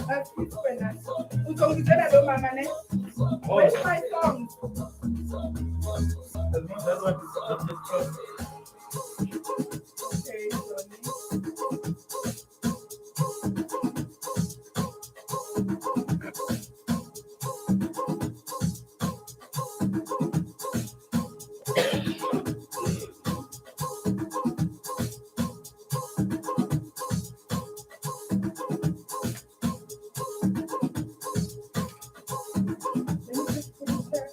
Where's my song? That's what I'm just Okay, sorry. Let me just put it there.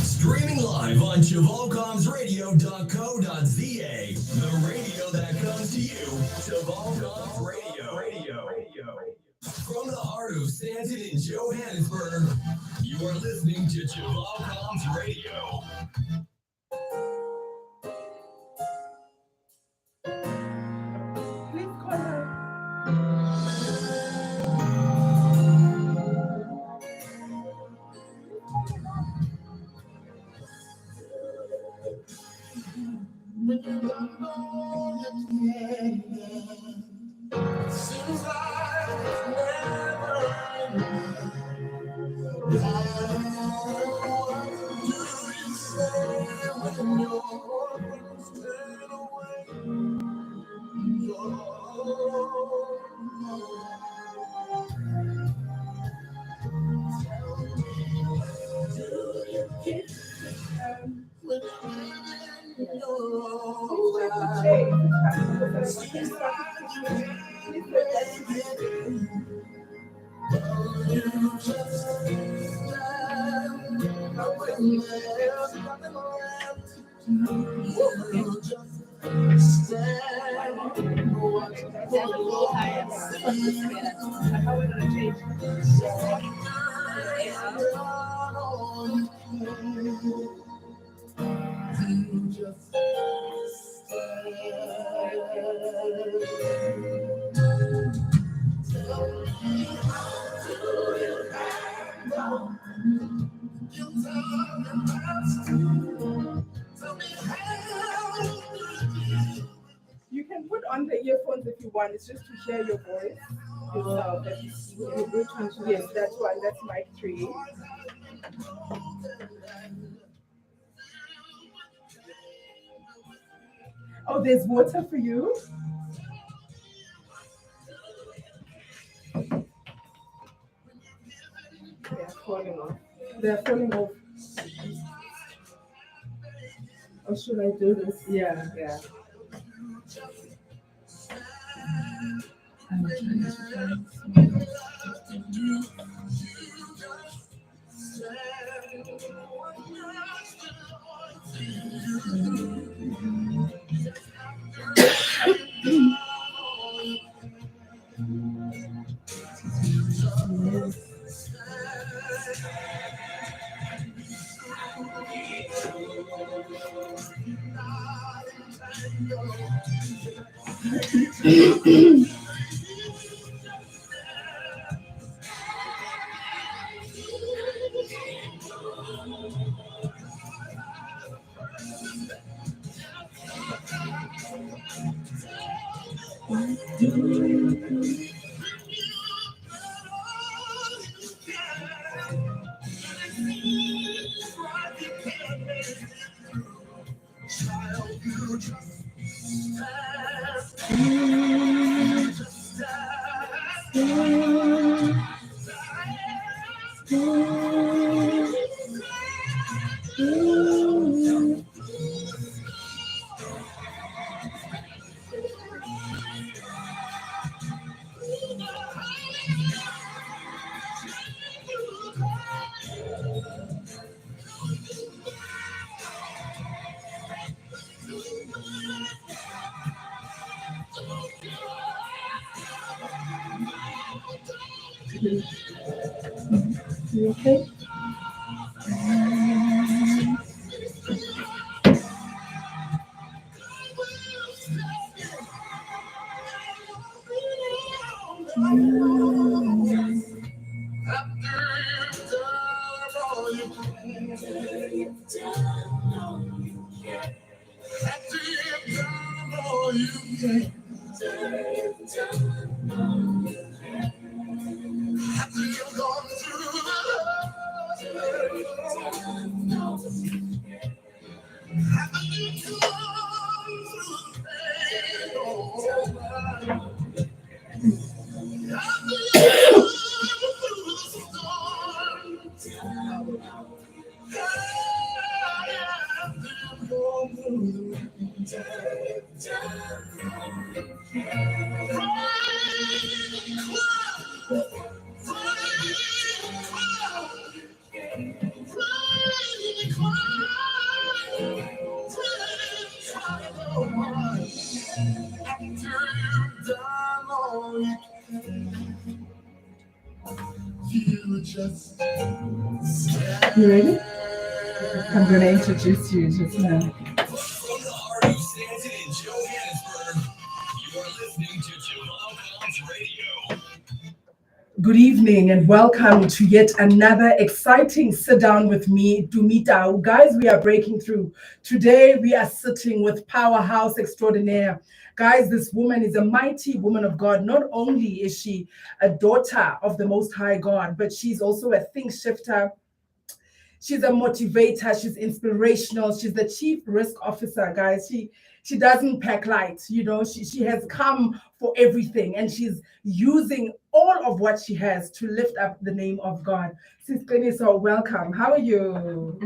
Streaming live on ChivalcomsRadio.co.za, the radio that comes to you. Chivalcoms Radio. From the heart of Stanton and Johannesburg, you are listening to Chivalcoms Radio. Please call her. When you don't know you can. Seems like it's never enough. What do you say when your things turn away? Do you kiss when you're all right? Seems like you can't make it. You just stand when there's nothing left to do. You just stand and watch the world you just tell me how do you handle? You tell me that's true. Tell me how do you You can put on the earphones if you want. It's just to hear your voice yourself. That you see. Which one? Yes, that one. That's mic 3. Oh, there's water for you. They're falling off. They're falling off. Or should I do this? Yeah, yeah. I'm trying to find You okay? You ready? I'm going to introduce you just now. From the heart of Stanton and Johannesburg, you are listening to Jamal Radio. Good evening and welcome to yet another exciting sit down with me, Tumie. Guys, we are breaking through. Today we are sitting with powerhouse extraordinaire. Guys, this woman is a mighty woman of God. Not only is she a daughter of the Most High God, but she's also a think shifter. She's a motivator. She's inspirational. She's the chief risk officer, guys. She doesn't pack light, you know. She has come for everything, and she's using all of what she has to lift up the name of God. Sis Qiniso, welcome. How are you?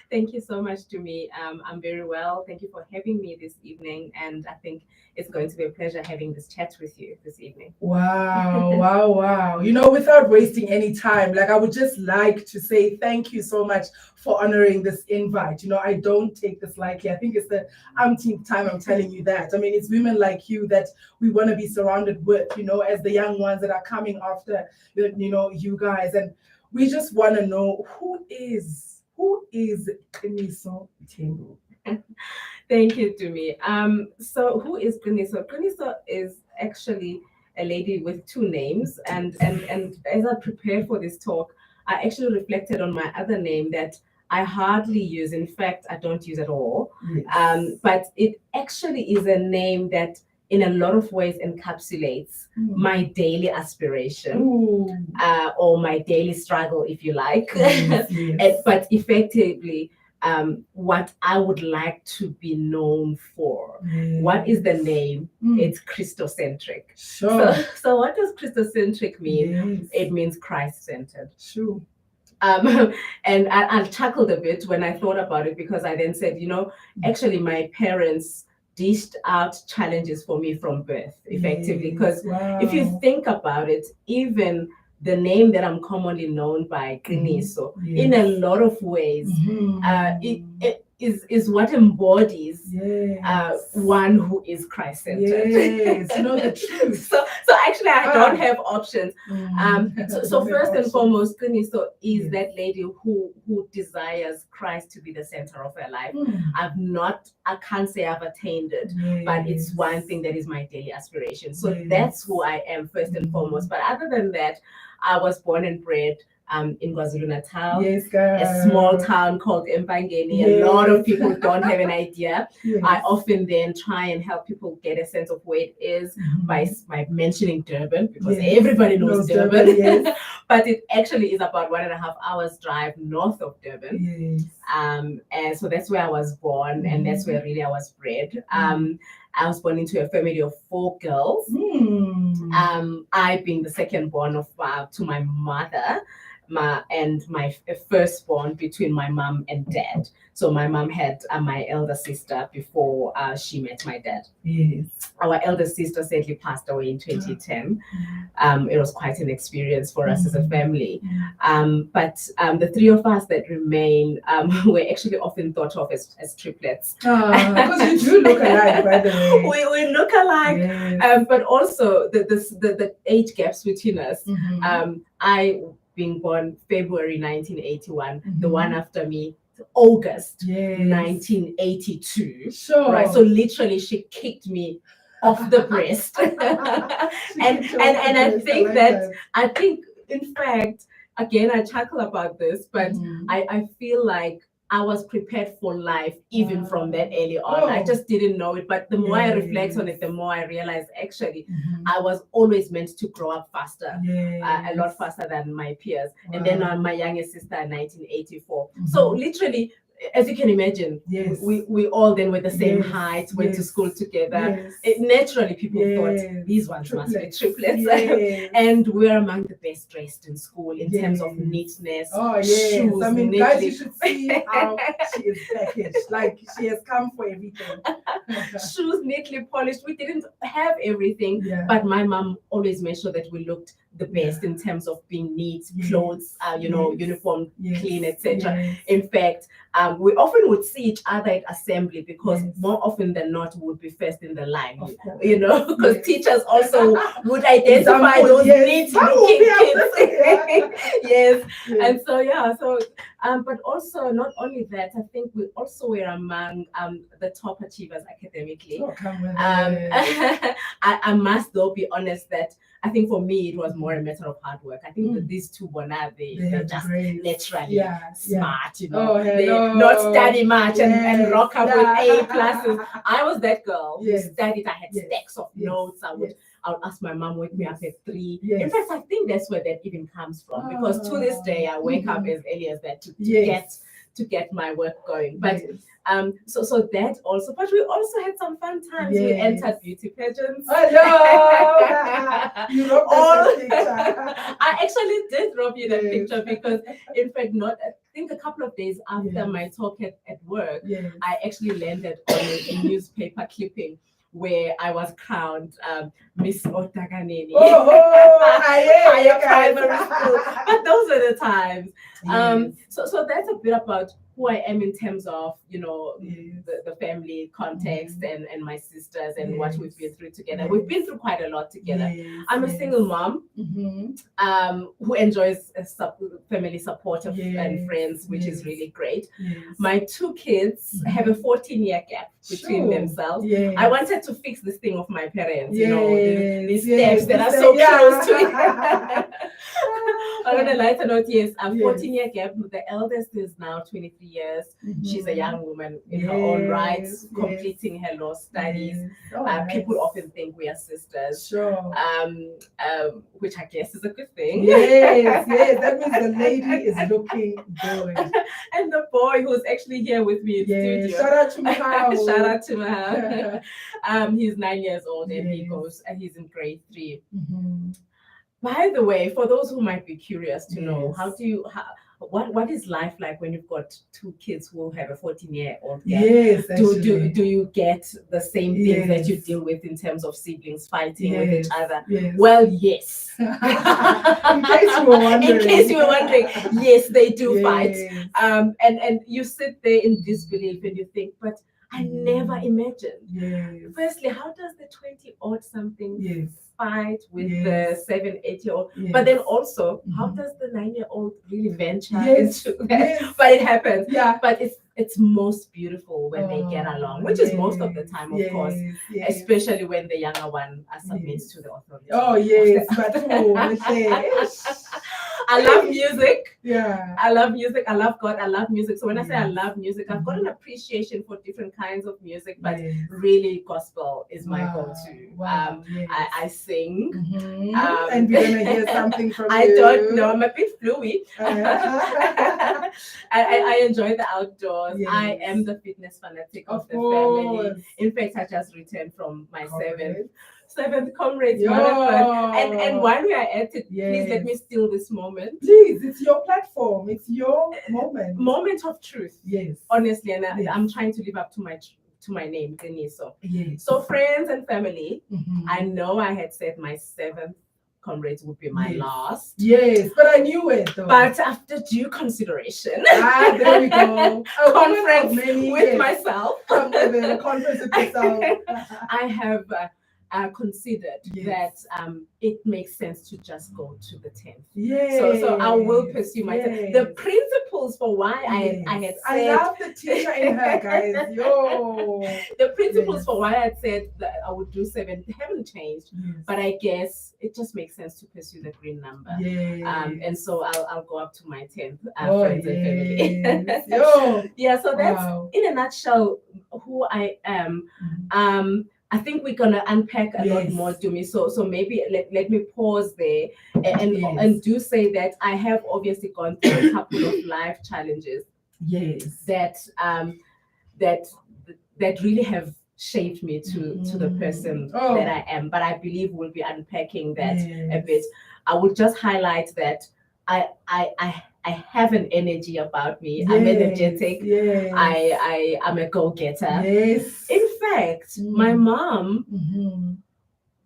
Thank you so much, Tumie. I'm very well. Thank you for having me this evening, and I think it's going to be a pleasure having this chat with you this evening. Wow. You know, without wasting any time, like I would just like to say thank you so much for honoring this invite. You know, I don't take this lightly. I think it's the umpteenth time I'm telling you that. I mean, it's women like you that we want to be surrounded with, you know, as the young ones that are coming after, you know, you guys. And we just want to know who is Qiniso Mthembu? Thank you, Tumie. So who is Qiniso? Qiniso is actually a lady with two names, and as I prepared for this talk, I actually reflected on my other name that I hardly use. In fact, I don't use at all. Yes. But it actually is a name that in a lot of ways encapsulates my daily aspiration, or my daily struggle, if you like. Yes. But effectively, what I would like to be known for. Yes. What is the name? It's Christocentric. Sure. So what does Christocentric mean? Yes. It means Christ-centered. Sure. And I chuckled a bit when I thought about it, because I then said, you know, actually my parents dished out challenges for me from birth, effectively, because if you think about it, even the name that I'm commonly known by, Qiniso, in a lot of ways, it is what embodies one who is Christ-centered. Yes, you know the truth. So actually, I don't have options. So first and foremost, Qiniso is that lady who desires Christ to be the center of her life. I can't say I've attained it, but it's one thing that is my daily aspiration. So that's who I am first and foremost. But other than that, I was born and bred in KwaZulu-Natal, a small town called Empangeni. A lot of people don't have an idea. I often then try and help people get a sense of where it is by mentioning Durban, because everybody knows Durban. But it actually is about 1.5 hours drive north of Durban. And so that's where I was born, and that's where really I was bred. I was born into a family of 4 girls. I being the second born to my mother. my firstborn between my mom and dad. So my mom had my elder sister before she met my dad. Yes. Our elder sister sadly passed away in 2010. It was quite an experience for us as a family. But the three of us that remain were actually often thought of as triplets. Because you do look alike, by the way. We look alike, Yes. but also the age gaps between us. I being born February 1981, the one after me August Yes. 1982. Sure. Right. So literally she kicked me off the breast. and I think in fact, again I chuckle about this, but I feel like I was prepared for life even from that early on. I just didn't know it. But the more I reflect on it, the more I realize actually I was always meant to grow up faster, a lot faster than my peers. And then my youngest sister in 1984. So literally, as you can imagine, we all then were the same height, went to school together. Naturally, people thought these ones must be triplets. And we're among the best dressed in school in terms of neatness. Shoes, I mean, neatly. guys, you should see how she is packaged. Like, she has come for everything. Shoes neatly polished. We didn't have everything, but my mom always made sure that we looked the best in terms of being neat, clothes, uniform, clean, etc. In fact, we often would see each other at assembly because more often than not we would be first in the line, because teachers also would identify those neat looking kids. Yes. And so but also not only that, I think we also were among the top achievers academically. I must though be honest that I think for me it was more a matter of hard work. I think that these two they're just naturally smart, they not study much and rock up with A pluses. I was that girl who studied. I had stacks of notes. I would ask my mom wake me up at 3. In fact, I think that's where that even comes from, because to this day I wake up as early as that to get my work going. But so that also, but we also had some fun times. We entered beauty pageants. You wrote that picture. I actually did rob you that picture because, in fact, I think a couple of days after my talk at work, I actually landed on a newspaper clipping where I was crowned Miss Otaganeni. Higher primary school. But those were the times. So that's a bit about who I am in terms of, the family context and my sisters and what we've been through together. We've been through quite a lot together. I'm a single mom who enjoys family support and friends, which is really great. My 2 kids have a 14-year gap between themselves. I wanted to fix this thing of my parents, these steps that are so close to it. But on a lighter note, a 14-year gap. The eldest is now 23 years. She's a young woman in her own right, completing her law studies. People often think we are sisters, which I guess is a good thing. That means the lady is looking good. And the boy who's actually here with me in studio. Shout out to Mahal. Shout out to Mahal. He's 9 years old and he's in grade 3. By the way, for those who might be curious to know, what is life like when you've got 2 kids who have a 14-year-old gap? Do you get the same things that you deal with in terms of siblings fighting with each other? Well, yes. In case you were wondering, yes, they do fight. And you sit there in disbelief and you think, but I never imagined. Firstly, how does the 20-odd something fight with the 7-8-year-old? But then also, how does the 9-year-old really venture into that? But it happens. But it's most beautiful when they get along, which is most of the time, of course, especially when the younger one submits to the authority. I love music. I love music. I love God. I love music. So when I say I love music, I've got an appreciation for different kinds of music, but really gospel is my go-to. I sing. And we're gonna hear something from you. I don't know. I'm a bit fluey. I enjoy the outdoors. I am the fitness fanatic of the family. In fact, I just returned from my 7th seventh comrades Yo. marathon. And while we are at it, please let me Yes. steal this moment. Please, it's your platform. It's your moment. Moment of truth. Yes. Honestly, and Yes. I'm trying to live up to my name, Keniso. Yes. So friends and family, Mhm. I know I had said my seventh comrades would be my Yes. last. Yes, but I knew it though. But after due consideration, there we go. A woman of conference many, with yes. myself, Come with it, a conference with yourself. I have considered Yes. that it makes sense to just go to the 10th. Yes. So I will pursue my yes. the principles for why I had Yes. said I love the teacher in her, guys. Yo. the principles Yes. for why I said that I would do 7 haven't changed, Yes. but I guess it just makes sense to pursue the green number. Yes. And so I'll go up to my 10th friends and yes. family. Yo. Yeah, so that's Wow. in a nutshell who I am. I think we're gonna unpack a lot Yes. more, Tumie. So maybe let me pause there and Yes. do say that I have obviously gone through a couple of life challenges Yes. that that really have shaped me to the person Oh. that I am. But I believe we'll be unpacking that a Yes. bit. I would just highlight that I have an energy about me. Yes. I'm energetic. Yes. I am a go-getter. Yes. In fact, my mom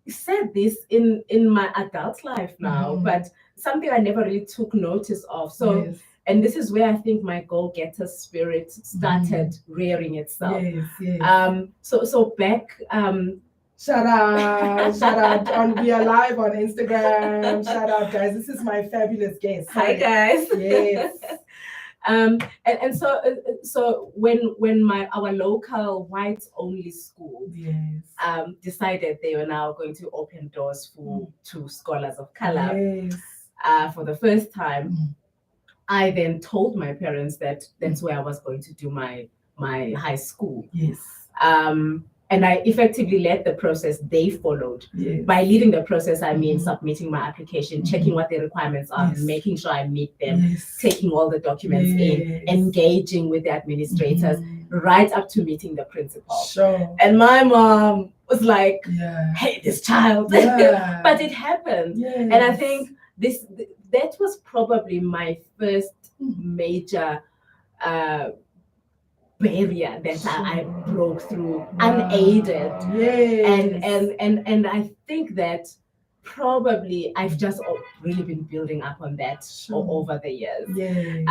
said this in my adult life now, but something I never really took notice of. So, yes. and this is where I think my go-getter spirit started rearing itself. Yes, yes. So back shout out on we are live on Instagram. Shout out, guys. This is my fabulous guest. Hi guys. Yes. And so when our local whites only school yes. Decided they were now going to open doors to scholars of color yes. for the first time, I then told my parents that that's where I was going to do my high school. Yes. And I effectively led the process. They followed. Yes. By leading the process, I mean submitting my application, checking what the requirements are, Yes. making sure I meet them, Yes. taking all the documents in, engaging with the administrators, right up to meeting the principal. Sure. And my mom was like, yeah. hey, this child. Yeah. But it happened. Yes. And I think that was probably my first major barrier that I broke through unaided. Yes. And I think that probably I've just really been building up on that over the years. Yes.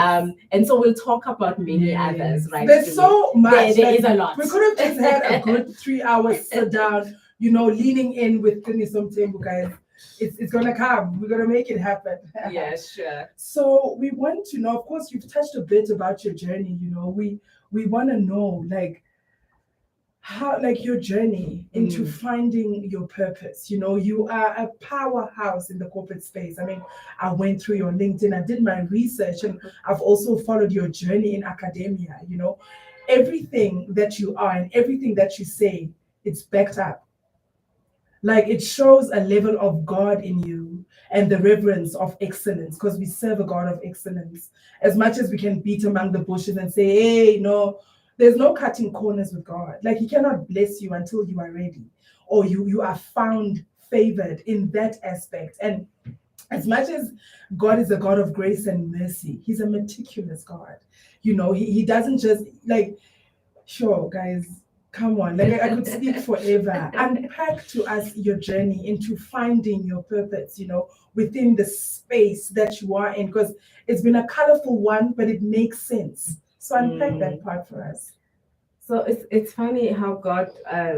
And so we'll talk about many others, right? There's so much. There is a lot. We could have just had a good 3 hours sit down, leaning in with Tumie Tembu, guys. It's gonna come. We're gonna make it happen. Yeah, sure. So we want to know, of course, you've touched a bit about your journey, we want to know how your journey into finding your purpose. You are a powerhouse in the corporate space. I mean, I went through your LinkedIn, I did my research, and I've also followed your journey in academia. Everything that you are and everything that you say, it's backed up. It shows a level of God in you and the reverence of excellence, because we serve a God of excellence. As much as we can beat among the bushes and say, hey, no, there's no cutting corners with God. He cannot bless you until you are ready, or you are found favored in that aspect. And as much as God is a God of grace and mercy, he's a meticulous God. He doesn't just sure, guys, come on, I could speak forever. Unpack to us your journey into finding your purpose, within the space that you are in, because it's been a colorful one, but it makes sense. So unpack that part for us. So it's funny how God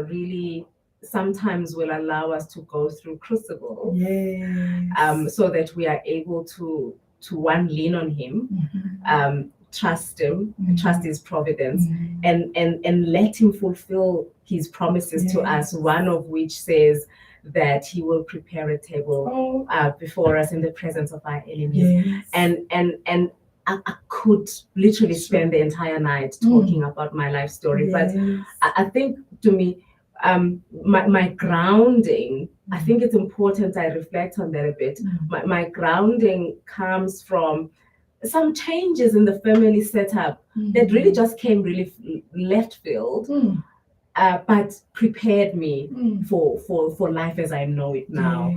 really sometimes will allow us to go through crucible, so that we are able to one, lean on him, trust him, trust his providence, and let him fulfill his promises to us, one of which says that he will prepare a table before us in the presence of our enemies. And I could literally spend the entire night talking about my life story, but I think to me, my grounding, I think it's important I reflect on that a bit. My grounding comes from some changes in the family setup that really just came really left field. but prepared me for life as I know it now.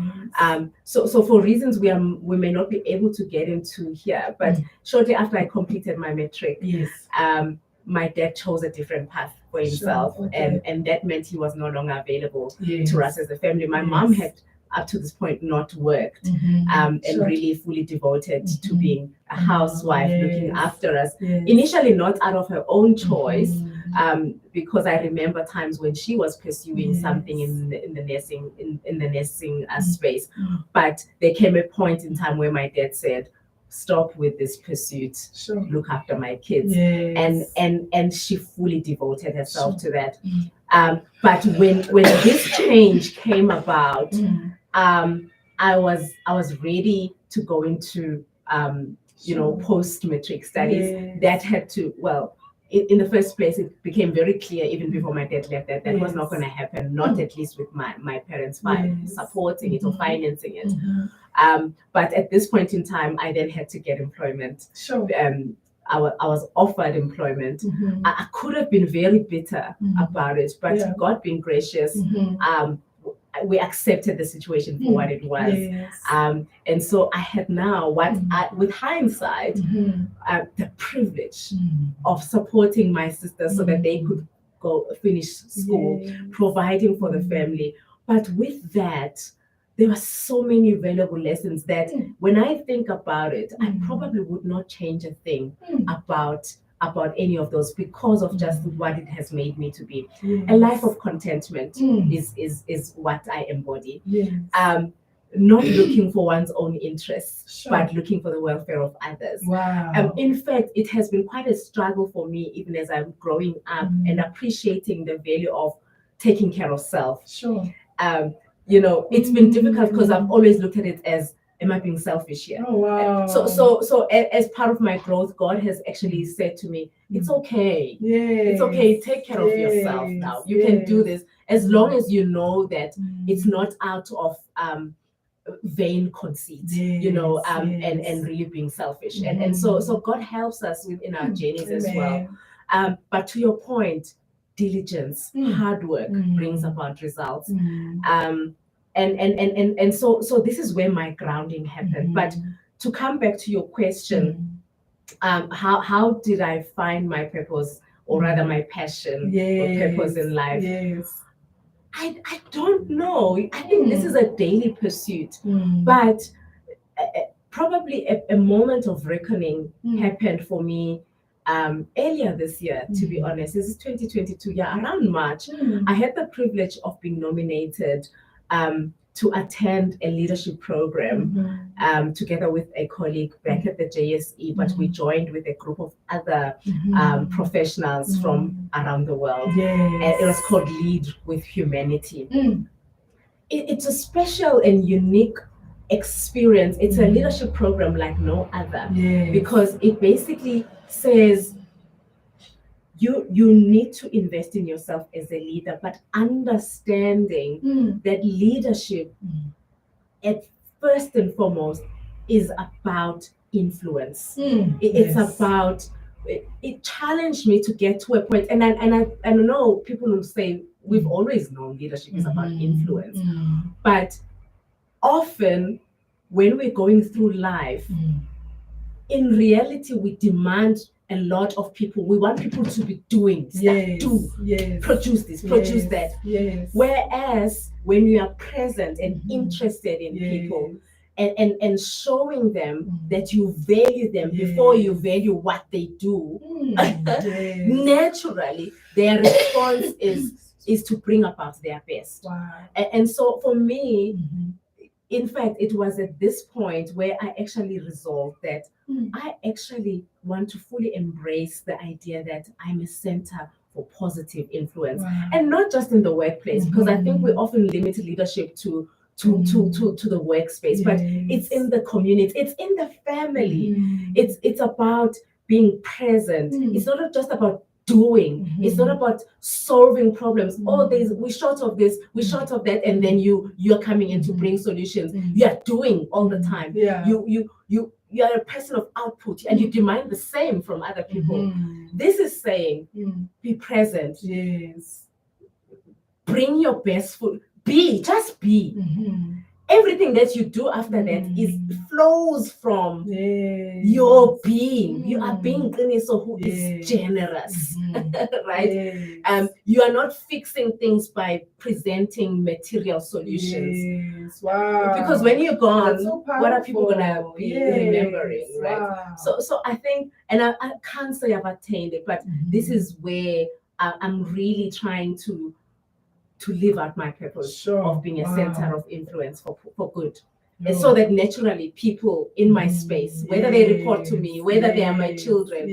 So for reasons we may not be able to get into here, but shortly after I completed my matric, my dad chose a different path for himself, and that meant he was no longer available to us as a family. My mom had up to this point not worked, and really fully devoted to being a housewife, looking after us. Initially, not out of her own choice, because I remember times when she was pursuing something in the nursing space. But there came a point in time where my dad said, "Stop with this pursuit. Look after my kids," and she fully devoted herself to that. But when this change came about, I was ready to go into post matric studies. That had to, in the first place, it became very clear even before my dad left that was not going to happen, not at least with my parents supporting it or financing it. But at this point in time, I then had to get employment. I was offered employment. I could have been very bitter about it, but God being gracious, we accepted the situation for what it was. And so I had now, with hindsight, the privilege of supporting my sisters so that they could go finish school, providing for the family. But with that, there were so many valuable lessons that when I think about it, I probably would not change a thing about any of those, because of just what it has made me to be. A life of contentment is what I embody. Not looking for one's own interests, but looking for the welfare of others. In fact, it has been quite a struggle for me, even as I'm growing up and appreciating the value of taking care of self. It's been difficult because I've always looked at it as, am I being selfish here? So as part of my growth, God has actually said to me, it's okay. It's okay. Take care of yourself now. You can do this as long as you know that it's not out of vain conceit, and really being selfish. And so God helps us within our journeys as well. But to your point, diligence, hard work brings about results. And so this is where my grounding happened. But to come back to your question, how did I find my purpose, or rather my passion or purpose in life? I don't know. I think this is a daily pursuit, but probably a moment of reckoning happened for me earlier this year, to be honest. This is 2022, around March. I had the privilege of being nominated to attend a leadership program together with a colleague back at the JSE, but we joined with a group of other professionals from around the world. And it was called Lead with Humanity. It's a special and unique experience. It's a leadership program like no other, because it basically says you need to invest in yourself as a leader, but understanding that leadership at first and foremost is about influence. It's about, it challenged me to get to a point, and I know people will say we've always known leadership is about influence, but often when we're going through life, in reality, we demand a lot of people. We want people to be doing stuff, produce this, produce that. Whereas when you are present and interested in people and showing them that you value them before you value what they do, naturally their response is to bring about their best. And so for me, in fact, it was at this point where I actually resolved that I actually want to fully embrace the idea that I'm a center for positive influence, and not just in the workplace, because I think we often limit leadership to the workspace, but it's in the community, it's in the family. It's about being present. It's not just about doing. It's not about solving problems. We're short of this, we're short of that, and then you're coming in to bring solutions. You are doing all the time. You are a person of output, and you demand the same from other people. This is saying, be present. bring your best foot. Just be. Mhm. Everything that you do after that is flows from your being. You are being Qiniso who is generous, right? Yes. You are not fixing things by presenting material solutions. Yes. Wow. Because when you're gone, That's so what are people gonna powerful. be Yes. remembering, right? Wow. So I think, and I can't say I've attained it, but this is where I'm really trying to live out my purpose of being a center of influence for good. And so that naturally people in my space, whether they report to me, whether they are my children,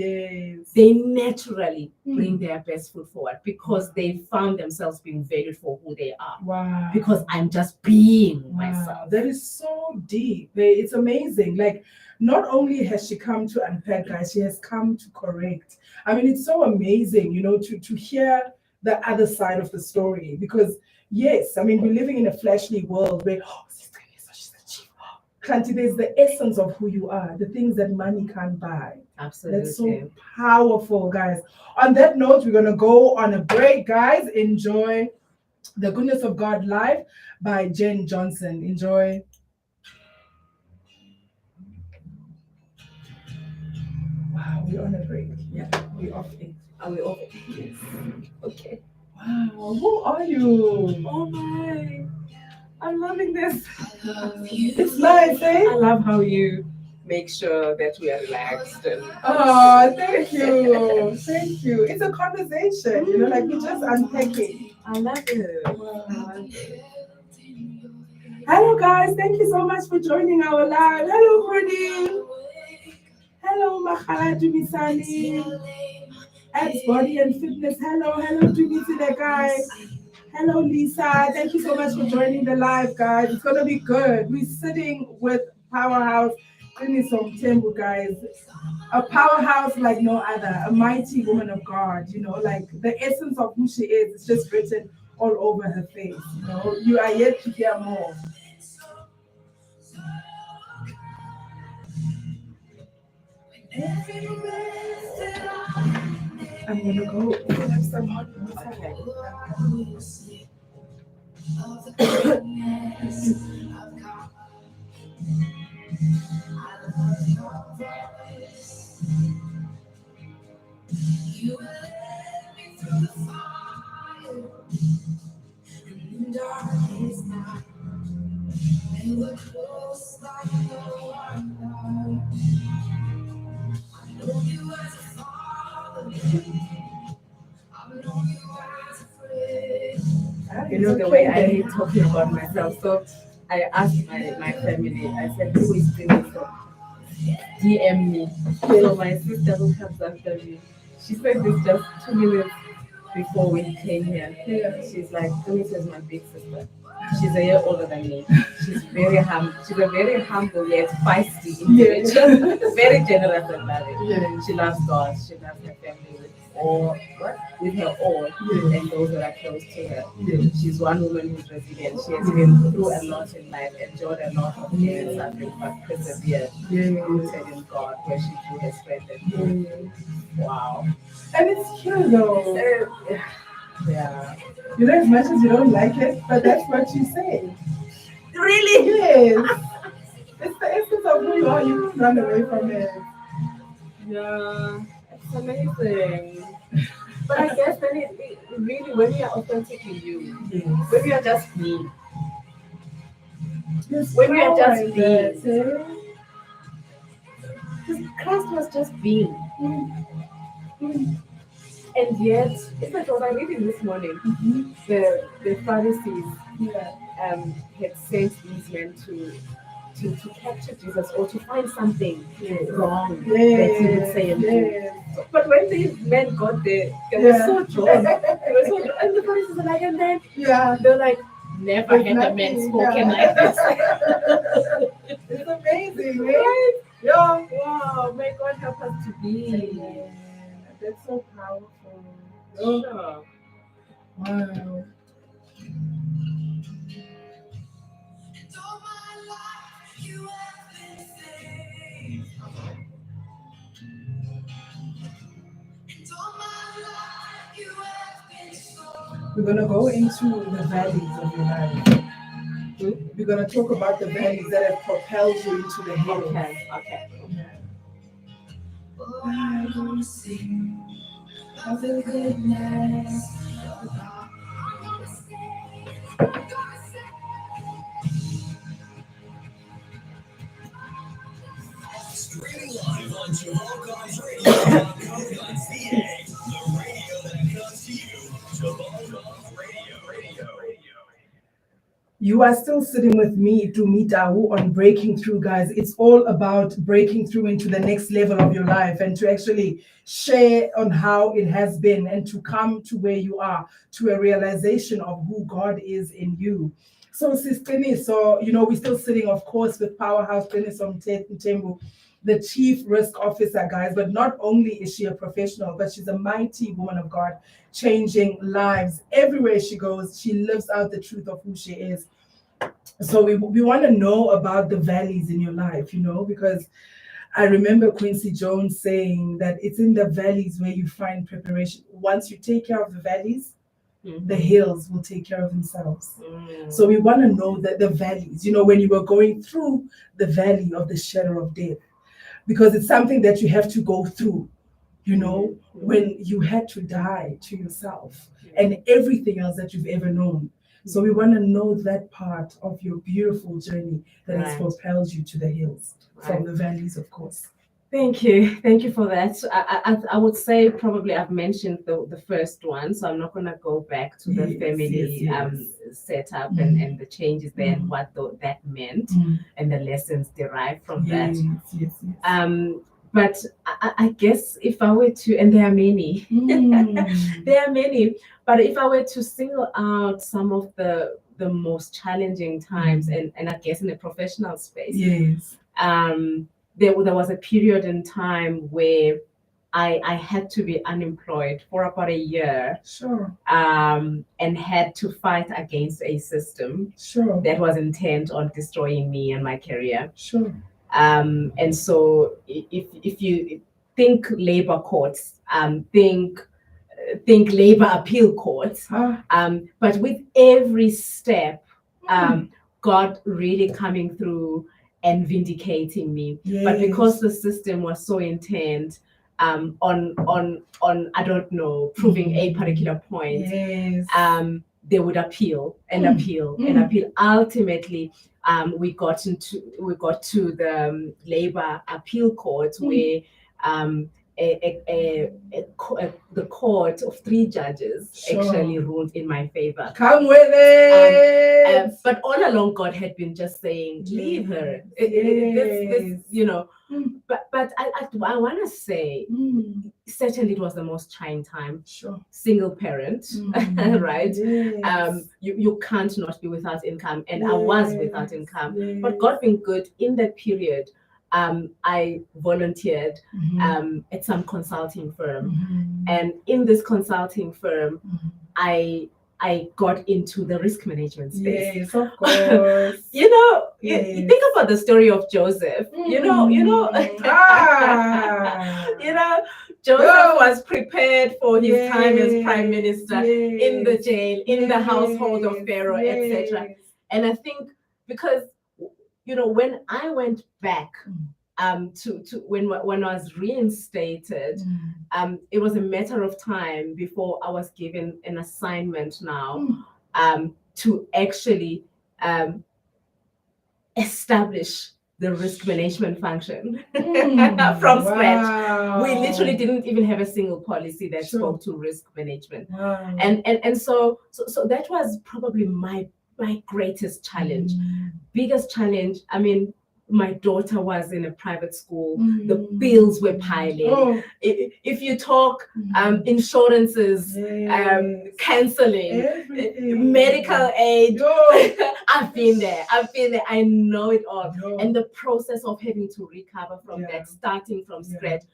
they naturally bring their best foot forward because they found themselves being valued for who they are. Wow. Because I'm just being myself. That is so deep. It's amazing. Like, not only has she come to unpack, guys, she has come to correct. I mean, it's so amazing, to hear the other side of the story. Because, yes, I mean, we're living in a fleshly world where, she's a chief. Kanti, there's the essence of who you are, the things that money can't buy. Absolutely. That's so powerful, guys. On that note, we're going to go on a break, guys. Enjoy The Goodness of God Live by Jen Johnson. Enjoy. Wow, we're on a break. Yeah, we're off it. Are we off? Yes. Okay. Wow, who are you? Oh my. I'm loving this. It's nice, eh? I love how you make sure that we are relaxed. Oh, thank you. Thank you. It's a conversation, like we're just unpacking. I love it. Wow. Hello, guys. Thank you so much for joining our live. Hello, Courtney. Hello, Mahala Dumisani. Ex Body and Fitness. Hello, Dumisine, guys. Hello, Lisa. Thank you so much for joining the live, guys. It's going to be good. We're sitting with Powerhouse Qiniso Mthembu, guys. A powerhouse like no other, a mighty woman of God, like the essence of who she is just written all over her face. You are yet to hear more. I'm gonna go have some hot water. You led me through the fire and the darkest night. You were close like no other. I know you as a father. I've known you as a friend. The way I hate talking about myself. So I asked my family, I said, who is Qiniso? DM me. So my sister who comes after me, she said this just 2 minutes before we came here. Yeah. She's like, Qiniso is my big sister. She's a year older than me. She's very humble. She's a very humble yet feisty individual. Very generous and loving. Yeah. She loves God. She loves her family with her all, and those that are close to her. Yeah. She's one woman who's resilient. She has been through a lot in life, enjoyed a lot of pain and suffering, but persevered, rooted in God, where she drew her strength and wow. And it's true though. Yeah. As much as you don't like it, but that's what you say. Really? Yes. It's the essence of who you are. You can't run away from it. Yeah. It's amazing. But I guess then it really, when you are authentically you, when you are just me, when you are just being, because Christ was just being. And yet, it's like what I was reading this morning, the Pharisees had sent these men to capture Jesus or to find something wrong that he would say and do. But when these men got there, they were so drawn. And the Pharisees were like, and then they're like, never had a man spoken like this. It's amazing, Right? Yeah. Wow, may God help us to be. That's so powerful. Sure. Wow. And all my life you have been faithful. And all my life you have been so We're going to go into the valleys of your life. We're going to talk about the valleys that have propelled you into the hills. Okay. I wanna sing of the goodness of God. Streaming live on JamalGod'sRadio.co.za, the radio that comes to you. Jamal God's Radio. You are still sitting with me, Tumie, on Breaking Through, guys. It's all about breaking through into the next level of your life and to actually share on how it has been and to come to where you are, to a realization of who God is in you. So, Sistini, we're still sitting, of course, with Powerhouse Dennis Mtembu, the Chief Risk Officer, guys. But not only is she a professional, but she's a mighty woman of God, changing lives. Everywhere she goes, she lives out the truth of who she is. So we want to know about the valleys in your life, because I remember Quincy Jones saying that it's in the valleys where you find preparation. Once you take care of the valleys, the hills will take care of themselves. So we want to know that the valleys, when you were going through the valley of the shadow of death, because it's something that you have to go through, when you had to die to yourself and everything else that you've ever known. So we want to know that part of your beautiful journey that has propelled you to the hills, from the valleys, of course. Thank you for that. I would say probably I've mentioned the first one, so I'm not going to go back to the family setup and the changes there and what that meant and the lessons derived from that. But I guess if I were to, and there are many, there are many, but if I were to single out some of the most challenging times, and I guess in a professional space, there was a period in time where I had to be unemployed for about a year, and had to fight against a system that was intent on destroying me and my career. And so if you think labor courts, think labor appeal courts, but with every step, God really coming through and vindicating me. But because the system was so intent on I don't know, proving a particular point, they would appeal and appeal and appeal. Ultimately, we got to the labor appeal court where the court of 3 judges actually ruled in my favor. Come with it. But all along, God had been just saying, leave her. But I want to say, certainly it was the most trying time. Single parent, right? You can't not be without income, and I was without income. But God being good in that period, I volunteered at some consulting firm, and in this consulting firm, I got into the risk management space. Yes, of course. You think about the story of Joseph. Joseph was prepared for his time as prime minister, in the jail, in the household of Pharaoh, etc. And I think because when I went back to when I was reinstated, it was a matter of time before I was given an assignment now to actually establish the risk management function from scratch. We literally didn't even have a single policy that spoke to risk management. And so that was probably my greatest challenge, biggest challenge. I mean, my daughter was in a private school. The bills were piling. If you talk insurances, cancelling, medical aid, I've been there. I know it all. And the process of having to recover from that, starting from scratch.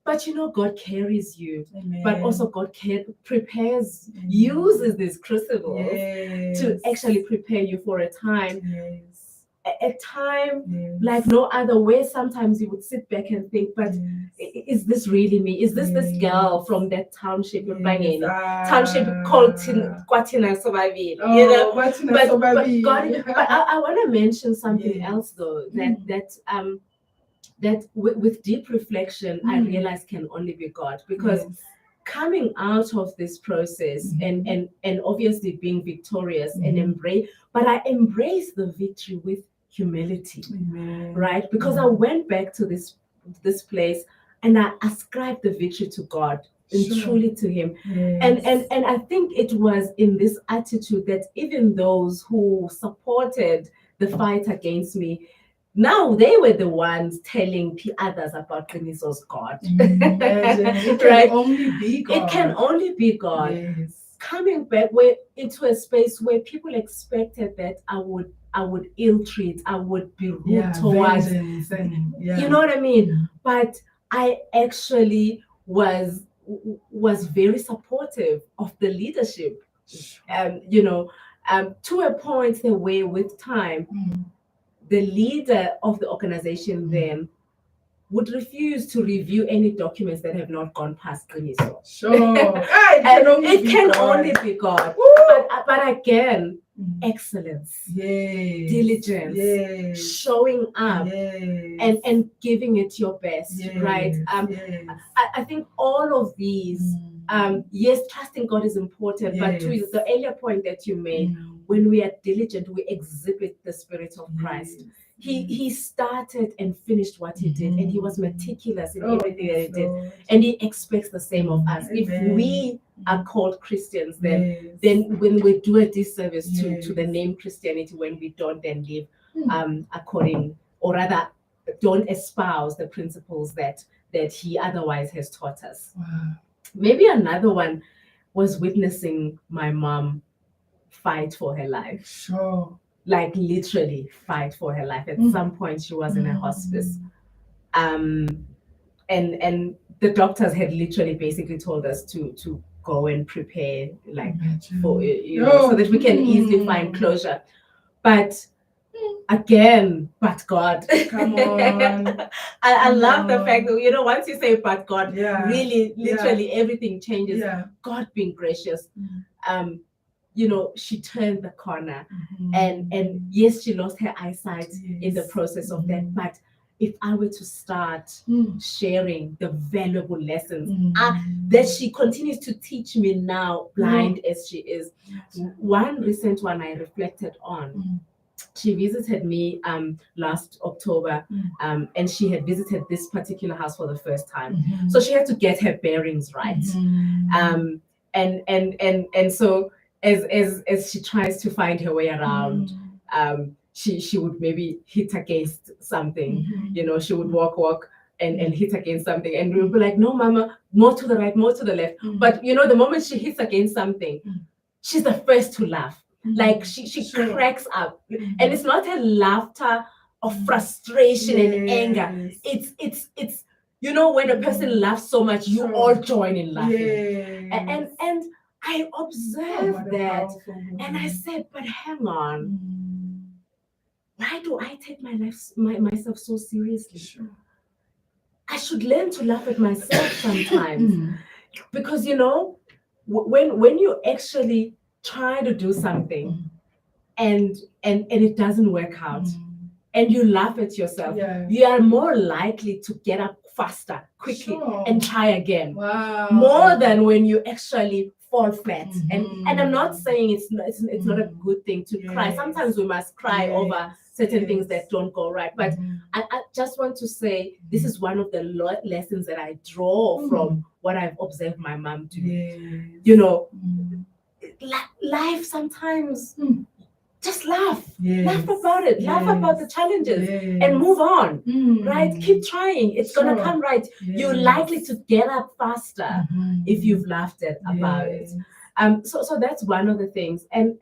But God carries you. But also God prepares, uses these crucibles to actually prepare you for a time a time Yes. like no other, where sometimes you would sit back and think, but Yes. is this really me? Is this Yes. girl from that township in Yes. Bangeni? Township called Kwatina Sobavile, Oh, you know? Kwatina But Sobavile. God, but I want to mention something Yes. else though, that with deep reflection, I realize can only be God, because Yes. coming out of this process and obviously being victorious and embrace, but I embrace the victory with humility. Amen. Right? Because I went back to this place and I ascribed the victory to God and Sure. truly to Him. Yes. And I think it was in this attitude that even those who supported the fight against me, now they were the ones telling others about Keniso's God. Imagine. It can Right? only be God. It can only be God. Yes. Coming back into a space where people expected that I would ill treat, I would be rude towards, vengeance and, you know what I mean? But I actually was very supportive of the leadership, to a point that where with time, the leader of the organization then would refuse to review any documents that have not gone past Keniso. Sure. It can only be God. But again, excellence, Yes. diligence, Yes. showing up, Yes. and giving it your best, Yes. right? Yes. I think all of these, yes, trusting God is important, but to Yes. the earlier point that you made, when we are diligent, we exhibit the Spirit of Christ. He started and finished what he did, and he was meticulous in everything that he did, and he expects the same of us. If we are called Christians, then when we do a disservice to the name Christianity when we don't then live according, or rather don't espouse the principles that he otherwise has taught us. Wow. Maybe another one was witnessing my mom fight for her life. Sure. Like literally fight for her life. At some point she was in a hospice. And the doctors had literally basically told us to go and prepare, like, for so that we can easily find closure. But again, but God. Come on. I love the fact that, once you say but God, really, literally everything changes. God being gracious. She turned the corner, and yes, she lost her eyesight in the process of that. But if I were to start sharing the valuable lessons that she continues to teach me now, blind as she is, one recent one I reflected on. She visited me last October, and she had visited this particular house for the first time. So she had to get her bearings right. And so as she tries to find her way around, she would maybe hit against something. She would walk and hit against something, and we'll be like, no, mama, more to the right, more to the left. But the moment she hits against something, she's the first to laugh. Like she cracks up, and it's not a laughter of frustration and anger. It's when a person laughs so much, you all join in laughing. And I observed that, and I said, but hang on, why do I take myself so seriously? I should learn to laugh at myself sometimes, because when you actually try to do something and it doesn't work out, and you laugh at yourself, you are more likely to get up faster, quickly, and try again. Wow. More than when you actually fall flat. And I'm not saying it's not a good thing to cry. Sometimes we must cry over certain things that don't go right. But I just want to say, this is one of the lessons that I draw from what I've observed my mom do. Life sometimes, just laugh. Laugh about it. Laugh about the challenges and move on. Right? Keep trying. It's gonna come right. You're likely to get up faster if you've laughed about it. So that's one of the things. And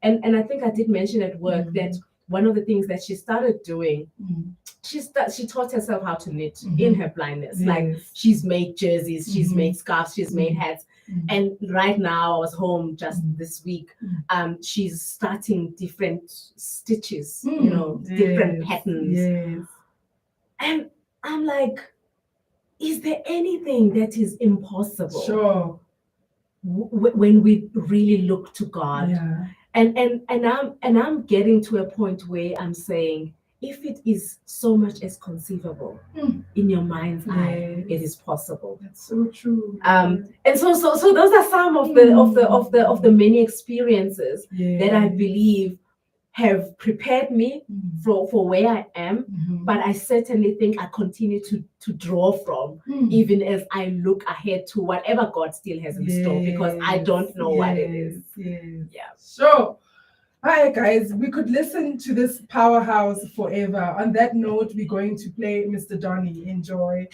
I think I did mention at work that one of the things that she started doing, Mm. she taught herself how to knit Mhm. in her blindness. Like Yes. she's made jerseys, she's Mhm. made scarves, she's made Mhm. hats. Mm. And right now I was home just this week. Mm. She's starting different stitches, Mm. different Yes. patterns. Yes. And I'm like, is there anything that is impossible Sure. when we really look to God? Yeah. And I'm getting to a point where I'm saying, if it is so much as conceivable Mm. in your mind's eye, Yes. it is possible. That's so true. And so those are some of the many experiences that I believe have prepared me for where I am. Mhm. But I certainly think I continue to draw from, even as I look ahead to whatever God still has in store, because I don't know what it is. Yes. Yeah. Sure. Hi guys, we could listen to this powerhouse forever. On that note, we're going to play Mr. Donny. Enjoy.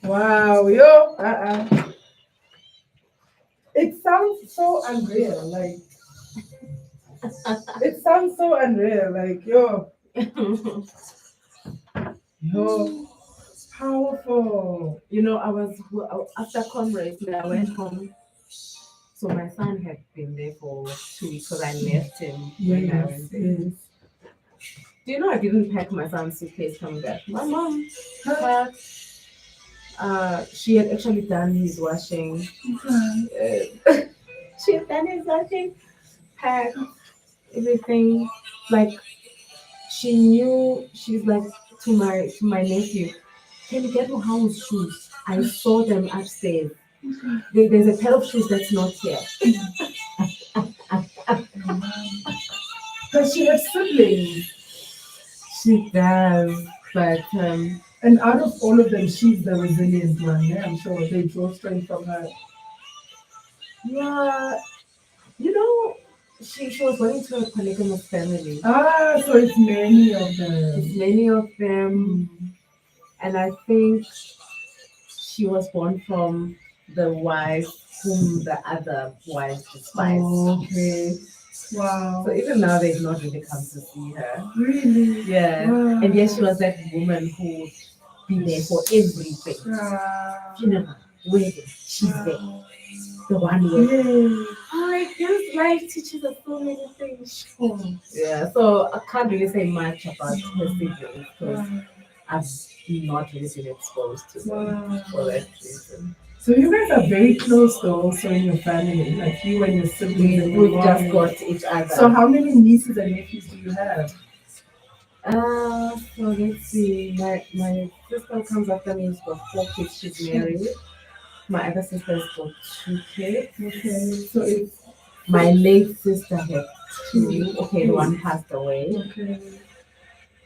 Wow, yo. It sounds so unreal. Like it sounds so unreal. Like yo, powerful. I was after comrades, I went home. So my son had been there for 2 weeks because I left him when I went there. Yes. Do you know I didn't pack my son's suitcase coming back? My mom packed. She had actually done his washing. She had done his washing, packed everything. Like she knew. She's like to my nephew, can you get Mohamed's shoes? I saw them upstairs. There's a pair of shoes that's not here. Does she have siblings? She does, but And out of all of them, she's the resilient one. Yeah, I'm sure they draw strength from her. yeah, she was born into a polygamous family. So it's many of them. It's many of them, and I think she was born from the wife whom the other wives despised. Okay. Wow. So even now, they've not really come to see her. Really? Yeah. Wow. And yes, she was that woman who would be there for everything. Funeral, wedding, she's there. The one way. Like this life teaches us so many things. Yeah. So I can't really say much about her siblings because I've not really been exposed to them for that reason. So you guys are very close though, also in your family, like you and your siblings. And We've just got each other. So how many nieces and nephews do you have? So let's see. My sister comes after me. She's got 4 kids. She's married. My other sister's got 2 kids. Okay. So it's my late sister had 2. Okay, the one passed away. okay.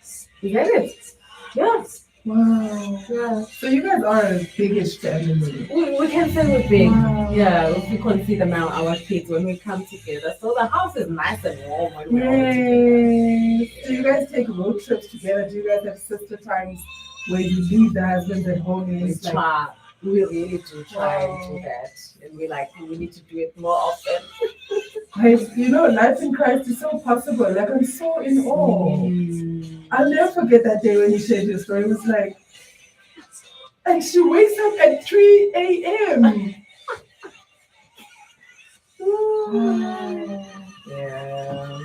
Is that it? Yeah. Wow. Yeah. So you guys are a biggish family. We can say we're big. Wow. Yeah, if we consider now our kids when we come together. So the house is nice and warm when we're all together. Do you guys take road trips together? Do you guys have sister times where you leave the husbands at home and it's like, we really do try and do that. And we need to do it more often. Life in Christ is so possible. Like, I'm so in awe. I'll never forget that day when you shared your story. It was like, and she wakes up at 3 a.m. Yeah.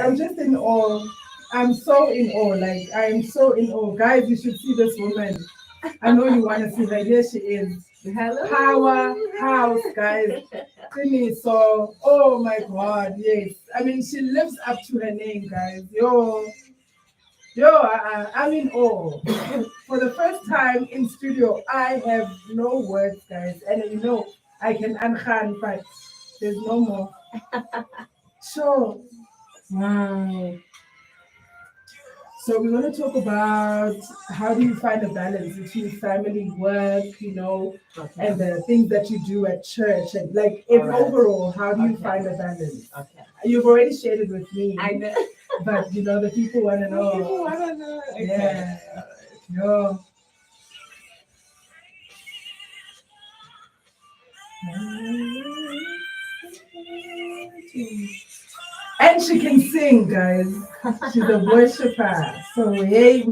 I'm just in awe. I'm so in awe. Like, I am so in awe. Guys, you should see this woman. I know you want to see her. Here she is. Hello. Powerhouse, guys. Tumie, so, oh my God, yes. I mean, she lives up to her name, guys. I'm in awe. For the first time in studio, I have no words, guys. And I can unkhan, but there's no more. So, wow. So we're going to talk about how do you find a balance between family, work, and the things that you do at church. And like, overall, how do you find a balance? Okay. You've already shared it with me. I know. But, the people want to know. People want to know. Okay. Yeah. And she can sing, guys. She's a worshiper. So hey,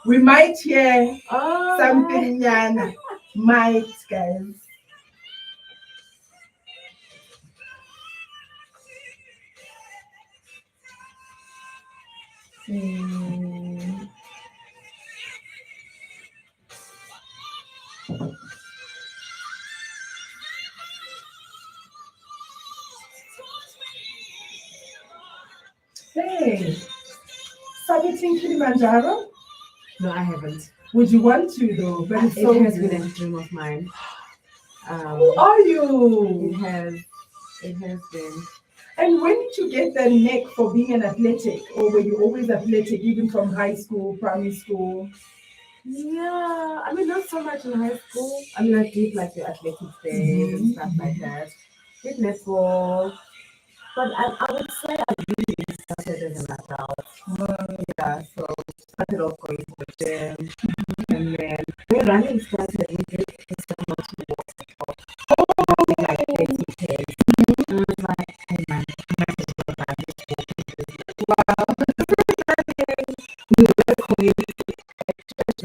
we might hear something, Yana. Might, guys. Hey, summiting Kilimanjaro? No, I haven't. Would you want to though? But it's It so has good. been a dream of mine. Who are you? It has been. And when did you get the knack for being an athletic? Or were you always athletic, even from high school, primary school? Yeah, I mean, not so much in high school. I mean, I did like the athletics days and stuff like that. Did netball, but I would say I really started as an adult. Yeah, so started off going to the gym, and then when running started, we did so much more like 30K. And I was like, hey man, I might as well run this walking business. We were community at church,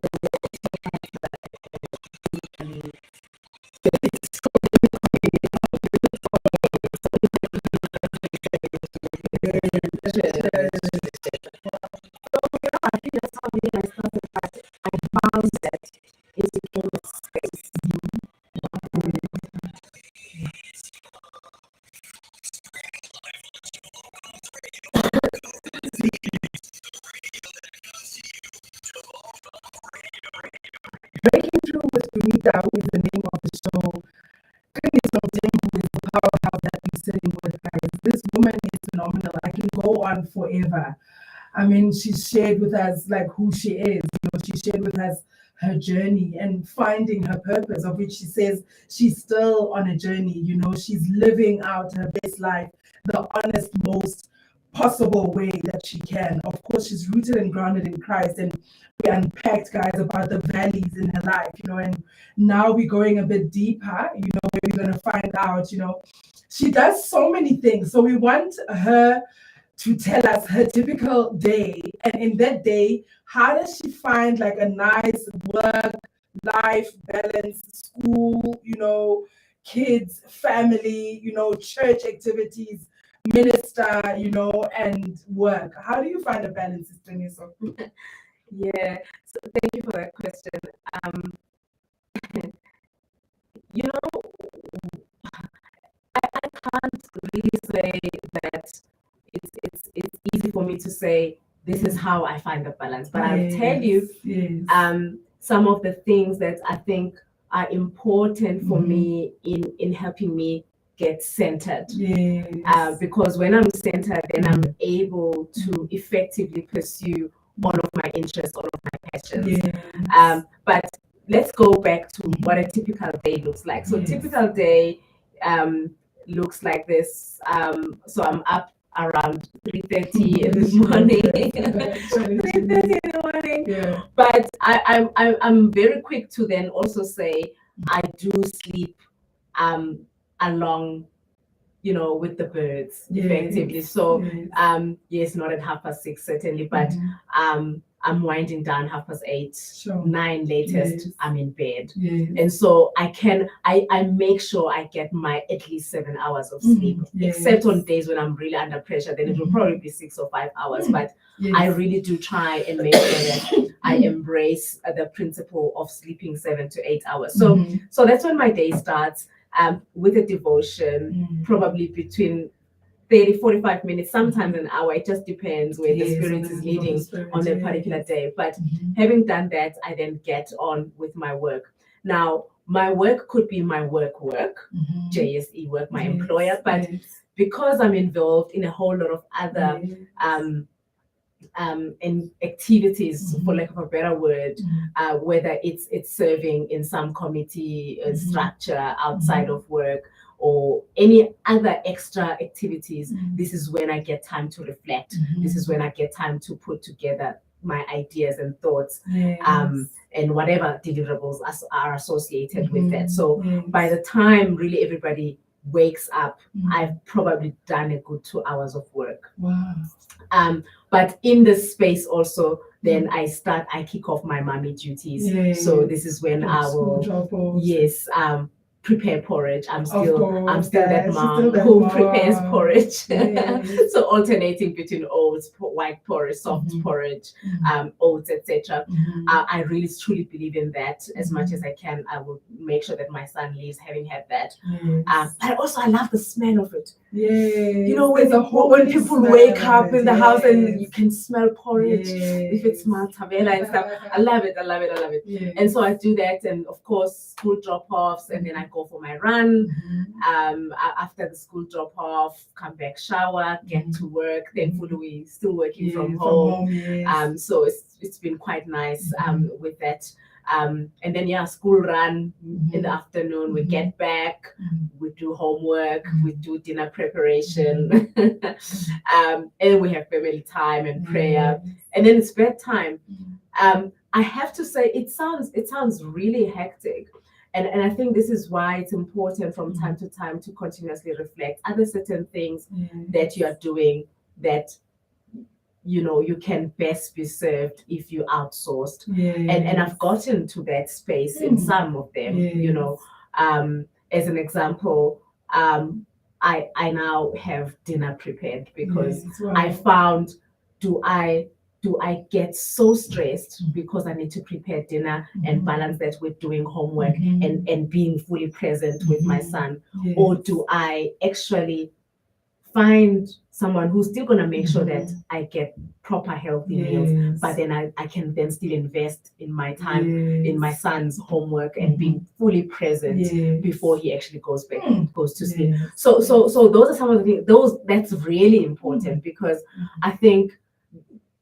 and it's so I think that's how I started, but I found that it became a space. Breaking Through with Tumie is the name of the show. Goodness knows who is the powerhouse that we're sitting with, guys. This woman is phenomenal. I can go on forever. I mean, she's shared with us like who she is. She shared with us her journey and finding her purpose, of which she says she's still on a journey. She's living out her best life, the honest, most possible way that she can. Of course, she's rooted and grounded in Christ, and we unpacked, guys, about the valleys in her life, and now we're going a bit deeper, where we're going to find out, she does so many things. So we want her to tell us her typical day. And in that day, how does she find like a nice work, life balance, school, kids, family, church activities, minister, and work? How do you find a balance, Staniso? Yeah, so thank you for that question. I can't really say that it's easy for me to say this is how I find the balance, but I'll tell you some of the things that I think are important for me in helping me get centered. Because when I'm centered, then I'm able to effectively pursue all of my interests, all of my passions. But let's go back to what a typical day looks like. So typical day looks like this. So I'm up around 3:30 in the morning. 3:30 in the morning. But I'm very quick to then also say I do sleep along, with the birds effectively. So yes, not at 6:30 certainly, but I'm winding down 8:30, 9 latest. I'm in bed, and so I make sure I get my at least 7 hours of sleep. Except on days when I'm really under pressure, then it will probably be 6 or 5 hours. But I really do try and make sure that I embrace the principle of sleeping 7 to 8 hours. So that's when my day starts. With a devotion, probably between 30-45 minutes, sometimes an hour. It just depends where the Spirit is leading on a particular day. But having done that, I then get on with my work. Now, my work could be my work, JSE work, my employer, but because I'm involved in a whole lot of other in activities, for lack of a better word, whether it's serving in some committee structure outside of work or any other extra activities, this is when I get time to reflect. This is when I get time to put together my ideas and thoughts, Yes. and whatever deliverables are associated with that. Mhm. So Yes. by the time really everybody wakes up, Mhm. I've probably done a good 2 hours of work. Wow. But in this space also, then I kick off my mommy duties. Yes. So this is when Like I school will, drop-offs. yes, prepare porridge. I'm still course, that she's mom still that who mom. prepares porridge. Yes. So alternating between oats, white porridge, soft Mhm. porridge, Mhm. oats, etc. Mhm. I really truly believe in that. As much as I can, I will make sure that my son leaves having had that. Yes. But also I love the smell of it. Yes. You know, There's a when homely people smell wake of up it, in the house and yes. you can smell porridge, if it Yes. smells tavela and stuff. I love it. Yes. And so I do that, and of course school drop-offs, and then I go for my run. Mhm. After the school drop-off, come back, shower, get to work. Thankfully, we're still working Yes, from home. yes. So it's been quite nice Mhm. with that. And then school run in the Mhm. afternoon. We Mhm. get back, Mhm. we do homework, Mhm. we do dinner preparation, and we have family time and prayer, and then it's bedtime. I have to say it sounds really hectic. And I think this is why it's important from time to time to continuously reflect. Are there certain things that you are doing that you can best be served if you outsourced? And I've gotten to that space in some of them. As an example, I now have dinner prepared because I found, do I get so stressed because I need to prepare dinner and balance that with doing homework and being fully present with my son? Or do I actually find someone who's still going to make sure that I get proper healthy meals, but then I can then still invest in my time, in my son's homework, and being fully present before he actually goes to sleep. So those are some of the things, that's really important, because I think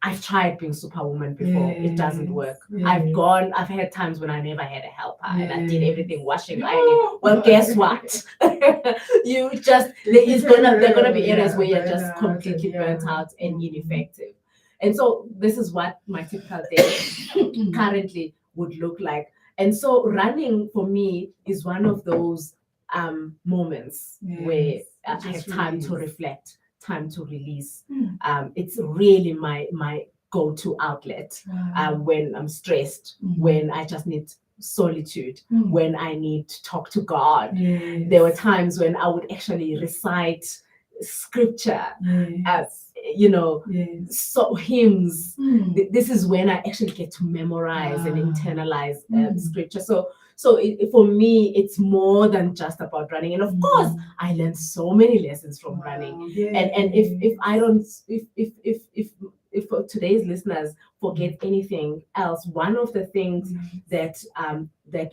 I've tried being superwoman before. It doesn't work. I've had times when I never had a helper and I did everything, washing, ironing. Well, guess what? There are gonna be areas where you're just completely burnt out and ineffective. And so this is what my typical day currently would look like. And so running for me is one of those moments where I have time to reflect, time to release. It's really my go-to outlet when I'm stressed, when I just need solitude, when I need to talk to God. There were times when I would actually recite scripture, so hymns. This is when I actually get to memorize and internalize scripture. So for me, it's more than just about running. And of course, I learned so many lessons from running. And if for today's listeners forget anything else, one of the things that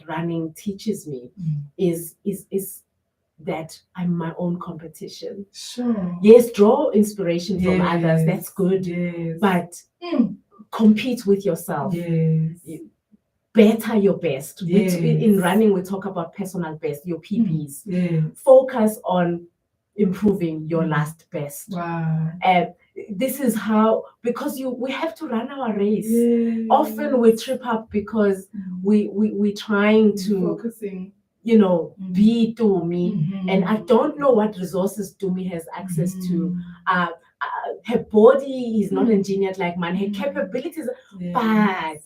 running teaches me is that I'm my own competition. Sure. Yes, draw inspiration from others. That's good. But compete with yourself. Better your best. In running, we talk about personal best, your PBs. Focus on improving your last best. Wow. This is how, because we have to run our race. Often we trip up because we trying to focusing, be Tumie, and I don't know what resources Tumie has access to. Her body is not engineered like mine, her capabilities, but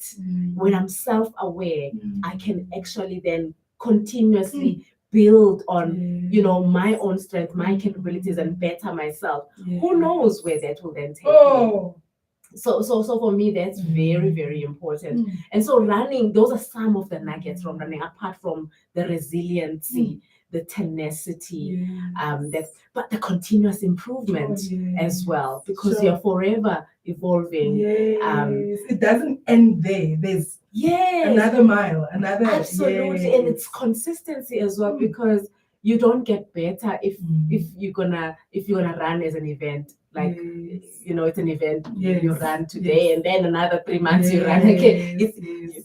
when I'm self-aware, I can actually then continuously build on my own strength, my capabilities, and better myself. Who knows where that will then take me? So for me, that's very, very important. And so running, those are some of the nuggets from running, apart from the resiliency, the tenacity, but the continuous improvement as well, because you're forever evolving. It doesn't end there. There's another mile, another. Absolutely. And it's consistency as well, because you don't get better if you're gonna run as an event. Like, it's an event, you run today and then another 3 months you run again.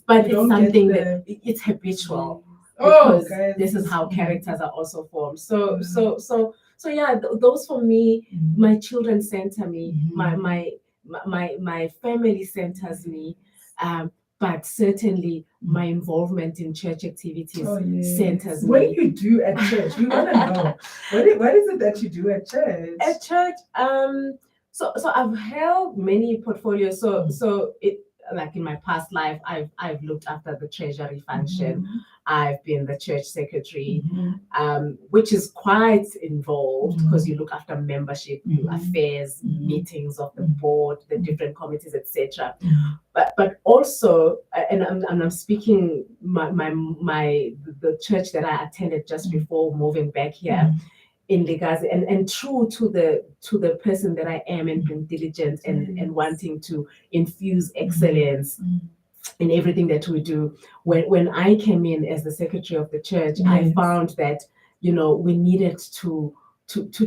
But it's something that it's habitual, because this is how characters are also formed. So yeah, those for me, my children center me, my family centers me, but certainly my involvement in church activities centers What me. do you do at church? We want to know. What is it that you do at church? At church, so I've held many portfolios. So it, like in my past life, I've looked after the treasury function. I've been the church secretary, which is quite involved because you look after membership, affairs, meetings of the board, the different committees, etc. But also, and I'm speaking the church that I attended just before moving back here in Legacy, and true to the person that I am, and being diligent and wanting to infuse excellence in everything that we do. When I came in as the secretary of the church, I found that we needed to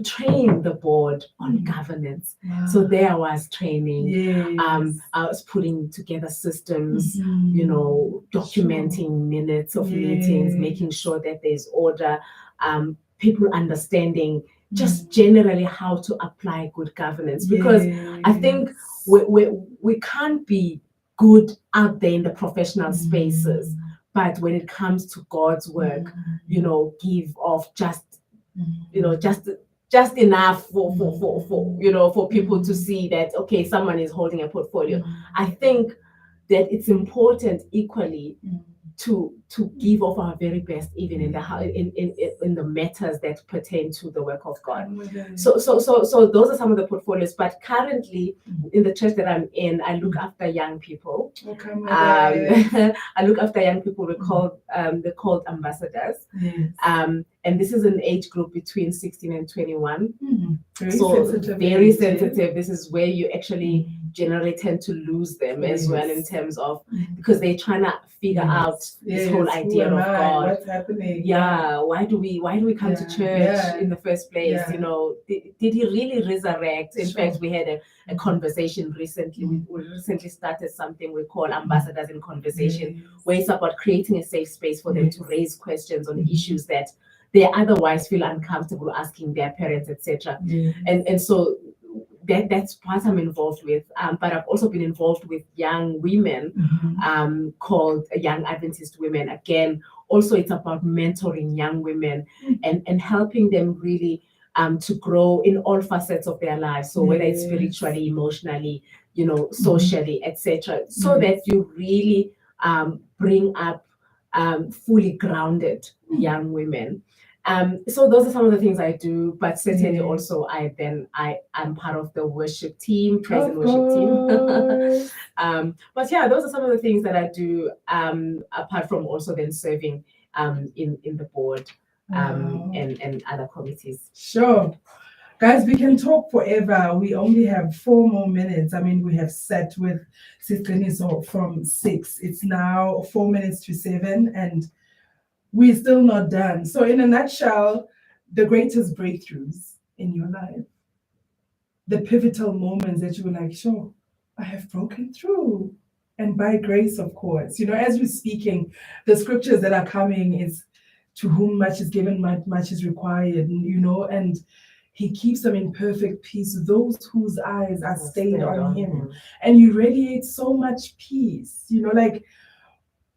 train the board on governance. So there I was training. I was putting together systems, documenting minutes of meetings, making sure that there's order, people understanding just generally how to apply good governance. Because I think we can't be good out there in the professional spaces, but when it comes to God's work, give off just enough for people to see that, okay, someone is holding a portfolio. I think that it's important equally to give of our very best, even in the matters that pertain to the work of God. So those are some of the portfolios. But currently, in the church that I'm in, I look after young people. I look after young people. They're called ambassadors. And this is an age group between 16 and 21. Very sensitive. This is where you actually generally tend to lose them as well, in terms of, because they're trying to figure out this whole idea of God. What's happening? Why do we come to church in the first place? Did he really resurrect? In fact, we had a conversation recently. We recently started something we call Ambassadors in Conversation, where it's about creating a safe space for them to raise questions on issues that they otherwise feel uncomfortable asking their parents, etc. And so that's what I'm involved with. But I've also been involved with young women, called Young Adventist Women. Again, also it's about mentoring young women and helping them really to grow in all facets of their lives. So whether it's spiritually, emotionally, socially, etc. So that you really bring up fully grounded young women. So those are some of the things I do, but certainly also I'm part of the worship team, praise and worship team. But yeah, those are some of the things that I do, apart from also then serving in the board and other committees. Sure. Guys, we can talk forever. We only have 4 more minutes. I mean, we have sat with Siqiniso from 6. It's now 4 minutes to 7, and we're still not done. So in a nutshell, the greatest breakthroughs in your life, the pivotal moments that you were like, sure, I have broken through. And by grace, of course. As we're speaking, the scriptures that are coming is, to whom much is given, much is required, and he keeps them in perfect peace, those whose eyes are stayed on him. And you radiate so much peace, like,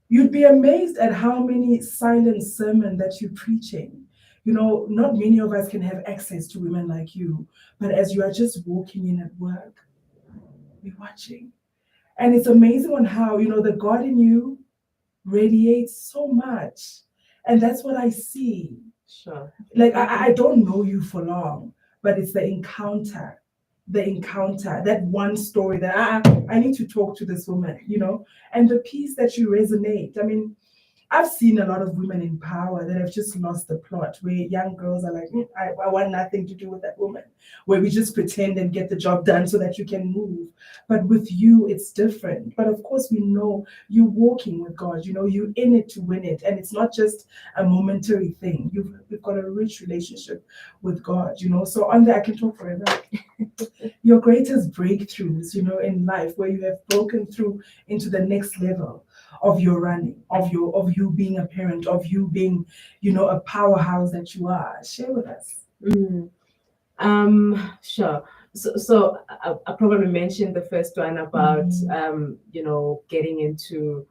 you'd be amazed at how many silent sermons that you're preaching. Not many of us can have access to women like you, but as you are just walking in at work, we're watching. And it's amazing on how, the God in you radiates so much. And that's what I see. Sure. Like, I don't know you for long, but it's the encounter, that one story that I need to talk to this woman, and the piece that you resonate. I mean, I've seen a lot of women in power that have just lost the plot, where young girls are like, I want nothing to do with that woman, where we just pretend and get the job done so that you can move. But with you, it's different. But of course, we know you're walking with God, you're in it to win it. And it's not just a momentary thing. You've got a rich relationship with God, So on that, I can talk forever. Your greatest breakthroughs, in life, where you have broken through into the next level of your running, of you being a parent, of you being, a powerhouse that you are. Share with us. Sure. So I probably mentioned the first one about getting into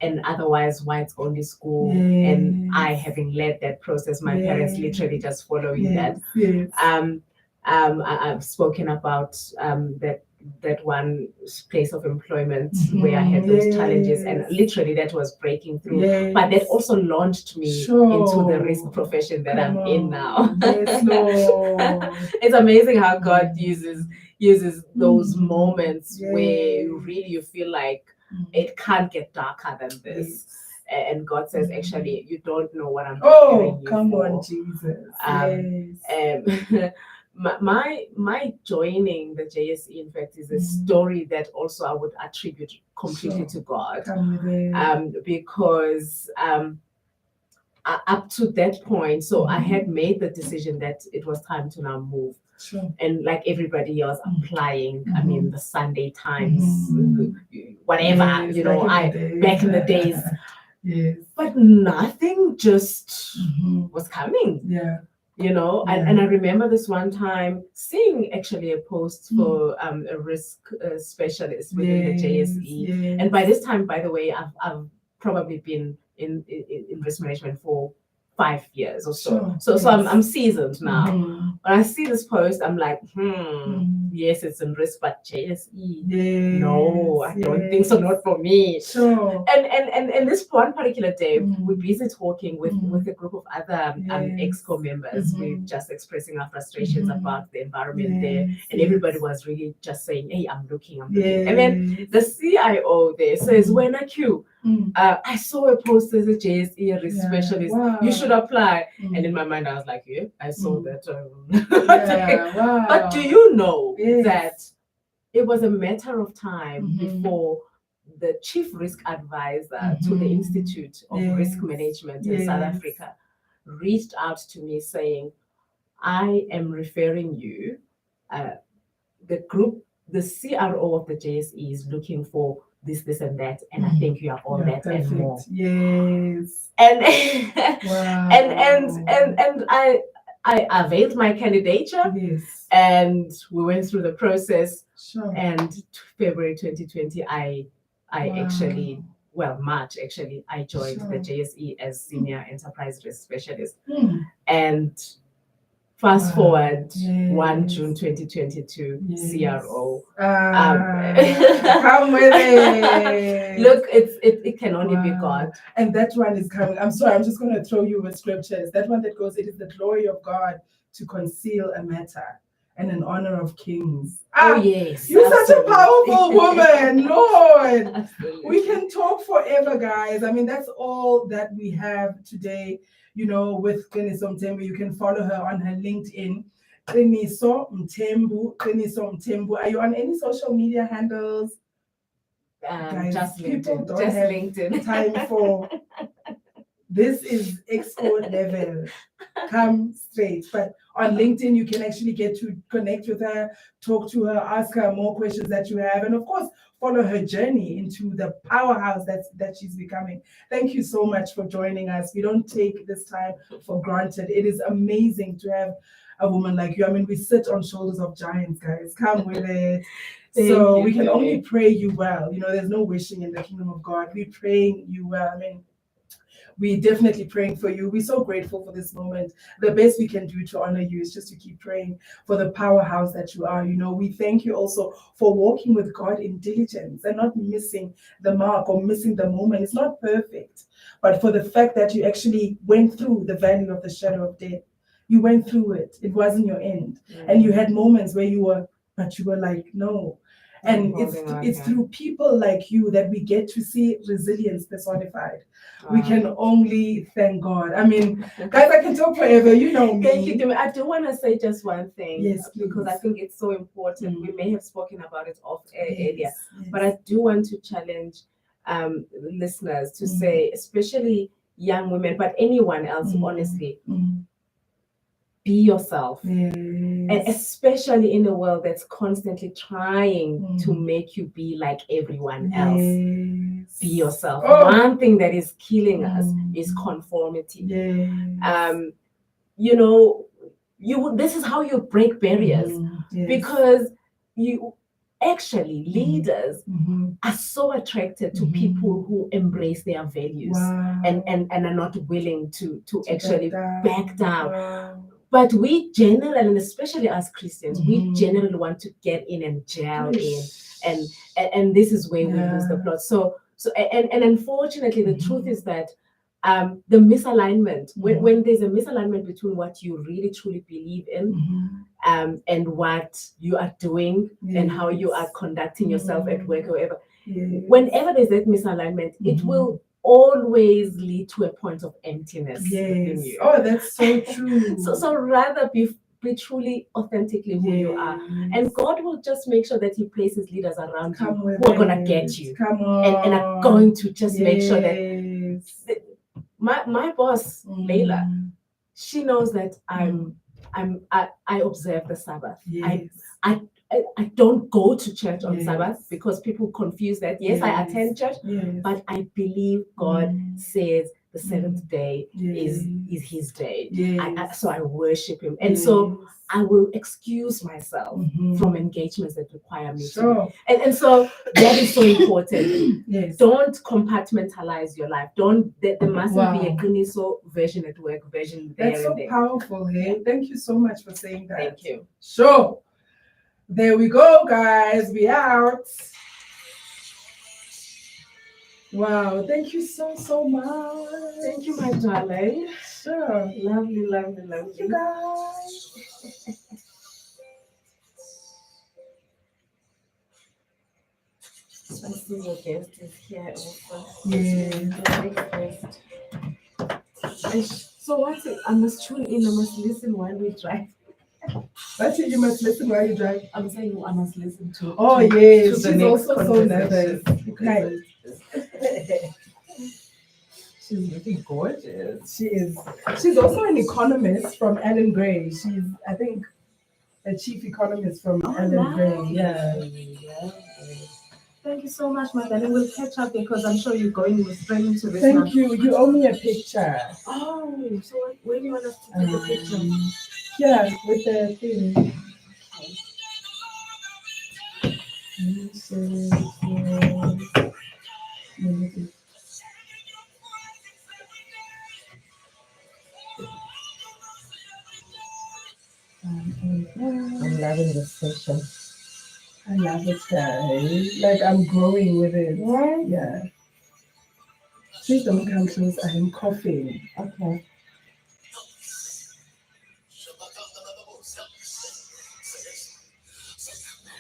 an otherwise whites only school, and I having led that process, my parents literally just following that. I've spoken about that one place of employment where I had those challenges, and literally that was breaking through. But that also launched me into the risk profession that I'm in now. Yes, Lord. It's amazing how God uses those moments where you feel like it can't get darker than this. And God says, actually, you don't know what I'm preparing you come for. on, Jesus. My joining the JSE, in fact, is a story that also I would attribute completely to God. Because up to that point, so I had made the decision that it was time to now move. And like everybody else, applying. I mean, the Sunday Times, whatever, back in the days. But nothing just was coming. And I remember this one time seeing actually a post for a risk specialist within the JSE. And by this time, by the way, I've probably been in risk management for 5 years or so. So I'm seasoned now. When I see this post, I'm like, yes, it's in risk, but JSE, no, I don't think so, not for me. And this one particular day, we're busy talking with a group of other EXCO members. We're just expressing our frustrations about the environment there, and everybody was really just saying, hey, I'm looking. And then the CIO there says, when I queue, I saw a post as a JSE risk specialist. You should apply. And in my mind, I was like, yeah, I saw that. But do you know that it was a matter of time before the chief risk advisor to the Institute of Risk Management in South Africa reached out to me saying, I am referring you, the CRO of the JSE is looking for this and that, and I think you are all that and more. And and I availed my candidature, and we went through the process. And February 2020, I actually, March actually, I joined the JSE as senior enterprise risk specialist. And fast forward 1 June 2022, CRO. Come with it. Look, it can only be God. And that one is coming. I'm sorry, I'm just going to throw you with scriptures. That one that goes, it is the glory of God to conceal a matter and an honor of kings. Yes. You're such a powerful woman, Lord. Absolutely. We can talk forever, guys. I mean, that's all that we have today. With Qiniso Mthembu, you can follow her on her LinkedIn. Qiniso Mthembu. Are you on any social media handles? Guys, just people LinkedIn. don't Just have LinkedIn. time for this is expo level. Come straight. But on LinkedIn, you can actually get to connect with her, talk to her, ask her more questions that you have, and of course, follow her journey into the powerhouse that she's becoming. Thank you so much for joining us. We don't take this time for granted. It is amazing to have a woman like you. I mean, we sit on shoulders of giants, guys. Come with it. So we can only pray you well. There's no wishing in the kingdom of God. We're praying you well. I mean, we're definitely praying for you. We're so grateful for this moment. The best we can do to honor you is just to keep praying for the powerhouse that you are. We thank you also for walking with God in diligence and not missing the mark or missing the moment. It's not perfect, but for the fact that you actually went through the valley of the shadow of death. You went through it. It wasn't your end. And you had moments where you were like, no. And it's through people like you that we get to see resilience personified. We can only thank God. I mean, guys, I can talk forever. You know me. Thank you, Tumie. I do want to say just one thing. Yes, please. Because I think it's so important. We may have spoken about it earlier, but I do want to challenge listeners to say, especially young women, but anyone else, honestly, be yourself. And especially in a world that's constantly trying to make you be like everyone else. Be yourself. One thing that is killing us is conformity. this is how you break barriers, Yes. because you actually leaders Mhm. are so attracted to Mhm. people who embrace their values Wow. and are not willing to actually back down. Wow. But we generally, and especially as Christians, we Mhm. generally want to get in and gel in, Ish. and this is where we lose the Yeah. plot. So and unfortunately, the truth Mhm. is that the misalignment, Mhm. when there's a misalignment between what you really truly believe in, Mhm. and what you are doing and how you are Yes. conducting yourself at work or wherever, Yes. whenever there's that misalignment, it Mhm. will always lead to a point of emptiness within Yes. you. Oh, that's so true. So rather be truly authentically who you are, and God will just make sure that He places leaders around you Come with who are gonna it. get you Come on. and are going to just make sure that Yes. my boss Layla, Mm. she knows that I observe the Sabbath. Yes. I don't go to church on Yes. Sabbath because people confuse that. Yes, I Yes. attend church, Yes. but I believe God says the seventh day Yes. is His day. Yes. So I worship Him, and so I will excuse myself Mhm. from engagements that require me to. Sure. And so that is so important. Yes. Don't compartmentalize your life. There mustn't be a Wow. Kuniso version at work, version there That's so and there. powerful, hey? Thank you so much for saying that. Thank you. Sure. There we go, guys. We out. Wow. Thank you so much. Thank you, my darling. Sure. Lovely, lovely, Thank lovely. you, guys. I see your guest is here also. Yes. The next guest. So what's it? I must tune in. I must listen while we drive. That's it. You must listen while you drive. I'm saying I must listen to. Oh, to, yes. To the She's next also so nervous. conversation. She's looking gorgeous. She is. She's also an economist from Alan Gray. She's, I think, a chief economist from Alan Gray. Yeah. Thank you so much, my darling. We'll catch up because I'm sure you're going straight into this. Thank you. You owe me a picture. Oh, so where do you want us to take a picture? Yeah, with the thing. I'm loving this session. I love it, guys. Like I'm growing with it. Right? Yeah. Please don't come close. I am coughing. Okay.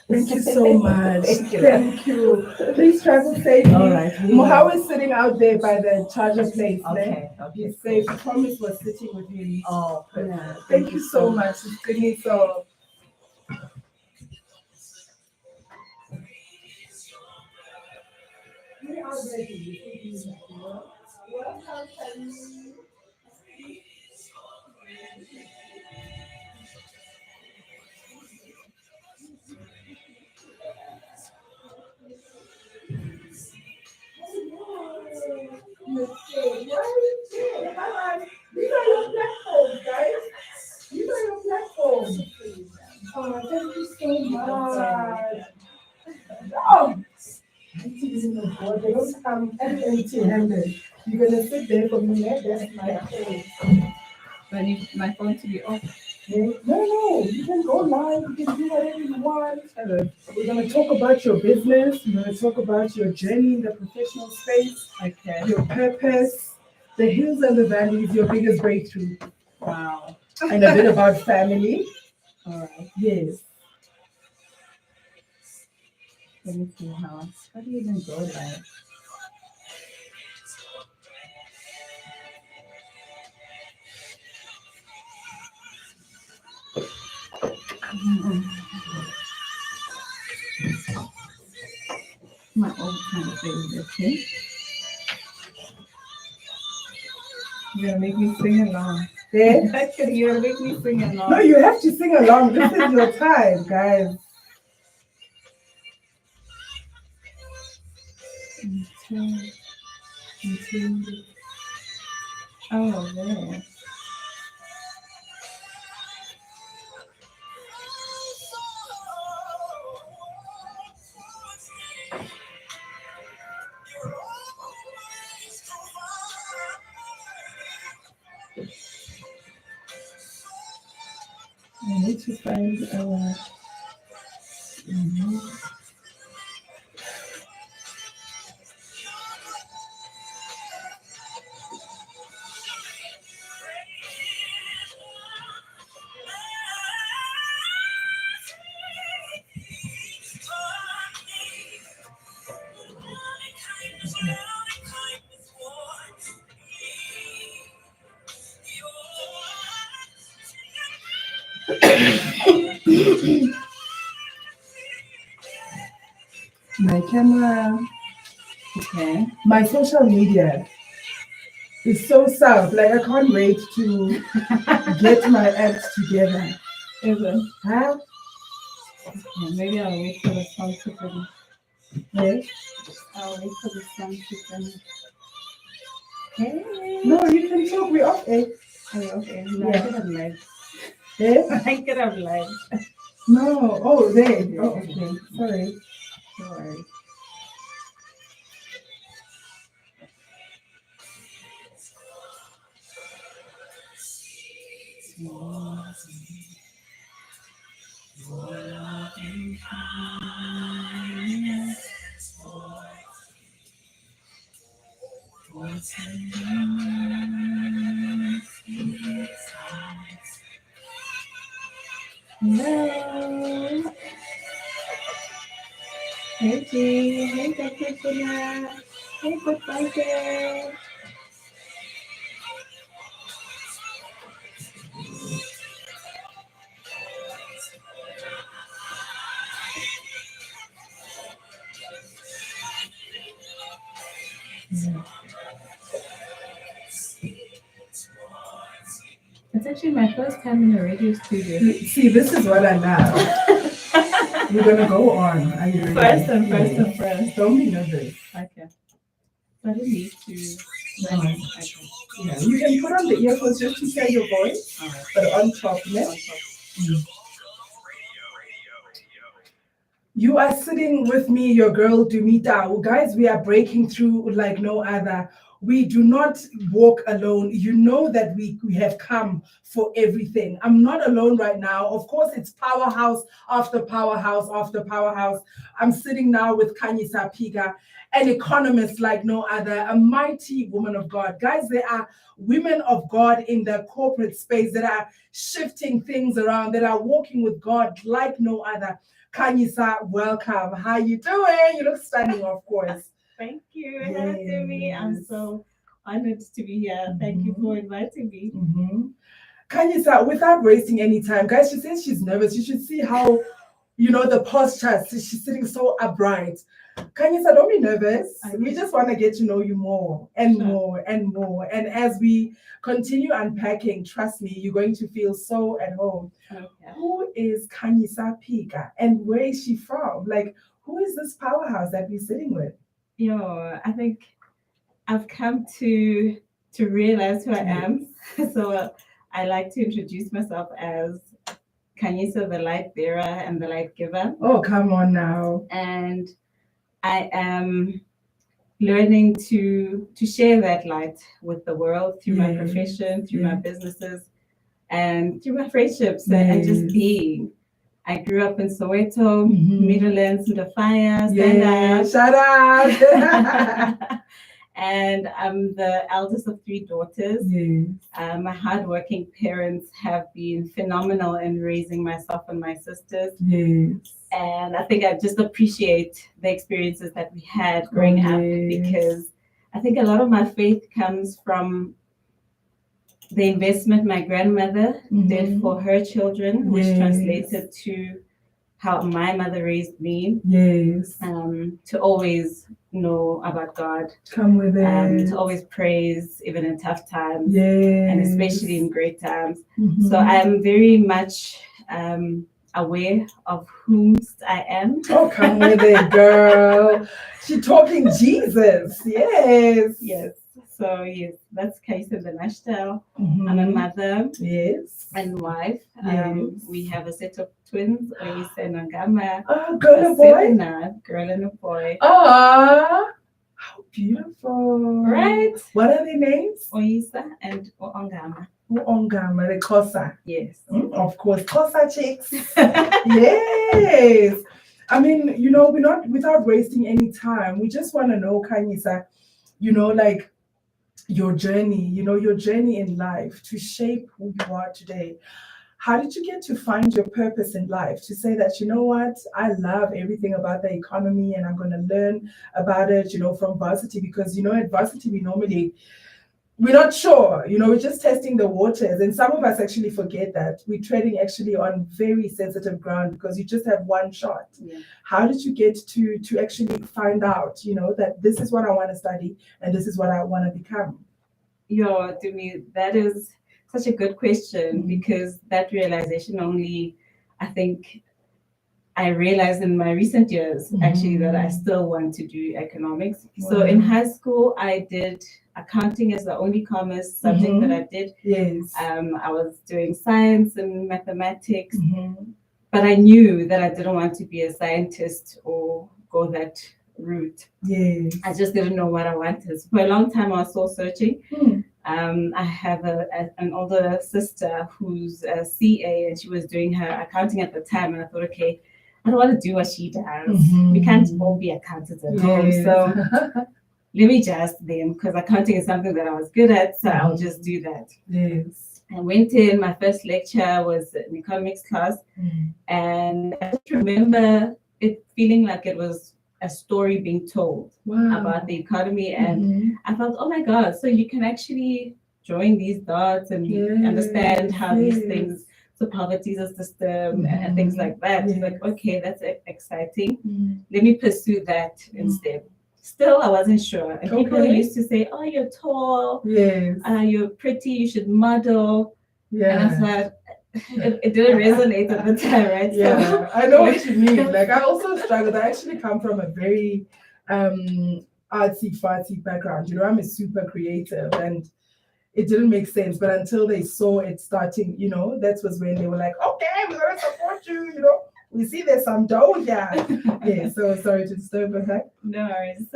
Thank you so much. Thank you. Thank you. Please travel safely. All right. Mohau is sitting out there by the charger place. Okay. He's safe. Promise was sitting with him. Oh, perfect. Yeah. Thank you so much. It's good. So. We are ready. Welcome. These are your platforms, guys. These are your platforms. Oh, thank you so much. Oh, they don't come empty-handed. You're gonna sit there for me, yeah? That's my phone. Do I need my phone to be off? No, you can go live, you can do whatever you want. We're gonna talk about your business, we're gonna talk about your journey in the professional space, Okay. your purpose, the hills and the valleys, your biggest breakthrough, Wow. and a bit about family. All right. Yes. Let me see how do you even go live? My old kind of thing, okay? You're gonna make me sing along. Yeah. You're gonna make me sing along. No, you have to sing along. This is your time, guys. Oh, man. to find our. Mhm. My camera, Okay. my social media is so south. Like I can't wait to get my act together. Is it? Huh? Okay, maybe I'll wait for the song to finish. Yeah. I'll wait for the song to finish. Hey. No, you can talk. We off it. Oh, okay. No, Yeah. I could have lied. Yeah. I could have lied. No. Oh, there. Oh, okay. Sorry. No worries. Hello. Hey, G. Hey, Katrina. Hey, goodbye, It's actually my first time in a radio studio. See, this is what I love. We're gonna go on. Are you ready? First. Don't be nervous. Okay. So I didn't need to. No. Okay. Yeah, you can put on the earphones just to hear your voice, All right. but on top, yeah. On top. You are sitting with me, your girl Dumita. Guys, we are breaking through like no other. We do not walk alone. You know that we have come for everything. I'm not alone right now. Of course, it's powerhouse after powerhouse after powerhouse. I'm sitting now with Khanyisa Piga, an economist like no other, a mighty woman of God. Guys, there are women of God in the corporate space that are shifting things around, that are walking with God like no other. Khanyisa, welcome. How you doing? You look stunning, of course. Thank you. Hello, Tumie. I'm Yes. so honored to be here. Thank you for inviting me. Mm-hmm. Khanyisa, without wasting any time, guys, she says she's nervous. You should see how, the posture. She's sitting so upright. Khanyisa, don't be nervous. We just want to get to know you more and Sure. more and more. And as we continue unpacking, trust me, you're going to feel so at home. Okay. Who is Khanyisa Piga and where is she from? Like, who is this powerhouse that we're sitting with? I think I've come to realize who I am. So I like to introduce myself as Khanyisa, the light bearer and the light giver. Oh, come on now. And I am learning to share that light with the world through my profession, through my businesses, and through my friendships and just being. I grew up in Soweto, Midlands, in the fire. Shout out. And I'm the eldest of 3 daughters. My hardworking parents have been phenomenal in raising myself and my sisters. And I think I just appreciate the experiences that we had growing up, because I think a lot of my faith comes from the investment my grandmother did for her children, which translated to how my mother raised me. To always know about God. Come with it. To always praise, even in tough times, and especially in great times. So I'm very much aware of whom I am. Oh, come with it, girl. She's talking Jesus. Yes. So yes, that's Kais in the nutshell. I'm a mother and wife. We have a set of twins, Oyise and Ngama. Oh, girl and boy? Girl and a boy. Ah, Beautiful. Right? What are their names? Oyisa and Ongama. Ongama, the Xhosa. Yes. Of course, Xhosa chicks. Yes. I mean, we're not, without wasting any time, we just want to know, Khanyisa, like your journey, your journey in life to shape who you are today. How did you get to find your purpose in life? To say that, what, I love everything about the economy and I'm going to learn about it, from varsity, because, at varsity, we're not sure, we're just testing the waters. And some of us actually forget that we're treading actually on very sensitive ground because you just have one shot. Yeah. How did you get to actually find out, that this is what I want to study and this is what I want to become? Yeah, to me, that is such a good question because that realization only, I think, I realized in my recent years actually that I still want to do economics. Wow. So in high school, I did accounting as the only commerce subject that I did. Yes. I was doing science and mathematics, but I knew that I didn't want to be a scientist or go that route. Yes. I just didn't know what I wanted. For a long time, I was still searching. I have an older sister who's a CA and she was doing her accounting at the time. And I thought, okay, I don't want to do what she does. We can't all be accountants at home. So let me just then, because accounting is something that I was good at. So I'll just do that. Yes. I went in, my first lecture was an economics class. And I just remember it feeling like it was a story being told about the economy. And I thought, oh my God, so you can actually join these dots and understand how these things, so poverty is a system and things like that. It's like, okay, that's exciting. Let me pursue that instead. Still, I wasn't sure. And people used to say, oh, you're tall. Yes. You're pretty. You should model. Yeah. And I thought, it didn't resonate at the time, right? Yeah, So, I know what you mean. Like, I also struggled. I actually come from a very artsy-fartsy background. I'm a super creative and it didn't make sense. But until they saw it starting, that was when they were like, okay, we're going to support you, We see there's some dough here. Yeah, so sorry to disturb her. No worries.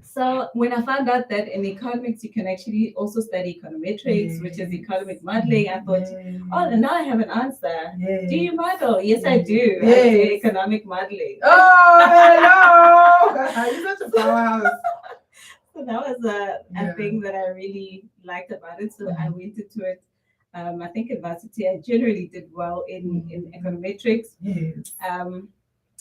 So when I found out that in economics you can actually also study econometrics, which is economic modeling, I thought, oh, and now I have an answer. Do you model? Yes, I do. I do economic modeling. Oh, hello! You're such a powerhouse. So that was a thing that I really liked about it. So I went into it. I think at varsity I generally did well in econometrics. Yes.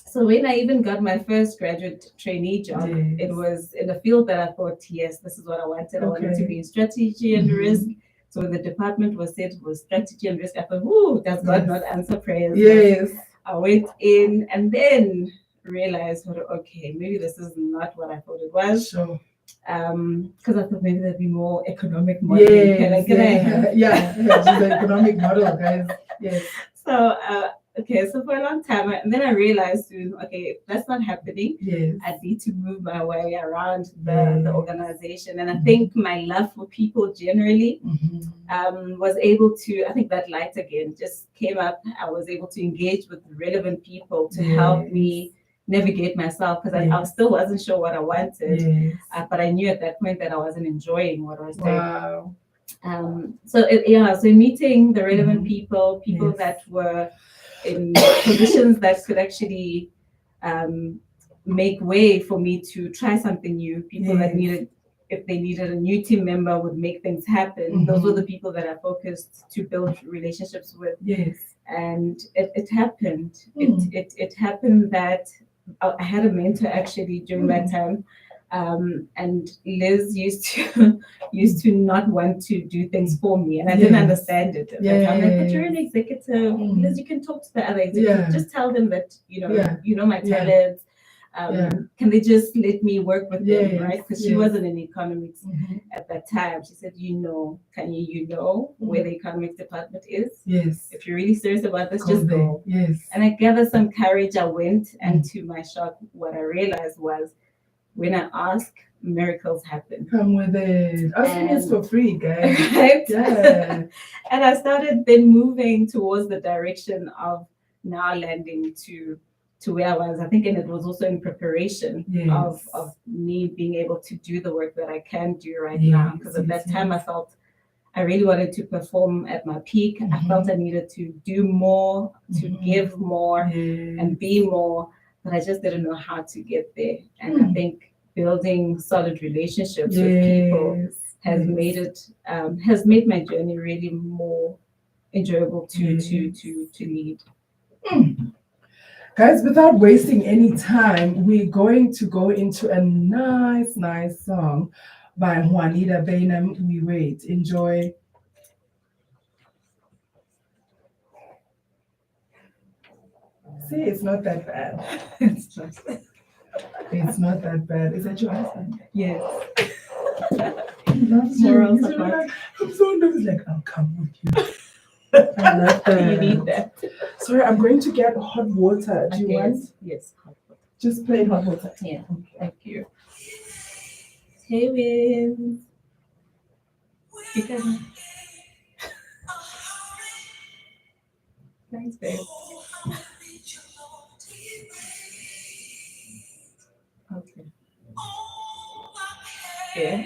So when I even got my first graduate trainee job, it was in a field that I thought, yes, this is what I wanted. I wanted to be in strategy and risk. So when the department was said it was strategy and risk, I thought, ooh, does God not answer prayers? Yes. I went in and then realized, okay, maybe this is not what I thought it was. Sure. Because I thought maybe there'd be more economic modeling. Yeah, she's an economic model, guys. Yes. So so for a long time, and then I realized soon, okay, if that's not happening, I need to move my way around the organization. And I think my love for people generally was able to, I think that light again just came up. I was able to engage with relevant people to help me navigate myself because I still wasn't sure what I wanted, but I knew at that point that I wasn't enjoying what I was doing. So meeting the relevant people that were in positions that could actually make way for me to try something new, people that needed, if they needed a new team member, would make things happen. Those were the people that I focused to build relationships with. And it happened. It happened that I had a mentor actually during that time. And Liz used to not want to do things for me, and I didn't understand it. I'm like, but you're an executive, Liz. You can talk to the other executives. Just tell them that you know my talents. Can they just let me work with them, right? Because she wasn't in economics at that time. She said, can you know where the economics department is? Yes. If you're really serious about this, just go. Yes. And I gathered some courage. I went, and to my shock, what I realized was, when I ask, miracles happen. Come with it. Asking is for free, guys. Right? Yeah. And I started then moving towards the direction of now landing to to where I was. I think, and it was also in preparation Yes. of me being able to do the work that I can do right Yes, now. Because at yes, that time, I felt I really wanted to perform at my peak. I felt I needed to do more, to give more, and be more, but I just didn't know how to get there. And I think building solid relationships with people has made it has made my journey really more enjoyable to lead. Guys, without wasting any time, we're going to go into a nice song by Juanita Bainham. We wait. Enjoy. See, it's not that bad. It's just It's not that bad. Is that your husband? yes. He loves you. Morals He's apart. like, I'm so nervous. Like, I'll come with you. I love You need that. that. Sorry, I'm going to get hot water. Do you Okay. want? Yes. Hot water. Just plain hot water. Yeah. Thank you. Hey, Win. You can. Thanks, babe. Okay. Yeah.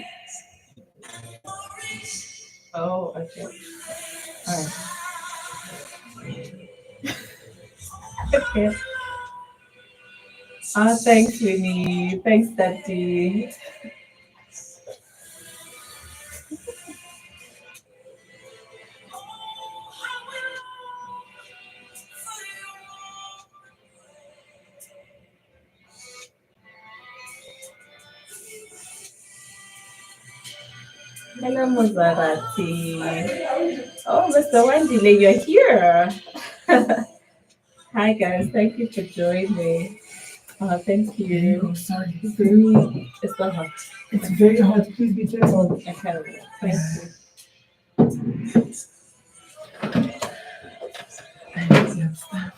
Oh, okay. All right. Okay. Ah, thanks, Winnie. Thanks, Daddy. Hello, Mozarati. Oh, Mr. Wandile, you're here. Hi, guys. Thank you for joining. Thank you. Oh, sorry. It's very, It's not hot. it's very hot. Please be careful. Okay. Thank you. I need your stuff.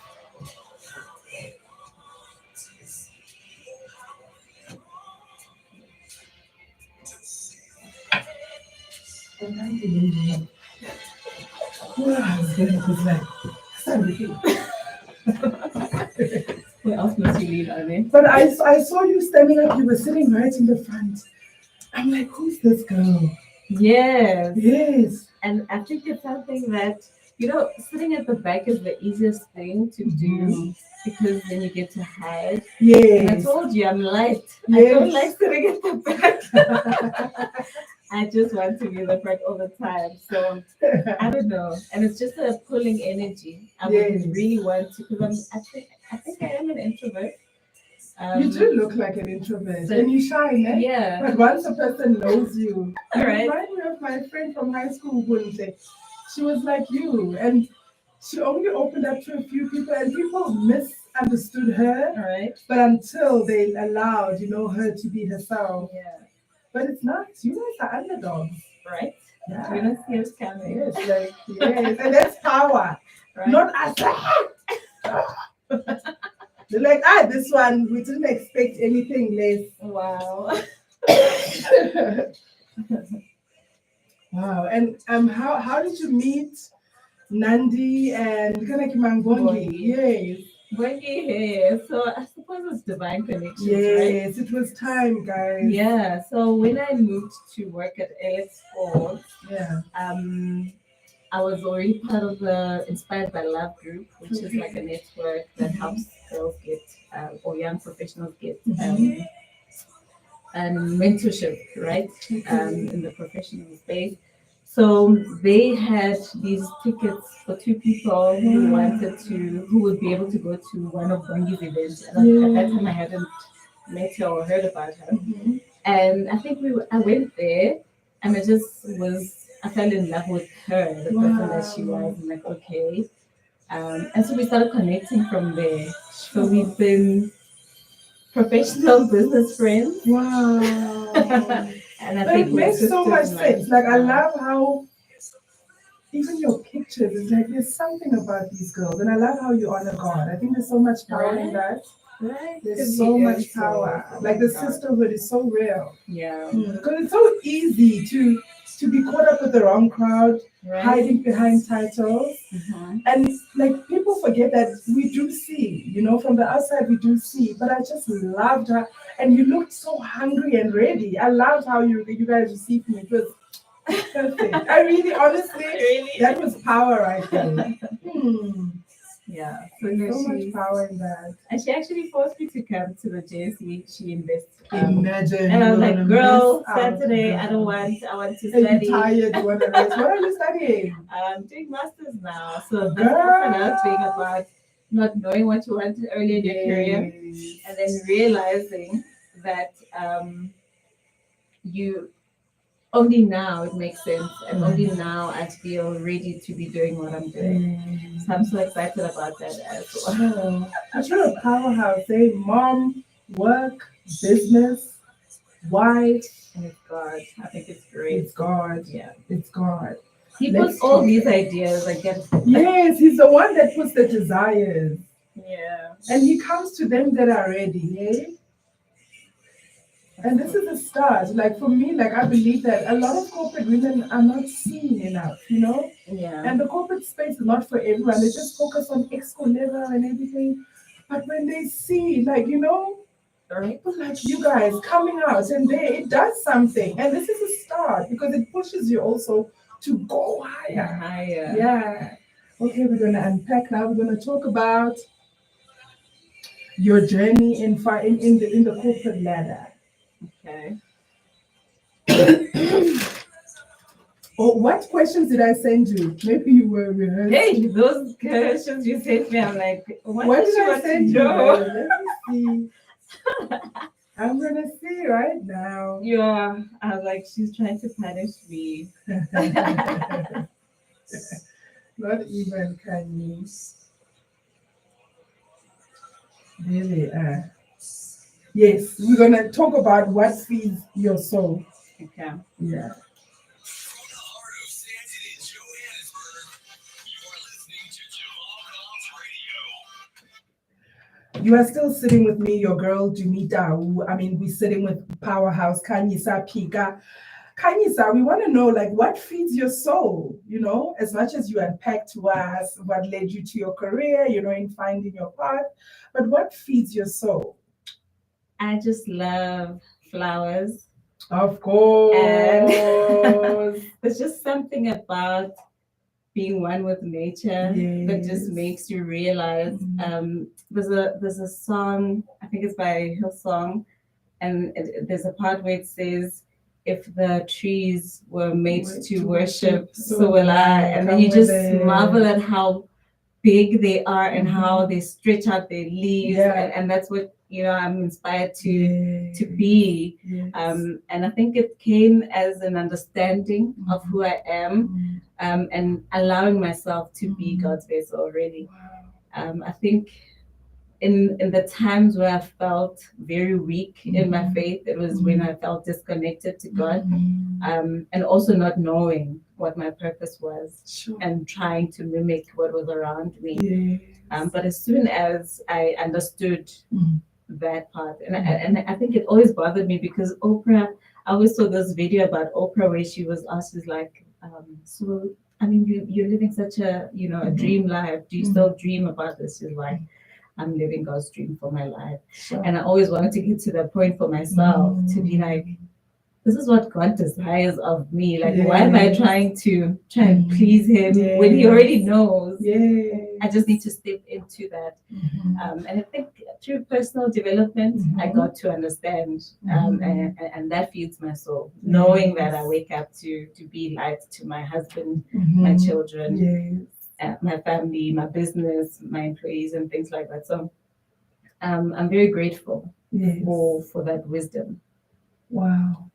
Where else must you lead, Ane? But I saw you standing up. You were sitting right in the front. I'm like, who's this girl? Yes. Yes. And I think it's something that, sitting at the back is the easiest thing to do because then you get to hide. And I Yes. told you I'm light. I Yes. don't like sitting at the back. I just want to be in the front all the time. So I don't know. And it's just a pulling energy. I Yes. would really want to because I think I am an introvert. You do look like an introvert. So- and you shine, eh? Yeah. But once a person knows you, you Right. remind me of my friend from high school, Bunte. She was like you, and she only opened up to a few people, and people misunderstood her. All right. But until they allowed, her to be herself. Yeah. But it's not. You guys are underdogs. Right. Yeah. You don't see us coming. Yes, yes, and that's power. Right. Not us. They're like, this one, we didn't expect anything less. Wow. Wow. And how did you meet Nandi and Kanaki Mangongi? Bongi. Yes. Wendy here. So I suppose it's divine connections, right? Yes, it was time, guys. Yeah. So when I moved to work at Alex Ford, Yeah. I was already part of the Inspired by Love group, which is like a network that helps girls get or young professionals get and mentorship, right? In the professional space. So they had these tickets for two people who would be able to go to one of Bongi's events. And at that time I hadn't met her or heard about her. And I think I went there and I fell in love with her, the person that she was. I'm like, okay. And so we started connecting from there. So we've been professional business friends. Wow. And I But think it we're makes so sisters much now. sense. Like, I love how even your pictures, it's like there's something about these girls. And I love how you honor God. I think there's so much power in that. Right? There's so He much is power. so Like the God. sisterhood is so real. Yeah. Because it's so easy to be caught up with the wrong crowd, Right. hiding behind titles. Mm-hmm. And like people forget that we do see, you know, from the outside we do see. But I just loved her, and you looked so hungry and ready. I loved how you guys received me. It was perfect. I really, honestly, Really? that was power right there. Yeah. So There's no, so much she's power in that. and she actually forced me to come to the JSC. She invests. Imagine. And I was you're like, gonna girl, miss out, Saturday, I girl. want to Are you study. tired? You want to rest? What are you studying? I'm doing masters now. So that's Girl. another thing about not knowing what you want early in your career Yes. and then realizing that you only now it makes sense and only now I feel ready to be doing what I'm doing. So I'm so excited about that as well. Oh, but you're a powerhouse, eh? Mom, work, business, wife. And it's God. I think it's great. It's God. Yeah. It's God. He Let's puts all talk. these ideas, I get Yes, he's the one that puts the desires. yeah. And he comes to them that are ready, eh? And this is a start. Like for me, like I believe that a lot of corporate women are not seen enough, you know? Yeah. And the corporate space is not for everyone. They just focus on exco level and everything. But when they see, like, you know, people like you guys coming out and it does something. And this is a start because it pushes you also to go higher. Higher. Yeah. Okay, we're gonna unpack now. We're gonna talk about your journey in the corporate ladder. Okay. Oh, what questions did I send you? Maybe you were rehearsing. Hey, those questions you sent me, I'm like, What did I send you? know? Let me see. I'm gonna see right now. Yeah, I was like, she's trying to punish me. Not even Kanye. There they are. Yes, we're gonna talk about what feeds your soul. Okay. Yeah. From the heart of Stanton in Johannesburg, you are listening to Jamal Cobbs Radio. You are still sitting with me, your girl Dumita. We're sitting with Powerhouse Kanyisa Pika. Kanyisa, we want to know like what feeds your soul, you know, as much as you unpack to us what led you to your career, you know, in finding your path, but what feeds your soul? I just love flowers. Of course. There's just something about being one with nature that just Yes. makes you realize. There's a song, I think it's by Hillsong, and there's a part where it says, "If the trees were made to worship, so will I." And then you just marvel at how big they are and how they stretch out their leaves, Yeah. and that's what I'm inspired to Yes. be. Yes. And I think it came as an understanding of who I am, and allowing myself to be God's vessel, really. Wow. I think in the times where I felt very weak in my faith, it was when I felt disconnected to God, and also not knowing what my purpose was, Sure. and trying to mimic what was around me. Yes. But as soon as I understood that part, and I think it always bothered me because Oprah, I always saw this video about Oprah where she was asked, she's like, so I mean, you're living such a a dream life. Do you still dream about this? She's like, I'm living God's dream for my life. Sure. And I always wanted to get to that point for myself, to be like, this is what God desires of me. Like, why am I trying to and please Him when He already knows? I just need to step into that. And I think through personal development, I got to understand, and that feeds my soul, knowing that I wake up to be light to my husband, my children, my family, my business, my employees, and things like that. So I'm very grateful for that wisdom. Wow.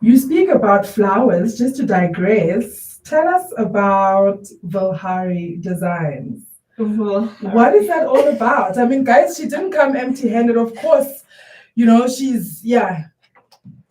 You speak about flowers, just to digress. Tell us about Vilhari Designs. What is that all about? I mean, guys, she didn't come empty-handed. Of course, she's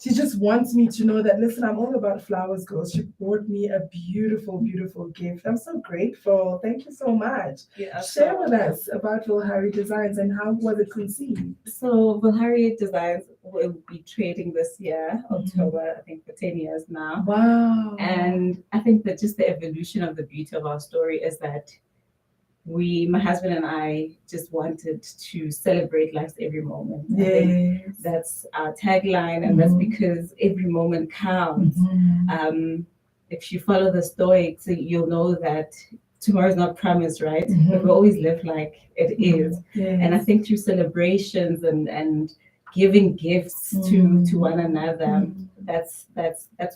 She just wants me to know that, listen, I'm all about flowers, girls. She brought me a beautiful, beautiful gift. I'm so grateful. Thank you so much. Yeah, Share with us about Vulhari Designs and how was it conceived? So Vulhari Designs will be trading this year, October, I think for 10 years now. Wow. And I think that just the evolution of the beauty of our story is that my husband and I just wanted to celebrate life's every moment. I think Yes. that's our tagline, and that's because every moment counts. If you follow the Stoics, you'll know that tomorrow's not promised, right? But we always live like it is. Yes. And I think through celebrations and giving gifts to one another, that's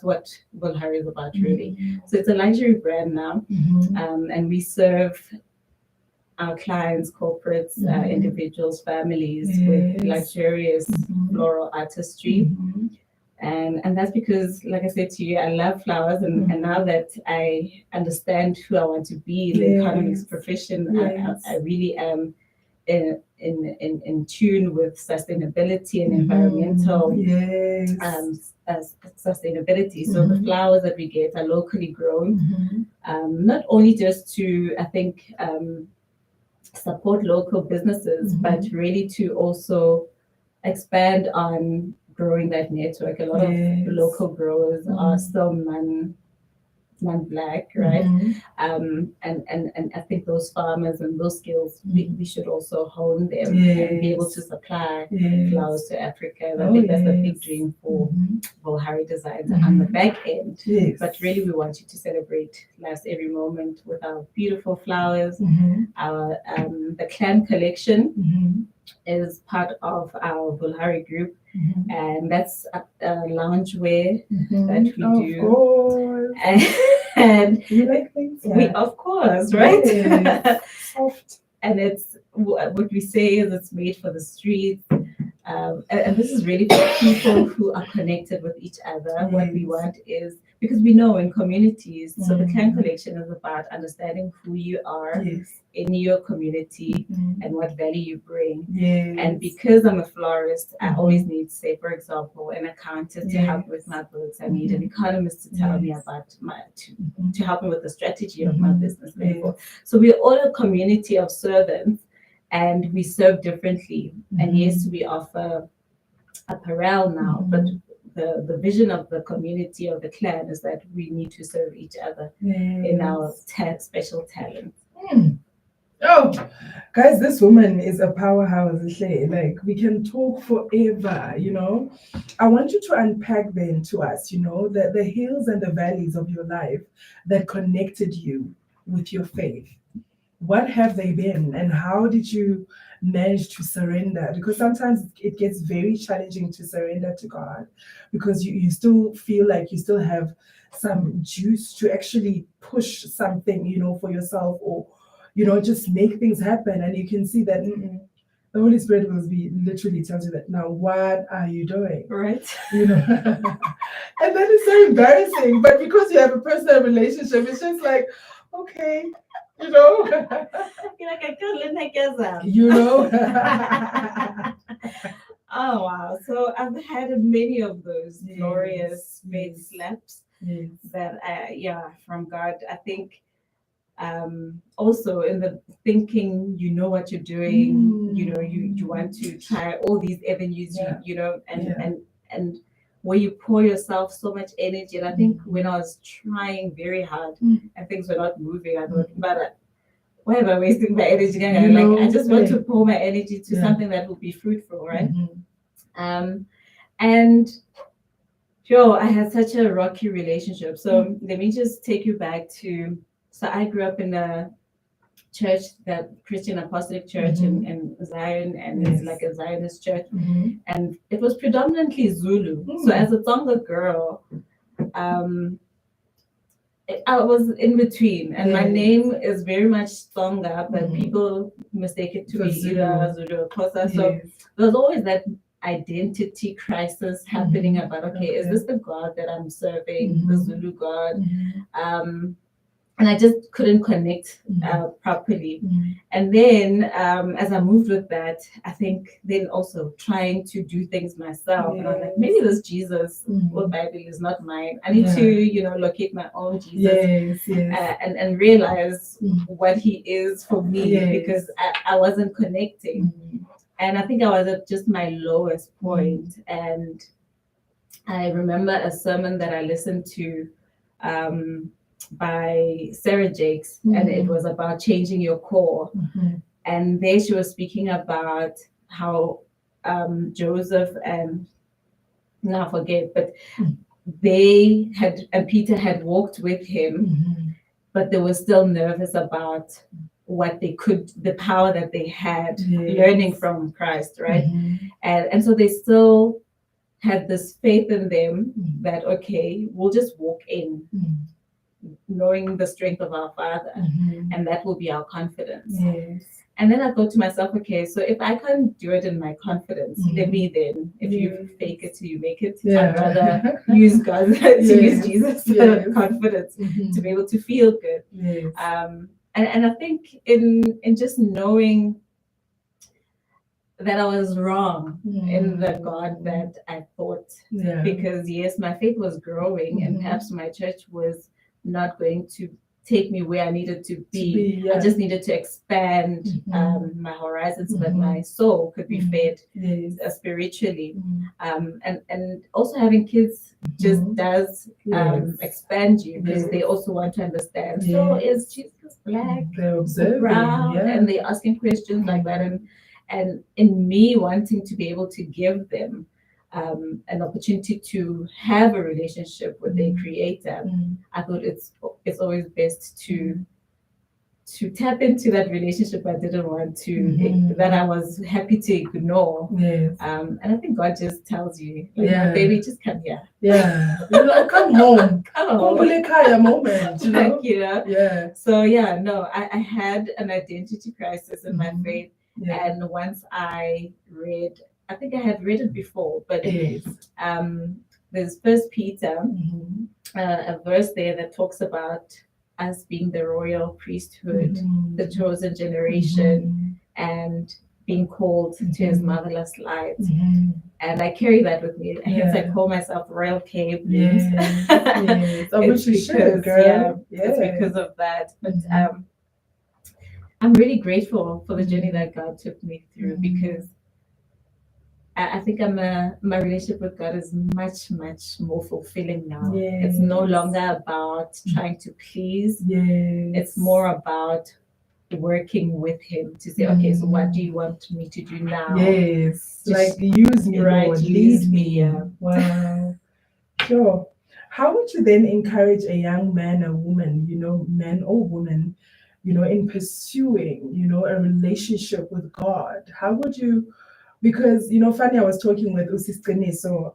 what Vulhari is about, really. So it's a luxury brand now, and we serve our clients, corporates, individuals, families with luxurious floral artistry. And that's because, like I said to you, I love flowers, and now that I understand who I want to be in the economics profession, I really am in tune with sustainability and environmental sustainability. So the flowers that we get are locally grown, not only just to, I think, support local businesses, but really to also expand on growing that network. A lot of local growers are still non-black, right? And I think those farmers and those skills, we should also hone them and be able to supply flowers to Africa. And I think that's the big dream for Vulhari Designs on the back end. But really, we want you to celebrate life's every moment with our beautiful flowers. Our the clan collection is part of our Vulhari group, and that's a loungewear that we do. Course. And you like things? we, of course, right? Yes. Soft. And it's what we say is it's made for the streets. And this is really for people who are connected with each other. What we want is, because we know in communities, so the Clan Collection is about understanding who you are in your community and what value you bring. And because I'm a florist, I always need, say, for example, an accountant to help with my books. I need an economist to tell me about to help me with the strategy of my business. So we're all a community of servants, and we serve differently. And yes, we offer apparel now, but the vision of the community of the clan is that we need to serve each other in our special talent. Oh, guys, this woman is a powerhouse. Like, we can talk forever, you know. I want you to unpack then to us, you know, the hills and the valleys of your life that connected you with your faith. What have they been, and how did you manage to surrender? Because sometimes it gets very challenging to surrender to God, because you still feel like you still have some juice to actually push something, you know, for yourself, or, you know, just make things happen. And you can see that the Holy Spirit will be literally tells you that, now what are you doing? Right. You know, and then it's so embarrassing. But because you have a personal relationship, it's just like, okay. You know, you're like, I can't let my kids out. You know. Oh wow! So I've had many of those glorious faith slaps that, from God. I think also in the thinking, you know what you're doing. You know, you want to try all these avenues. You know, and where you pour yourself so much energy. And I think when I was trying very hard and things were not moving, I thought, but why am I wasting my energy? Like, I just want to pour my energy to something that will be fruitful, right? And I had such a rocky relationship. So let me just take you back to, so I grew up in a church, that Christian Apostolic Church in Zion, and it's like a Zionist church, and it was predominantly Zulu. So as a Tonga girl, I was in between, and my name is very much Tonga, but people mistake it to be either Zulu or Xhosa. So there's always that identity crisis happening about, okay, is this the God that I'm serving, the Zulu God? and I just couldn't connect properly. And then as I moved with that, I think then also trying to do things myself. And I was like, maybe this Jesus or Bible is not mine. I need to, locate my own Jesus and realize what he is for me, because I wasn't connecting. And I think I was at just my lowest point. And I remember a sermon that I listened to by Sarah Jakes, and it was about changing your core. And there she was speaking about how Joseph and now I forget, but they had, and Peter had walked with him, but they were still nervous about what they could, the power that they had learning from Christ, right? And so they still had this faith in them that, okay, we'll just walk in knowing the strength of our Father, and that will be our confidence. And then I thought to myself, okay, so if I can't do it in my confidence, let me then, if you fake it till you make it, I'd rather use God to use Jesus confidence to be able to feel good. And I think in just knowing that I was wrong in the God that I thought, because yes, my faith was growing, and perhaps my church was not going to take me where I needed to be. I just needed to expand my horizons so that my soul could be fed spiritually. And also having kids just does expand you, because they also want to understand. So is Jesus black, brown? And they're asking questions like that. And in me wanting to be able to give them an opportunity to have a relationship with their creator, I thought it's always best to tap into that relationship I didn't want to, that I was happy to ignore. And I think God just tells you, like, my baby, just come here. Come home. Come home. Moment, So I had an identity crisis in my faith. And once I read, I think I had read it before, but there's First Peter, a verse there that talks about us being the royal priesthood, the chosen generation, and being called to his marvelous light. And I carry that with me. Hence I call myself Royal K. Blooms. It's because of that. But I'm really grateful for the journey that God took me through, because I think my relationship with God is much, much more fulfilling now. It's no longer about trying to please. It's more about working with him to say, okay, so what do you want me to do now? Like use me, right, Lord, lead me. Wow. Sure. How would you then encourage a young man or woman, man or woman, in pursuing, a relationship with God? How would you, because, funny, I was talking with Usistene, so,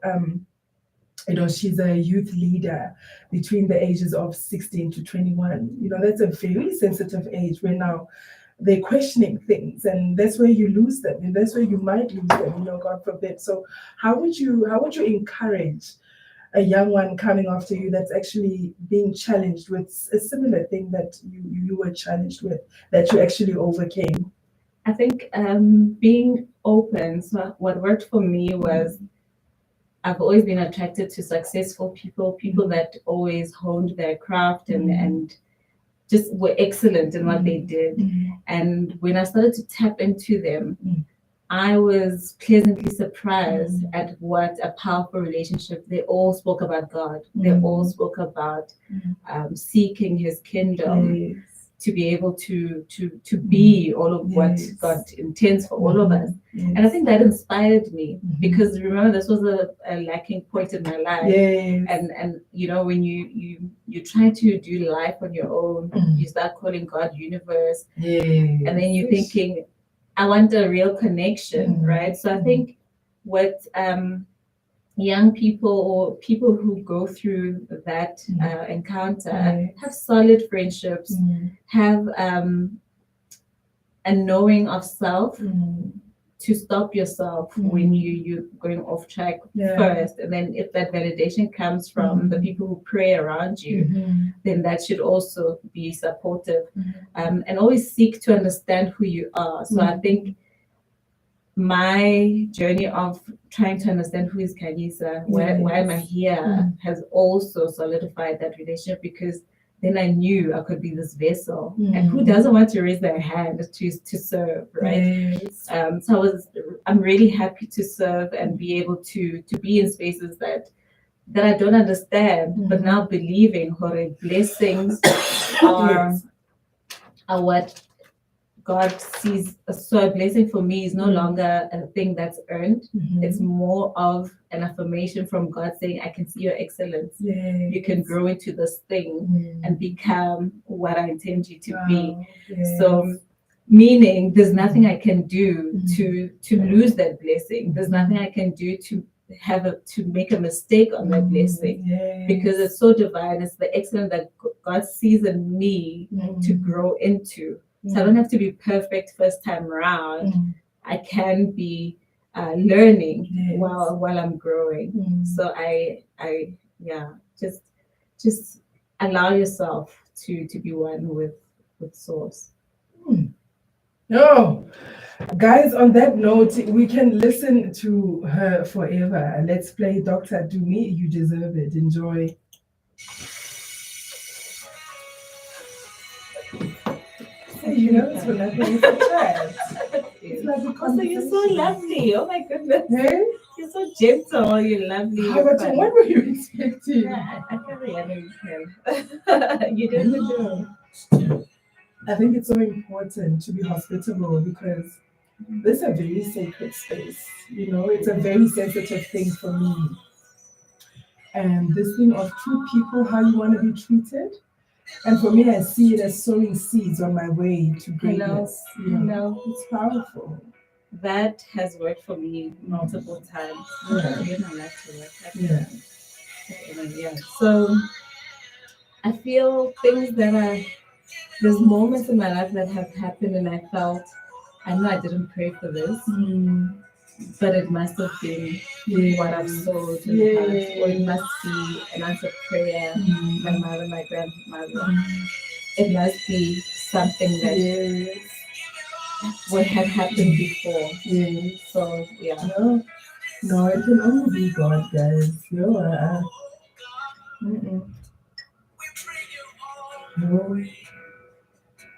she's a youth leader between the ages of 16 to 21. That's a very sensitive age where now they're questioning things, and that's where you lose them, and that's where you might lose them, God forbid. So how would you encourage a young one coming after you that's actually being challenged with a similar thing that you were challenged with, that you actually overcame? I think being open. So what worked for me was, I've always been attracted to successful people that always honed their craft and just were excellent in what they did. And when I started to tap into them, I was pleasantly surprised at what a powerful relationship. They all spoke about God. They all spoke about seeking his kingdom, to be able to be all of what God intends for all of us. And I think that inspired me, because remember, this was a lacking point in my life. And when you try to do life on your own, you start calling God universe, and then you're thinking, I want a real connection, right? So I think what young people or people who go through that encounter have solid friendships, have a knowing of self, to stop yourself when you're going off track first, and then if that validation comes from the people who pray around you, then that should also be supportive, and always seek to understand who you are. So I think my journey of trying to understand who is Khanyisa, why am I here, has also solidified that relationship, because then I knew I could be this vessel. And who doesn't want to raise their hand to serve, right? So I'm really happy to serve and be able to be in spaces that I don't understand, but now believing her blessings are what God sees. So a blessing for me is no longer a thing that's earned. It's more of an affirmation from God saying, I can see your excellence. You can grow into this thing and become what I intend you to be. So meaning there's nothing I can do to lose that blessing. There's nothing I can do to make a mistake on that blessing, because it's so divine. It's the excellence that God sees in me to grow into. So I don't have to be perfect first time around. I can be learning while I'm growing. So I just allow yourself to be one with Source. Oh, guys, on that note, we can listen to her forever. Let's play Dr. Tumie. You deserve it. Enjoy. You know, it's for nothing. It's a chat. It's like a conversation. You're so lovely. Oh my goodness. Hey? You're so gentle. You're lovely. What were you expecting? Yeah, I carry everything. You didn't know. I think it's so important to be hospitable, because this is a very sacred space. You know, it's a very sensitive thing for me. And this thing of treat people how you want to be treated. And for me, I see it as sowing seeds on my way to greatness. It's powerful. That has worked for me multiple times. So I feel things there's moments in my life that have happened and I felt, I know I didn't pray for this, but it must have been what I've sowed in the past, or it must be an answered prayer, my mother, my grandmother. It must be something that what had happened before. So No, it can only be God, guys. No.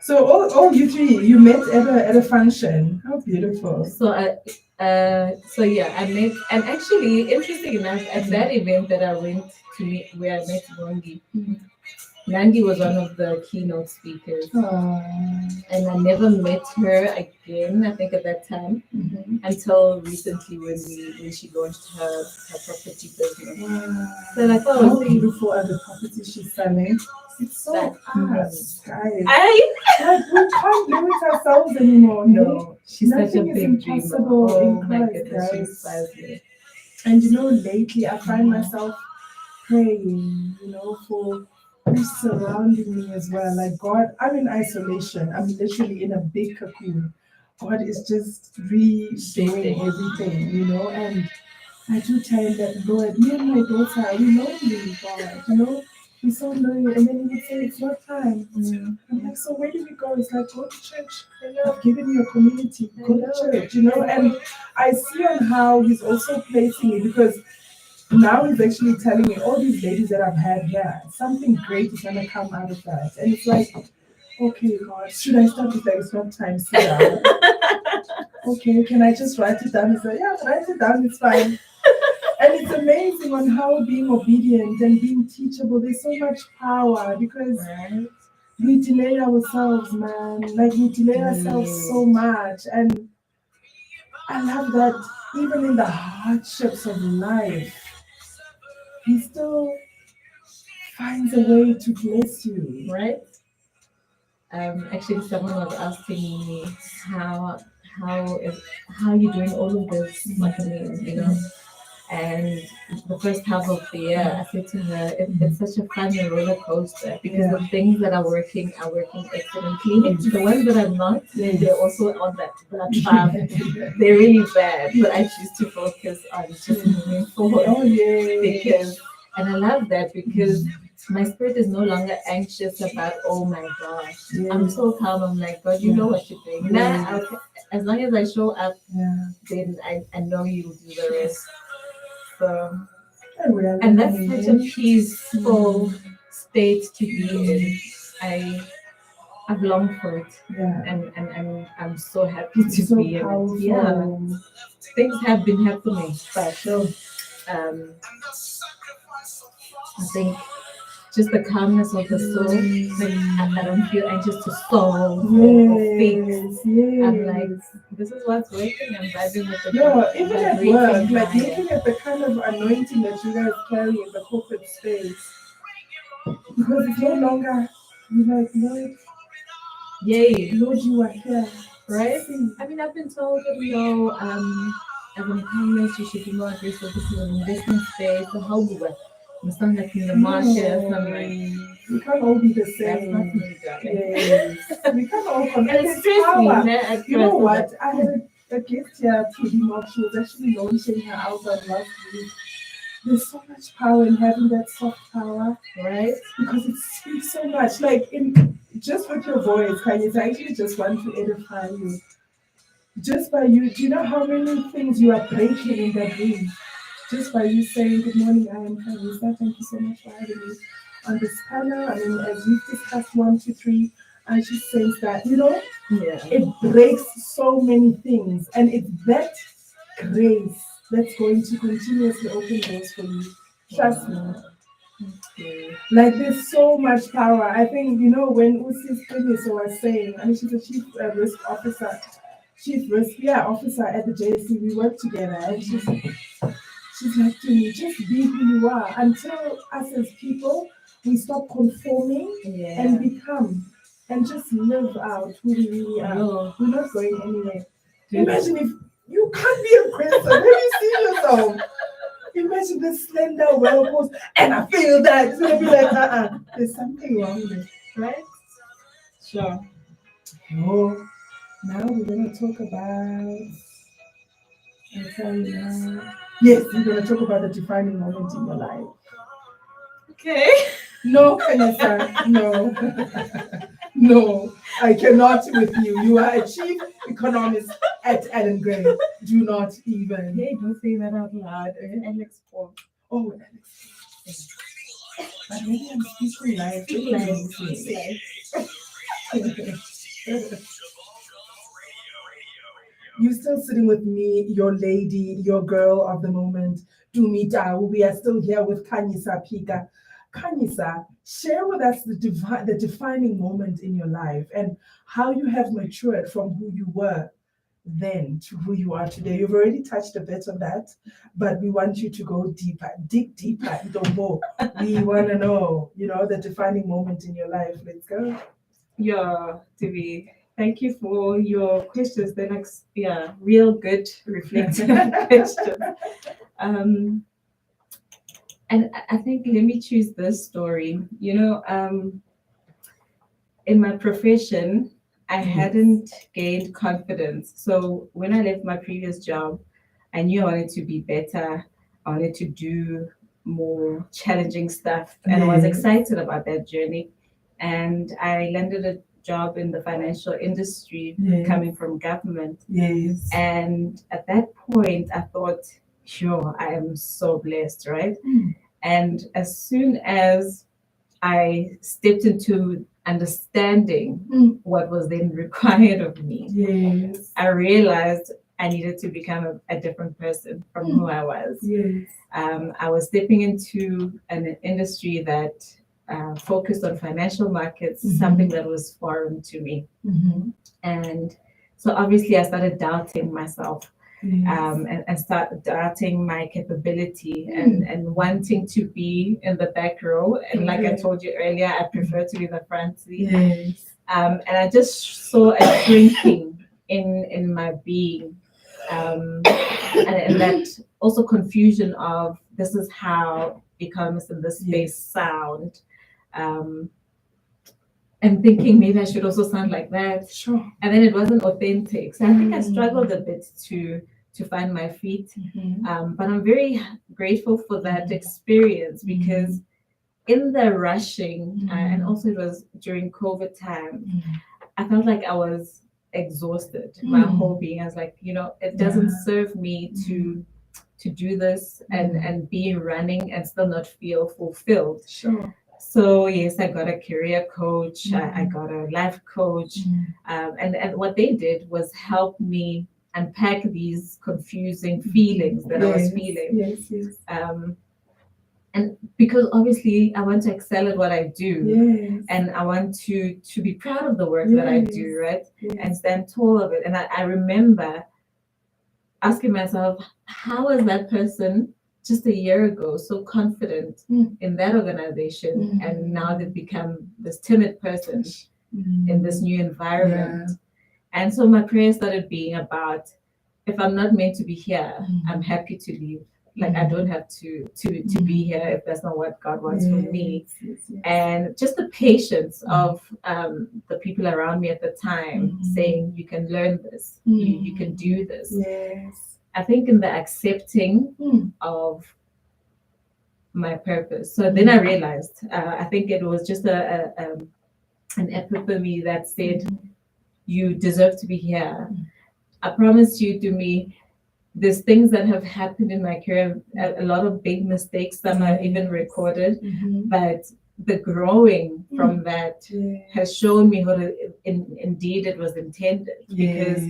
So all you three, you met at a function. How beautiful. So I met, and actually, interesting enough, at that event that I went to meet, where I met Nandi, Nandi was one of the keynote speakers. And I never met her again, I think at that time, until recently when she launched her property business. So I thought, how beautiful are the properties she's selling? It's so us, guys. We can't do it ourselves anymore. No, she's nothing such a big dreamer. Oh my goodness, she inspires me. And lately I find myself praying, for who's surrounding me as well. Like God, I'm in isolation. I'm literally in a big cocoon. God is just redoing everything, and I do tell him that, Lord, me and my daughter, we know you, God, we so loyal. And then he would say, it's not time. I'm like, so where do we go? It's like, go to church. I've given you a community. Go to church, And I see on how he's also placing me, because now he's actually telling me all these ladies that I've had here, something great is going to come out of that. And it's like, okay, God, should I start with like, it's not time, sit down. Okay, can I just write it down? He said, yeah, write it down, it's fine. And it's amazing on how being obedient and being teachable, there's so much power, because we delay ourselves, man. Like we delay ourselves so much. And I love that even in the hardships of life, he still finds a way to bless you. Right? Actually, someone was asking me how are you doing all of this, And the first half of the year, I said to her, it's such a fun roller coaster because the things that are working excellently. The ones that are not, they're also on that path. They're really bad, but I choose to focus on just moving forward. Oh, yeah. Because, and I love that because my spirit is no longer anxious about, oh my gosh, I'm so calm. I'm like, God, you know what you're doing. Now, as long as I show up, then I know you will do the rest. So, and that's such a peaceful state to be in. I've longed for it, and I'm so happy to be in it. Yeah, things have been happening, but I think just the calmness of the soul. Like I don't feel anxious to solve or fix. I'm like, this is what's working. I'm vibing with it. No, even at work, like looking at the kind of anointing that you guys carry in the corporate space, because it's no longer, you're like, Lord, yay, Lord, you are here, right? I mean, I've been told that, as an economist, you should be more aggressive. This is an investment space. So how we work? You sound like in the market. I'm like, we can't all be the same. That's not me, darling. Yes. We can't all compare. And it stressed me. You know what? I had a gift here to Enoch. She was actually launching her album last week. There's so much power in having that soft power, right? Because it speaks so much. Like in just with your voice, Kanye, I actually just want to edify you. Just by you, do you know how many things you are breaking in that room? Just by you saying, good morning, I am Carissa. Thank you so much for having me on this panel. I mean, as we've discussed 1, 2, 3, I just sense that, it breaks so many things. And it's that grace that's going to continuously open doors for you. Trust me. Like there's so much power. I think, when Usi's Tumie was saying, I mean, she's a chief risk officer at the JSC. We work together, and she's like to me, just be who you are until us as people we stop conforming and become and just live out who we really are. We're not going anywhere. Imagine if you can't be aggressive. Have you seen yourself? Imagine this slender, well-posed, and I feel that. It's gonna be like, there's something wrong with it, right? Sure. Oh, now we're gonna talk about. I'll tell you now. Yes, we're gonna talk about the defining moment in your life. Okay. No, Kanisa, no. No, I cannot with you. You are a chief economist at Allen Gray. Do not even. Hey, don't say that out loud. Alex Paul. Oh, Alex. But maybe I'm speaking live. You're still sitting with me, your lady, your girl of the moment, Dumita. We are still here with Kanyisa Pika. Kanyisa, share with us the defining moment in your life and how you have matured from who you were then to who you are today. You've already touched a bit on that, but we want you to go deeper, dig deeper, more. We want to know, the defining moment in your life. Let's go. Yeah, Tumie, thank you for your questions. They're like, real good, reflective questions. And I think let me choose this story. In my profession, I hadn't gained confidence. So when I left my previous job, I knew I wanted to be better. I wanted to do more challenging stuff, and I was excited about that journey. And I landed a job in the financial industry, coming from government. Yes. And at that point, I thought, sure, I am so blessed, right? And as soon as I stepped into understanding what was then required of me, I realized I needed to become a different person from who I was. I was stepping into an industry that focused on financial markets, something that was foreign to me. And so obviously I started doubting myself. And start doubting my capability and wanting to be in the back row. And like I told you earlier, I prefer to be the front seat. And I just saw a shrinking in my being. and that also confusion of this is how economists in this space sound, and thinking maybe I should also sound like that. Sure. And then it wasn't authentic. So I think I struggled a bit to find my feet. But I'm very grateful for that experience because in the rushing, and also it was during COVID time, I felt like I was exhausted. My whole being, I was like, it doesn't serve me to do this and be running and still not feel fulfilled. Sure. So yes, I got a career coach, I got a life coach, and what they did was help me unpack these confusing feelings that I was feeling. And because obviously I want to excel at what I do, and I want to be proud of the work that I do, right? And stand tall of it. And I remember asking myself, how is that person just a year ago so confident in that organization, and now they've become this timid person in this new environment? And so my prayer started being about, if I'm not meant to be here, I'm happy to leave. Like I don't have to be here if that's not what God wants for me. And just the patience of the people around me at the time saying, you can learn this, you can do this. I think in the accepting of my purpose. So then I realized, I think it was just an epiphany that said, you deserve to be here. I promise you, Tumie, there's things that have happened in my career, a lot of big mistakes, some are even recorded, but the growing from that has shown me what indeed it was intended. Because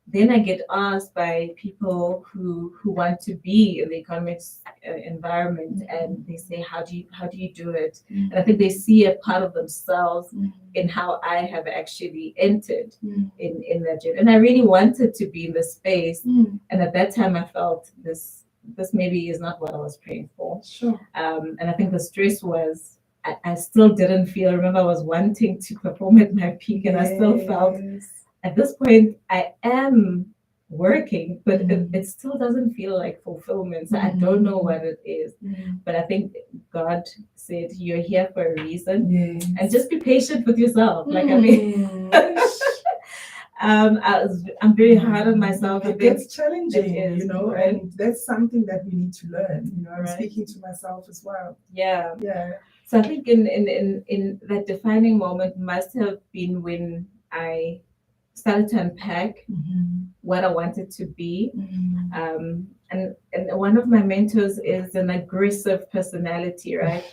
then I get asked by people who want to be in the economics environment, and they say, how do you do it? And I think they see a part of themselves in how I have actually entered in that journey. And I really wanted to be in the space. And at that time I felt this maybe is not what I was praying for. And I think the stress was, I still didn't feel, I remember I was wanting to perform at my peak, and I still felt at this point I am working, but it still doesn't feel like fulfillment. So I don't know what it is. But I think God said, you're here for a reason, and just be patient with yourself. Like, I mean, I'm very hard on myself. It gets challenging, right? and that's something that we need to learn. I'm speaking to myself as well. So I think in that defining moment must have been when I started to unpack what I wanted to be. And one of my mentors is an aggressive personality, right?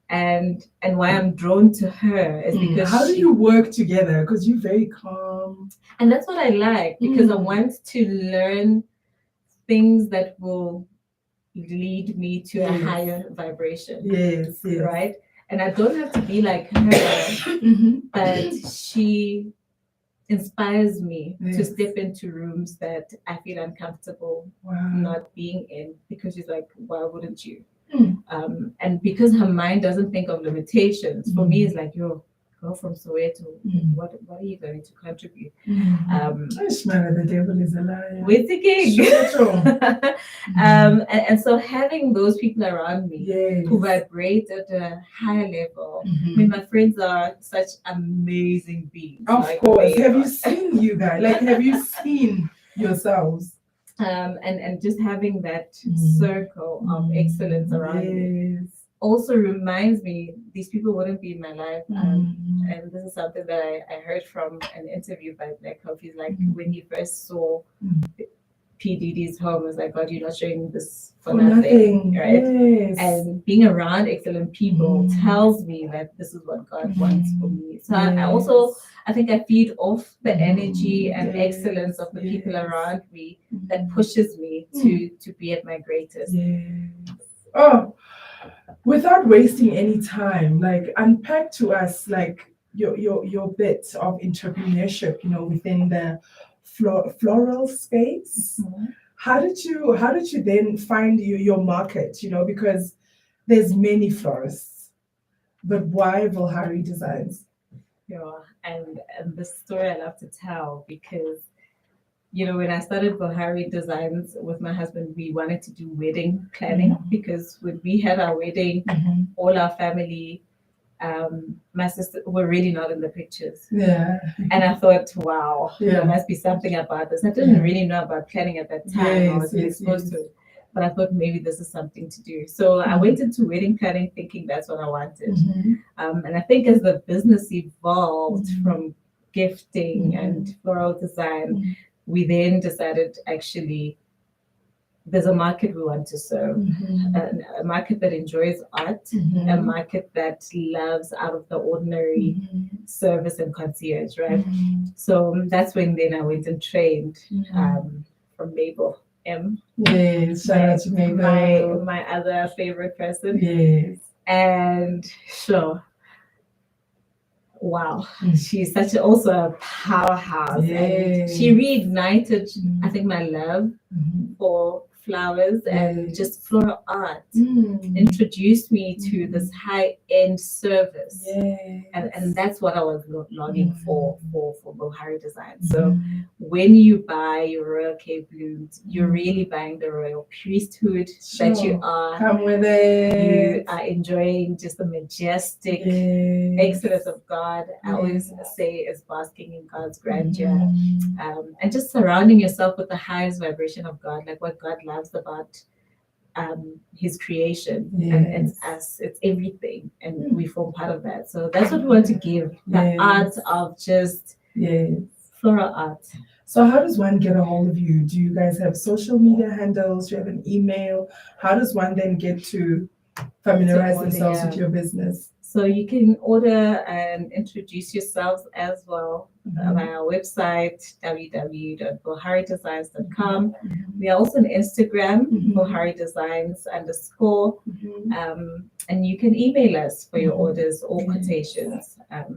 And why I'm drawn to her is because how do you work together? Because you're very calm. And that's what I like, because I want to learn things that will lead me to a higher vibration. Right? And I don't have to be like her, but she inspires me to step into rooms that I feel uncomfortable not being in, because she's like, why wouldn't you? And because her mind doesn't think of limitations, for me it's like, yo, go from Soweto, what are you going to contribute? The devil is a liar. With the king. And so having those people around me who vibrate at a higher level. I mean, my friends are such amazing beings. Of course. Have you seen you guys? Like, have you seen yourselves? And just having that circle of excellence around me also reminds me these people wouldn't be in my life. And this is something that I heard from an interview by Black Hope. He's like, when he first saw PDD's home, was like, God, you're not showing this for nothing, right? And being around excellent people tells me that this is what God wants for me. So I think I feed off the energy and excellence of the people around me that pushes me to be at my greatest. Oh, without wasting any time, like, unpack to us like your bit of entrepreneurship, within the floral space. How did you then find your market? Because there's many florists, but why Vulhari Designs? And the story I love to tell, because when I started Bohari Designs with my husband, we wanted to do wedding planning because when we had our wedding, all our family, my sister were really not in the pictures. Yeah. And I thought, wow, Yeah. there must be something about this. I didn't really know about planning at that time. I Yes, wasn't yes, exposed yes. to it. But I thought maybe this is something to do. So I went into wedding planning thinking that's what I wanted. And I think as the business evolved from gifting and floral design, we then decided actually there's a market we want to serve, a market that enjoys art, a market that loves out of the ordinary service and concierge, right? So that's when then I went and trained from Mabel M. Yes, shout out to Mabel. My other favorite person. Yes. And sure. Wow, she's also a powerhouse. And she reignited, I think, my love for flowers and just floral art. Introduced me to this high-end service, and that's what I was longing for Bohari Design. So when you buy your Royal Cape blooms, you're really buying the royal priesthood that you are. Come with it. You are enjoying just the majestic excellence of God. I always say is basking in God's grandeur, and just surrounding yourself with the highest vibration of God, like what God loves about his creation. And it's us, it's everything, and we form part of that. So that's what we want to give, the art of just floral art. So how does one get a hold of you? Do you guys have social media handles? Do you have an email? How does one then get to familiarize themselves with your business? So you can order and introduce yourselves as well via our website, www.boharidesigns.com. We are also on Instagram, boharidesigns_, and you can email us for your orders or quotations at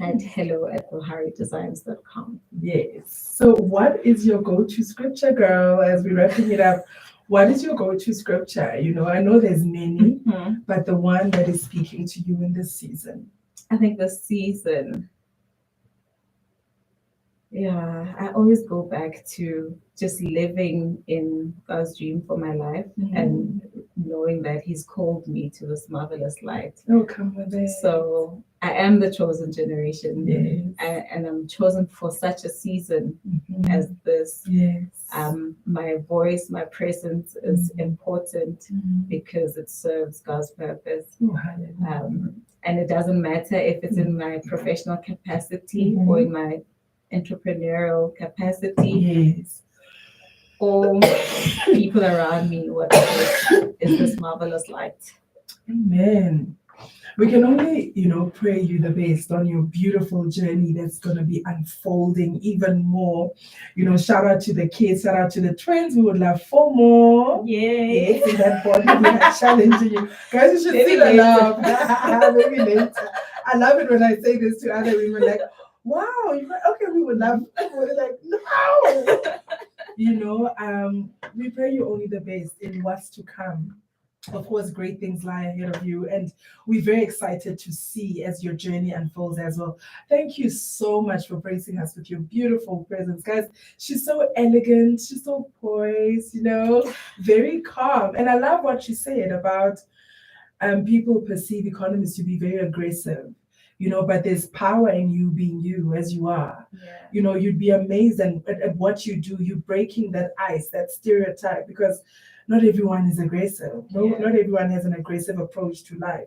hello@boharidesigns.com. Yes. So what is your go-to scripture, girl, as we're wrapping it up? What is your go-to scripture? I know there's many, but the one that is speaking to you in this season. I think this season, I always go back to just living in God's dream for my life and knowing that He's called me to this marvelous light. Oh, come with it. So I am the chosen generation, and I'm chosen for such a season as this. My voice, my presence is important because it serves God's purpose. And it doesn't matter if it's in my professional capacity or in my entrepreneurial capacity, or people around me, what is this marvelous light. Amen. We can only, pray you the best on your beautiful journey that's going to be unfolding even more. Shout out to the kids, shout out to the twins. We would love 4 more. Yes. In that body, we are challenging you. Guys, you should see the love. Maybe later. I love it when I say this to other women, like, wow, okay, we would love. We're like, no. We pray you only the best in what's to come. Of course, great things lie ahead of you, and we're very excited to see as your journey unfolds as well. Thank you so much for gracing us with your beautiful presence, guys. She's so elegant, she's so poised, very calm. And I love what she said about people perceive economists to be very aggressive, but there's power in you being you as you are. You'd be amazed at what you do. You're breaking that ice, that stereotype, because not everyone is aggressive. Not everyone has an aggressive approach to life.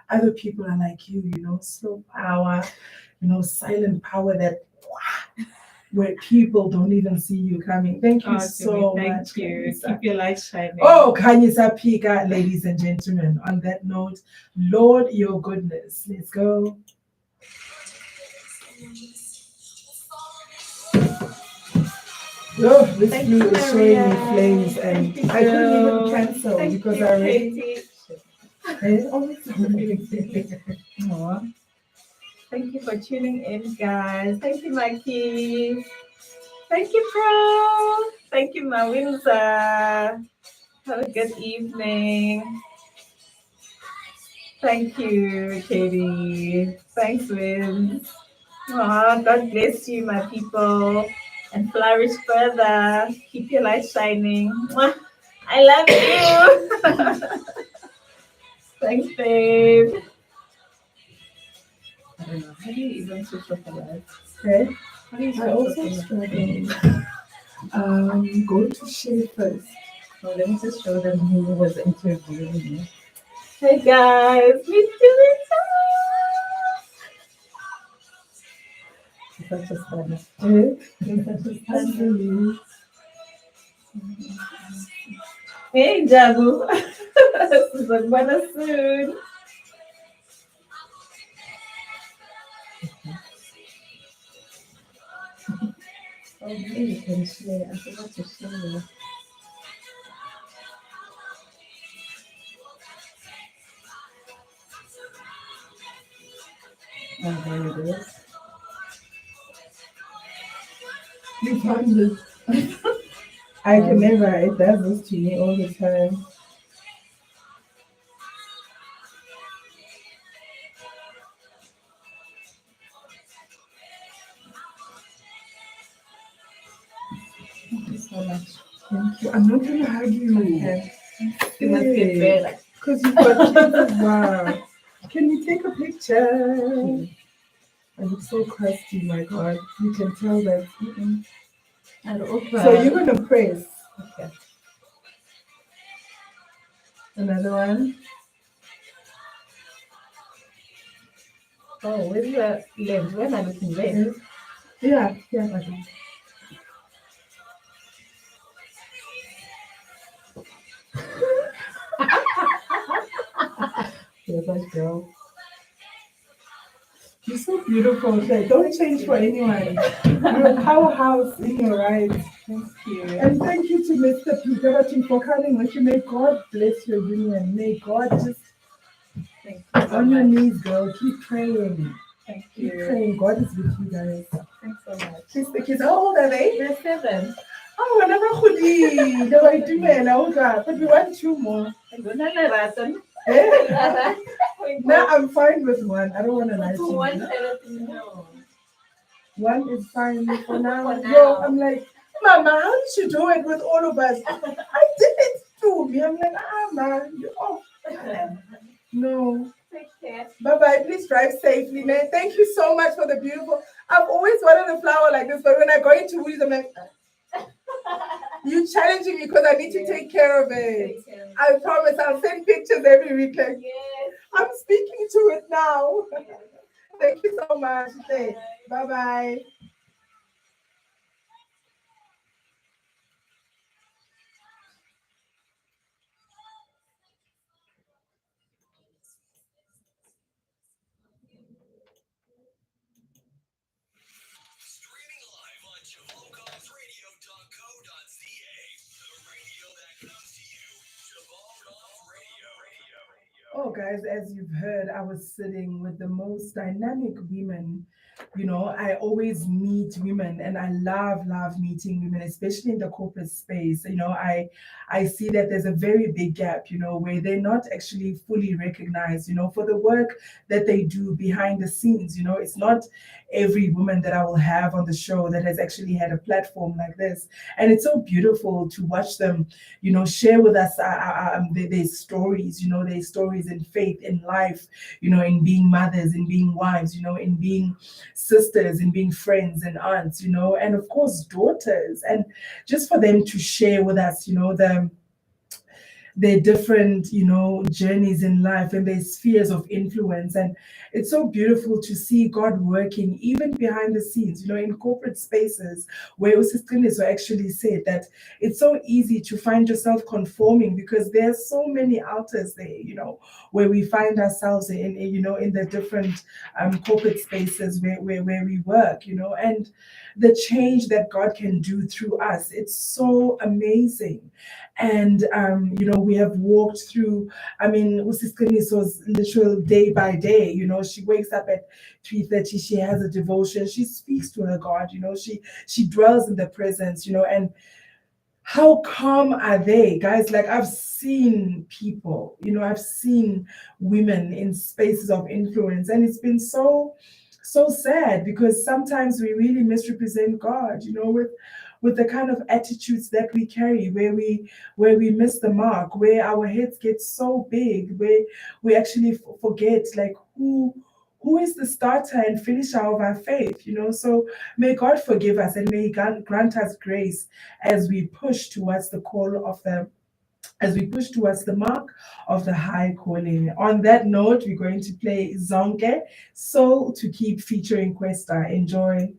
Other people are like you, slow power, silent power that where people don't even see you coming. Thank you so much. Thank you. Keep your light shining. Oh, Kanyisa Pika, ladies and gentlemen. On that note, Lord, your goodness. Let's go. Oh, this flute is showing me flames, and I couldn't even cancel because I already. Thank you for tuning in, guys. Thank you, Mikey. Thank you, Pro. Thank you, Mawinza. Have a good evening. Thank you, Katie. Thanks, Win. God bless you, my people. and flourish further. Keep your light shining. Mwah. I love you. Thanks, babe. I don't know. How do you even switch off the lights? Okay. How do you I switch also off the struggling. Go to share first. Oh, let me just show them who was interviewing me. Hey guys, meet Teresa. She's such a stunner. She's such a stunner. Hey Jabu. Susagwana soon. Oh, maybe you can share. I forgot to share. Oh, there it is. You found it. I can never. It does this to me all the time. Thank you so much. Thank you. I'm not gonna hug you. Okay. You must be better. Because you've got kids as well. Can we take a picture? I look so crusty, my God. You can tell that. So you're gonna press. Okay. Another one. Oh, where's the lens? Where am I looking there? Yeah, okay. You're such girl. You're so beautiful. Shay. Don't change for anyone. You're a powerhouse in your right. Thank you. And thank you to Mr. Peter for coming with you. May God bless your union. May God just Thank you so on your much. knees, girl. Keep praying. Thank Keep you. praying. God is with you guys. Thanks so much. Please, the kids, how old are they? They're 7. Oh, I never could. No, I do, man. But we want 2 more. Eh? Now I'm fine with 1. I don't want to lie to you. No. 1 is fine for now. For now. Yo, I'm like, Mama, how did you do it with all of us? I did it too. Me, I'm like, man, you're off. No. Take care. Bye-bye. Please drive safely, man. Thank you so much for the beautiful. I've always wanted a flower like this, but when I go into Woolies, I'm like, you challenging me because I need to take care of it. I promise I'll send pictures every week. Like, Yes. I'm speaking to it now. Thank you so much. Bye-bye. Streaming live on JamalGoffRadio.co.za, the radio that comes to you. Jamal Goff Radio. Oh, guys, as you've heard, I was sitting with the most dynamic women. You know, I always meet women and I love meeting women, especially in the corporate space. You know, I see that there's a very big gap, you know, where they're not actually fully recognized, you know, for the work that they do behind the scenes. You know, it's not every woman that I will have on the show that has actually had a platform like this. And it's so beautiful to watch them, you know, share with us their stories, you know, their stories in faith, in life, you know, in being mothers, in being wives, you know, in being sisters, in being friends and aunts, you know, and of course daughters. And just for them to share with us, you know, their different, you know, journeys in life and their spheres of influence. And it's so beautiful to see God working even behind the scenes, you know, in corporate spaces where Usistiniso actually said that it's so easy to find yourself conforming because there's so many altars there, you know, where we find ourselves in you know, in the different corporate spaces where we work, you know, and the change that God can do through us. It's so amazing. And you know, we have walked through, I mean, Usistiniso's literal day by day, you know, she wakes up at 3:30, she has a devotion, she speaks to her God, you know, she dwells in the presence, you know, and how calm are they, guys? Like, I've seen people, you know, I've seen women in spaces of influence, and it's been so so sad, because sometimes we really misrepresent God, with the kind of attitudes that we carry, where we miss the mark, where our heads get so big, where we actually forget, like, who is the starter and finisher of our faith. So may God forgive us, and may He grant us grace as we push towards the call of the as we push towards the mark of the high calling. On that note, we're going to play Zonke, Soul to Keep, featuring Questa. Enjoy.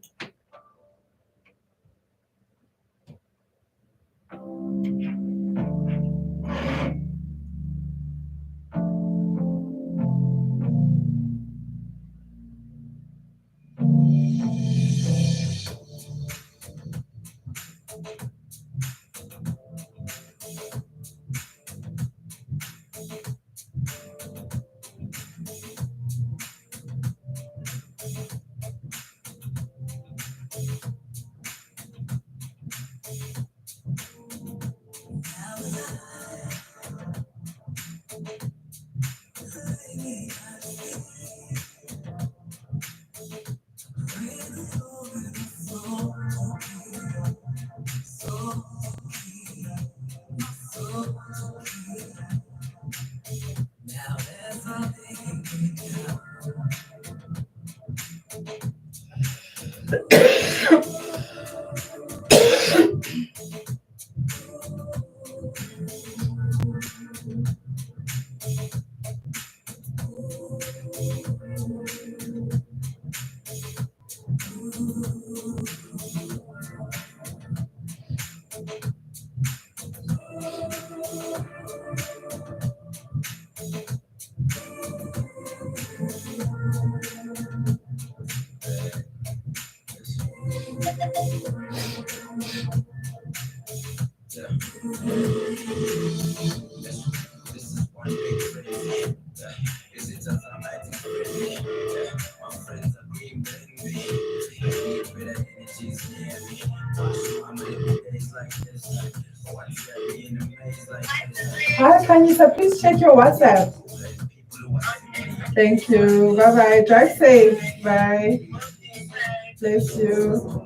Hi, Kanisa, please check your WhatsApp. Thank you. Bye bye. Drive safe. Bye. Bless you.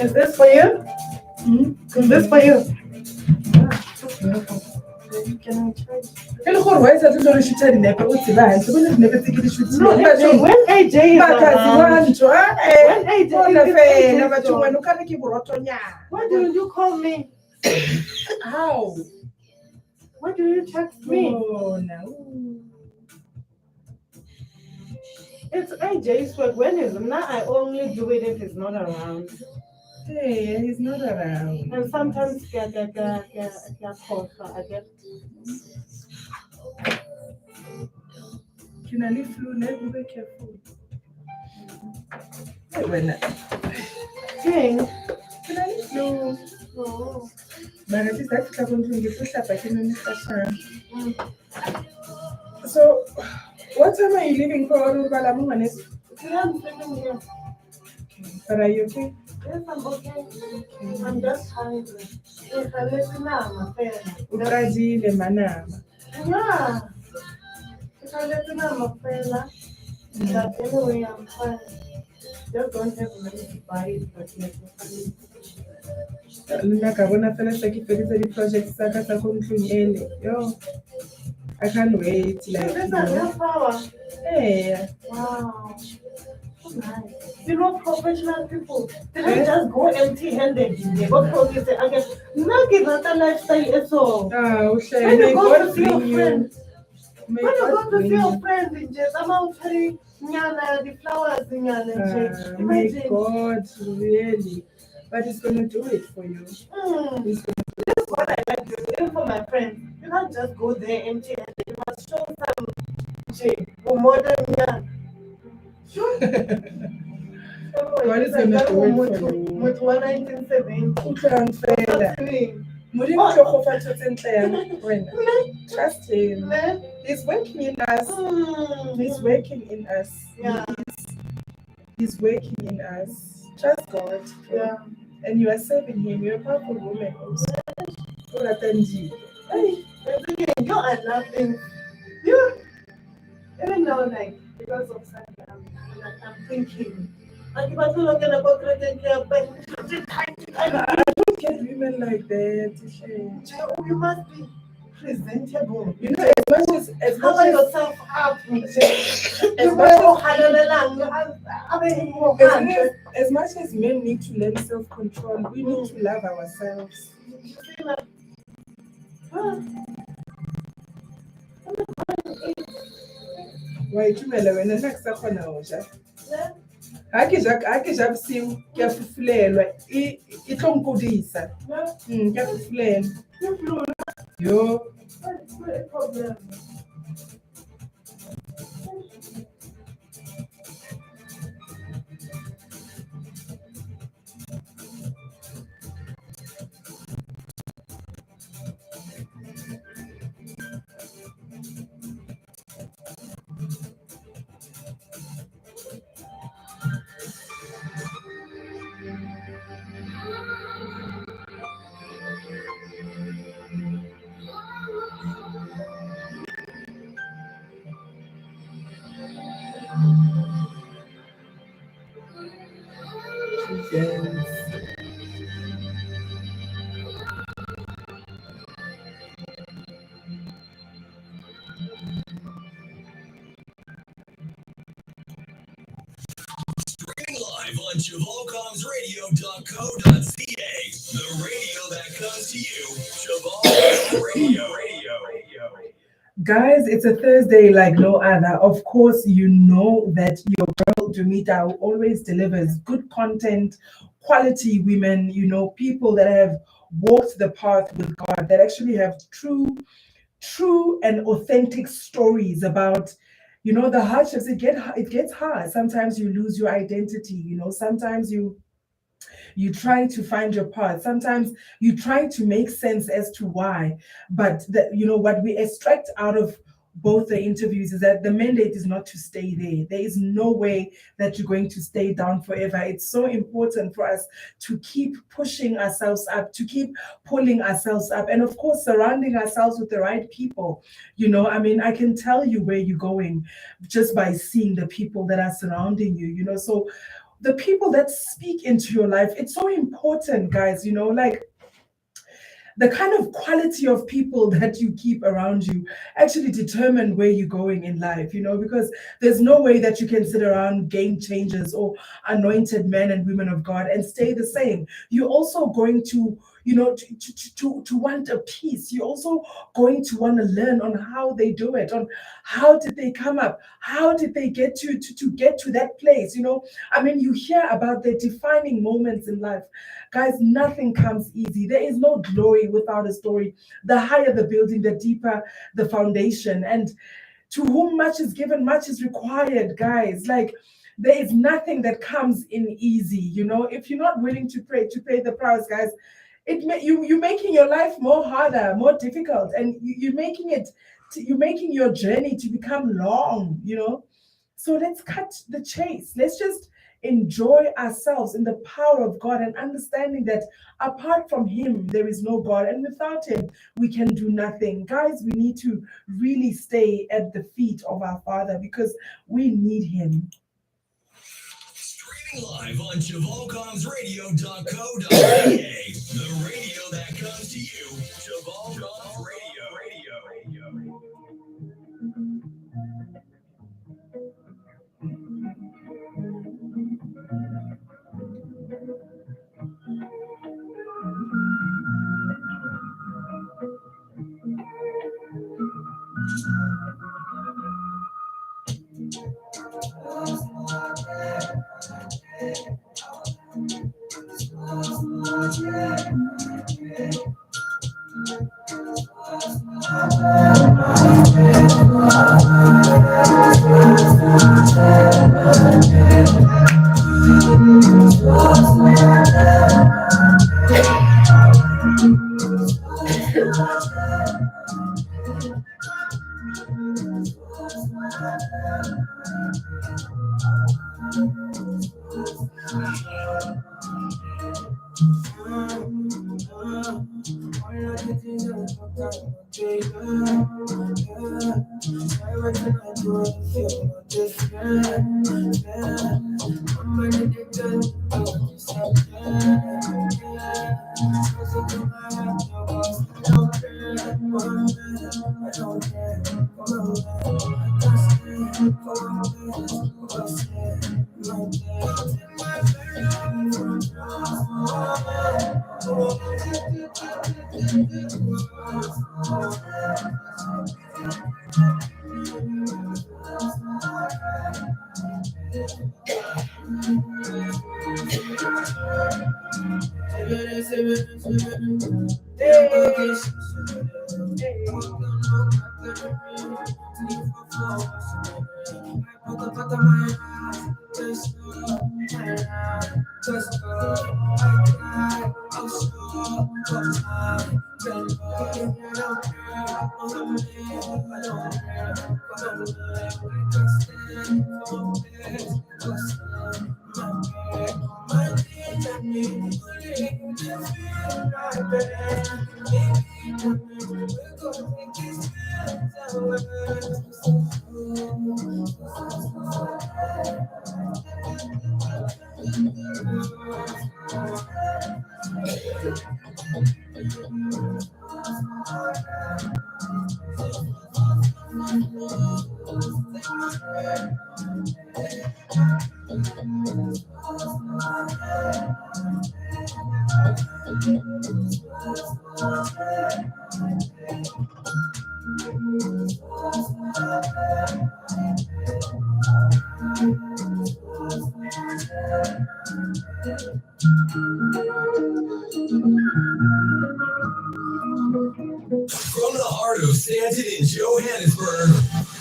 Is this for you? Is this for you? Can I try? E le gore why sa tlo re shoot dinepe o tseba hantle bone dinepe tse ke di No, when AJ is makazi wa around, ntho when AJ fela is batho around, wena o ka re ke borotonyana. why didn't you call me? How? Why do you text me? Oh, no. It's AJ's work. When is now? I only do it if he's not around. Hey, he's not around. And sometimes I get. Can I leave flu? Never be careful. When King. can I leave flu? Oh. But at least that's going to get pushed up. I can only So, what time are you leaving for? Today I'm sitting here. But are you okay? Yes, I'm okay. I'm just hungry. If I listen now, I'm afraid. Ukazile manama. Yeah. If I listen now, I'm afraid. But anyway, I'm fine. Just don't have money to buy it, but yes, Nna ka bona fela sa ke feditse di-projects tsa ka tsa ko ntlong ele. Yo, I can't wait. Like, This is real power. Hey. Wow. So nice. You know, professional people, they don't just go empty-handed. They go progress. I guess, not give us a lifestyle at all. When you go to see your friends, when you go to see your friends in just I'm out telling the flowers in Nyana. My God, really. But it's going to do it for you. This is what I like to do for my friends. You can't just go there empty-handed. You must show some more than Nyana. Sure. God is going to do it for you. With 1970. Trust him. He's working in us. He's working in us. Yeah. He's working in us. Trust God. Yeah. And you are serving him. You're a powerful woman also. Hey, you are nothing. You even now, like, because of something, I'm thinking. I don't get women like that. You must be presentable. You know, as cover much yourself up. as much as men need to learn self-control, we need to love ourselves. Why you when the next ha ke ja bosiu ke a fufulelwa e tlo nkudisa ke a fufulelwa yo Streaming live on ChavalComsRadio.co.ca, the radio that comes to you, Chaval Radio. Guys, it's a Thursday like no other. Of course, you know that your girl Dumita always delivers good content, quality women, people that have walked the path with God, that actually have true and authentic stories about the hardships. It gets hard. Sometimes you lose your identity, sometimes you try to find your path. Sometimes you try to make sense as to why. But what we extract out of both the interviews is that the mandate is not to stay there. There is no way that you're going to stay down forever. It's so important for us to keep pushing ourselves up, to keep pulling ourselves up, and of course surrounding ourselves with the right people. I can tell you where you're going just by seeing the people that are surrounding you. So the people that speak into your life, it's so important, guys. Like the kind of quality of people that you keep around you actually determine where you're going in life, because there's no way that you can sit around game changers or anointed men and women of God and stay the same. You're also going to to want a piece. You're also going to want to learn on how they do it, on how did they come up, how did they get to get to that place. You hear about their defining moments in life. Guys, nothing comes easy. There is no glory without a story. The higher the building, the deeper the foundation. And to whom much is given, much is required, guys. Like, there is nothing that comes in easy. If you're not willing to pay the price, guys, you're making your life more harder, more difficult, and you're making your journey to become long. So let's cut the chase. Let's just enjoy ourselves in the power of God and understanding that apart from Him, there is no God. And without Him, we can do nothing. Guys, we need to really stay at the feet of our Father because we need Him. Streaming live on ChavalComsRadio.co.za, the radio that comes to you, ChavalComs Radio. Johannesburg.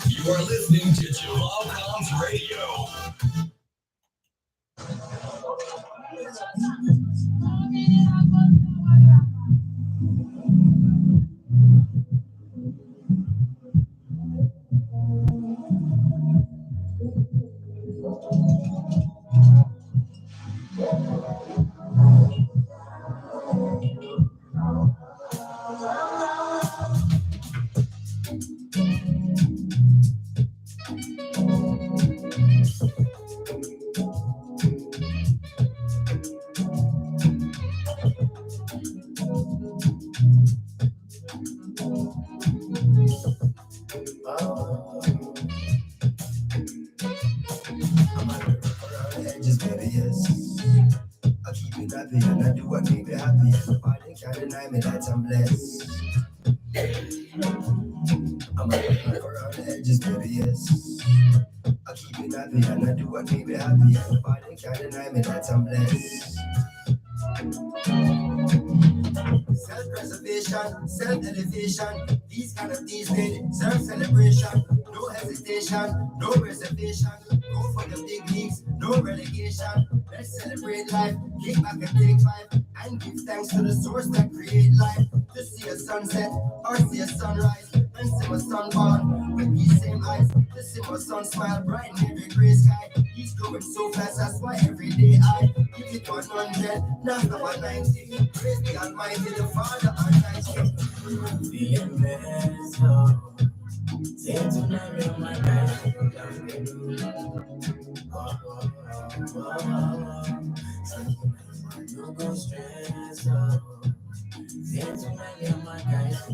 You are listening to Jamal Comms Radio. And I do what make me happy. Nobody can deny me that I'm blessed. I'm a look around the edges, baby, yes. I keep it happy and I do what make me happy. Nobody can deny me that I'm blessed. Self-preservation, self-elevation. These kind of things need self-celebration. No hesitation, no reservation. Go for the big leagues, no relegation. Let's celebrate life, kick back and take five. And give thanks to the source that create life. To see a sunset or see a sunrise. And see my sun born with these same eyes. To see my sun smile bright in every gray sky. He's going so fast, that's why every day I give it 100, not 190. Praise the Almighty, the Father Almighty. Feeling blessed, oh. Say tonight, me my guys. No go stress, oh. Say tonight, me my guys.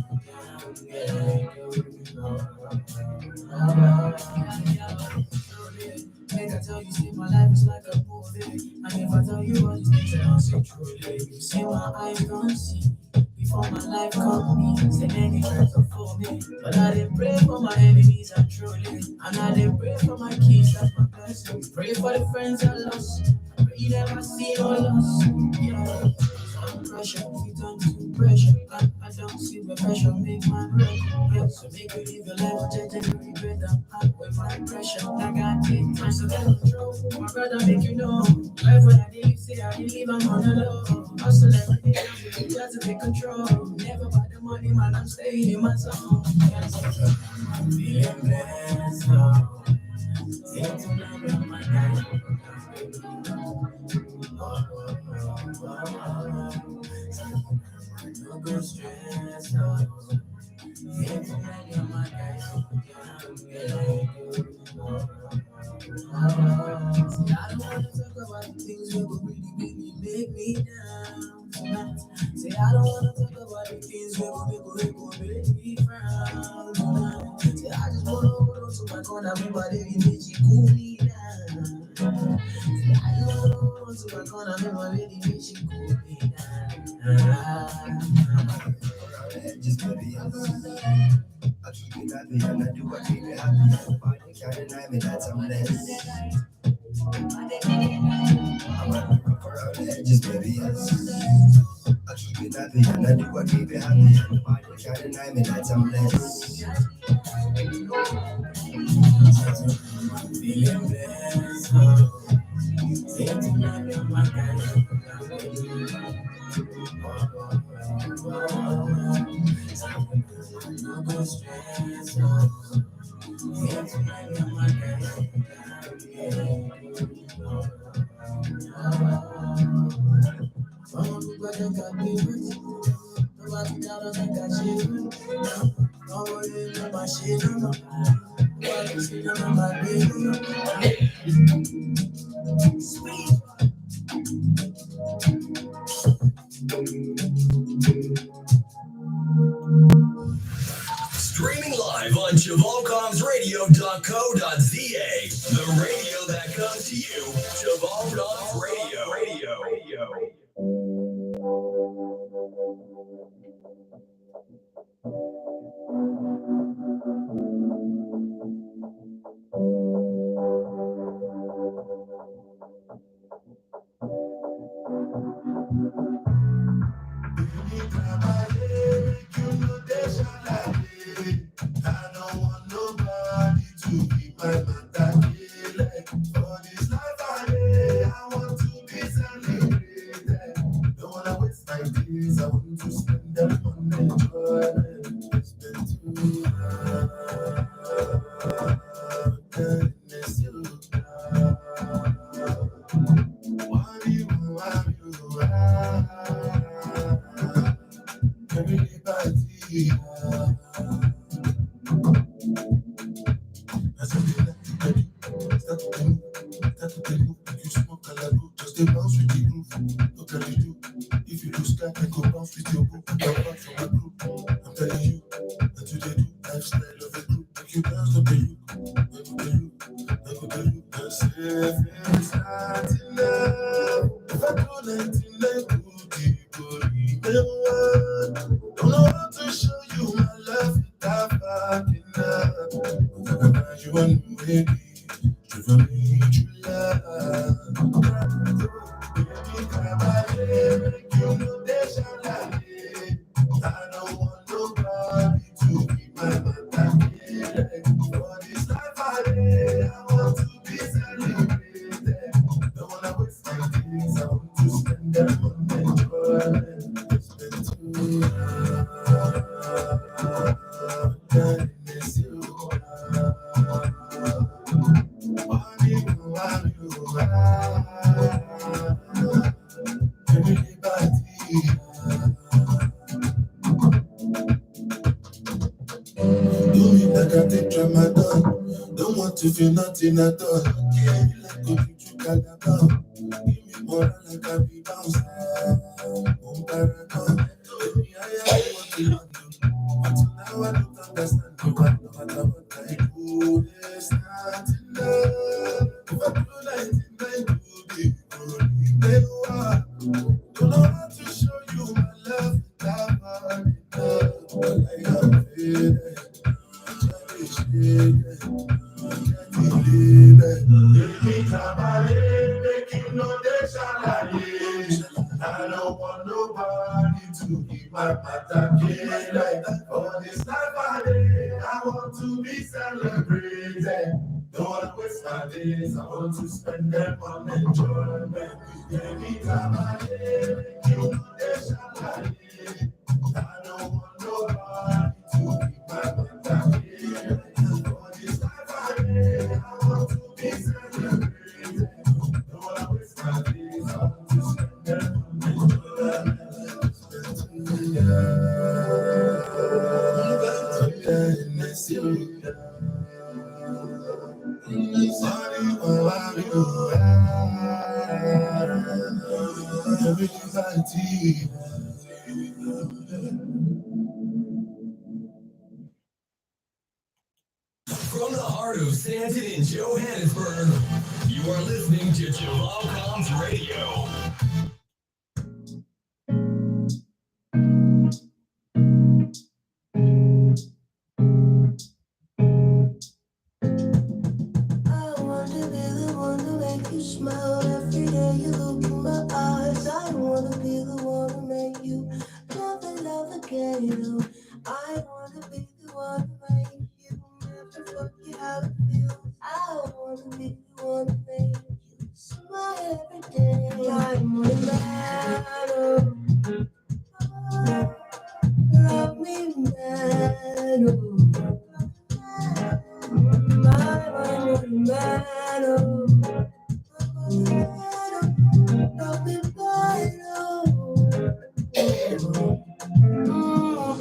Make I tell you, see my life is like a movie. And if I tell you all these things, I don't say truly. See my eyes don't see. Before my life come me, say many tries to fool me. But I didn't pray for my enemies, and truly. And I didn't pray for my kids, that's my blessing. Pray for the friends I lost. Pray you never see no loss. Yeah. Some pressure, we turn to pressure. I don't see where pressure make my breath. Yeah. So make you live your life, change and you regret them. With my pressure, I got it. Time to get control. My brother make you know. Life when I did, say I didn't leave, I'm on the low. Hustle every day, you got to take control. Never buy the money, man, I'm staying in my zone. I'm feeling blessed, oh. Say tonight, with my guys. No go stress, oh. Say tonight, with my guys. See, I don't wanna talk about the things that will really make me down tonight. Say, I don't wanna talk about the things that will make me frown tonight. Say, I just wanna hold on to my corner, everybody make you cool me down. Say, I just wanna hold on to my corner, everybody make you cool me down. Just baby, I keep it happy and I do what make me happy. Nobody can deny me that I'm blessed. I'm a rock around the edges, baby, yes. I keep it happy and I do what make me happy. Nobody can deny me that I'm blessed. I'm feeling blessed, oh. Say tonight, you're my guy. No go stress, oh. Say tonight, you're my guy. Some people think I be rich. Nobody down think I shit. Nobody know my shit. Nobody see them on my baby. Streaming live on JamalCommsRadio.co.za. The radio that comes to you. Jamal Comms Radio. I don't to be my matter. For this life I want to be celebrated. Don't wanna waste my days, I want to spend them on enjoyment. Spend too much, miss you. Everybody, as I feel like start to move, like you smoke a lago, just stay bounce with the groove. Look at you, if you lose sky, then go bounce with your boo. Come back from my group, I'm telling you, that you they do lifestyle of a group, make you dance to the look, I go tell you, I say it's not enough. If I do 99 don't know how to show you my love without fucking up. But I can find you a new baby, if I need you love. Baby, come out here, make you know they shall like it. I don't want nobody to be my man. For this life I want to be celebrated. Don't wanna waste my days, I want to spend them on enjoyment. Spend too much, miss you. Do me like I did Ramadan. Don't want to feel nothing at all. Yeah, you like go to Calabar. Give me more like I be bouncing. Paragon. Let me higher what you want to. But now I don't understand you. No matter what I do, there's not enough. If I do 99 to be good, then what? Don't know how to show you my love without money. But I am feeling. I don't want nobody to be my matter. Like all this life I want to be celebrated. Don't want to waste my days, I want to spend them on enjoyment. Anytime I live, you know they shall I live. I don't want nobody to be my matter. For this life I want to be celebrated. Don't want to waste my days, I want to spend them on enjoyment. Miss you. Everybody. From the heart of Stanton in Johannesburg, you are listening to Jamalcom's Radio. I want to be the one to make you smile every day you look in my eyes. I want to be the one to make you love again. I want to be the one to make you never forget how it feels. I want to be the one to make you smile every day. I'm on matter. Love me, man. My man. Love me, man.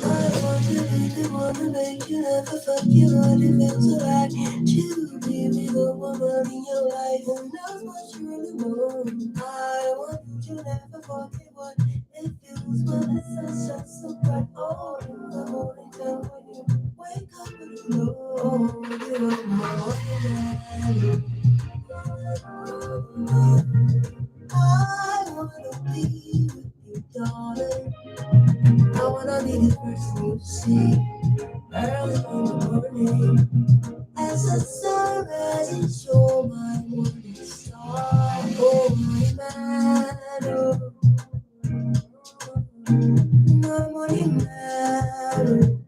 I want to be the one to make you never forget what it feels like to be the woman in your life who knows what you really want. I want you to never forget what it feels when the sun shines so bright. Oh, in the morning time when you wake up and you know you are my I wanna be with you, darling. I wanna be the person you see early in the morning. As the sun rises, you're my morning star. Oh, my man, oh. My morning man, oh.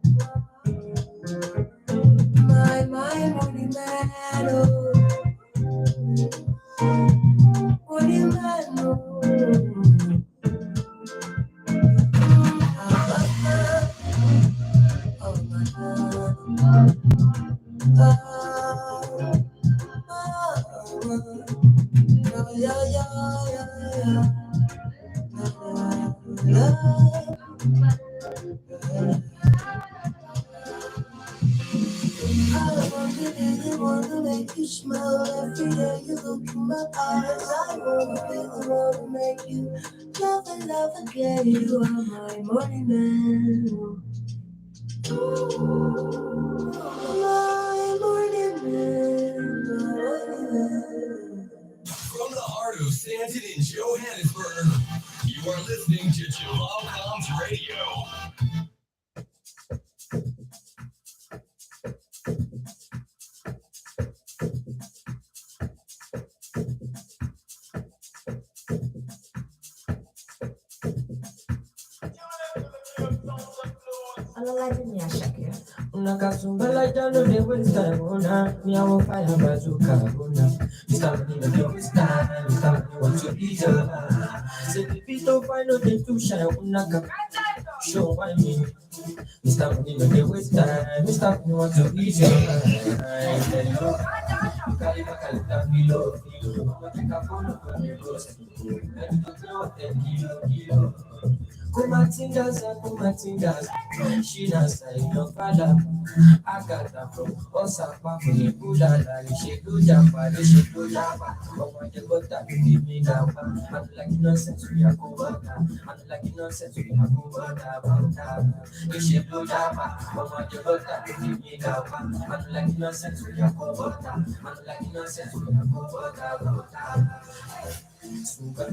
My morning man, oh. Morning man, oh. Oh my God. Yeah, yeah, yeah, I wanna make you smile every day you look in my eyes. I wanna be the one to make you love and love again. You are my morning man. My morning man, my morning man. From the heart of Stanton in Johannesburg, you are listening to Jamal Comms Radio. Unakasumbala jano de westa una miawo fire bazooka una Mr. Money no waste time Mr. Money want to eat your say the beat don't find no day to shine unaka show why me Mr. Money no waste time Mr. Money want to eat your carry back a little below I'ma take a phone for the ghost and you know what kilo Kumatingas, she not say no father. I got that from Osaka for the Buddha, she do Japa, she do Japa. But when you got that, you give me that one. I'm like nonsense, we are going I'm like nonsense, we are going You she do Japa, but when you got that, you give me that one. I'm like nonsense, we are going I'm like nonsense, we are going Sunga,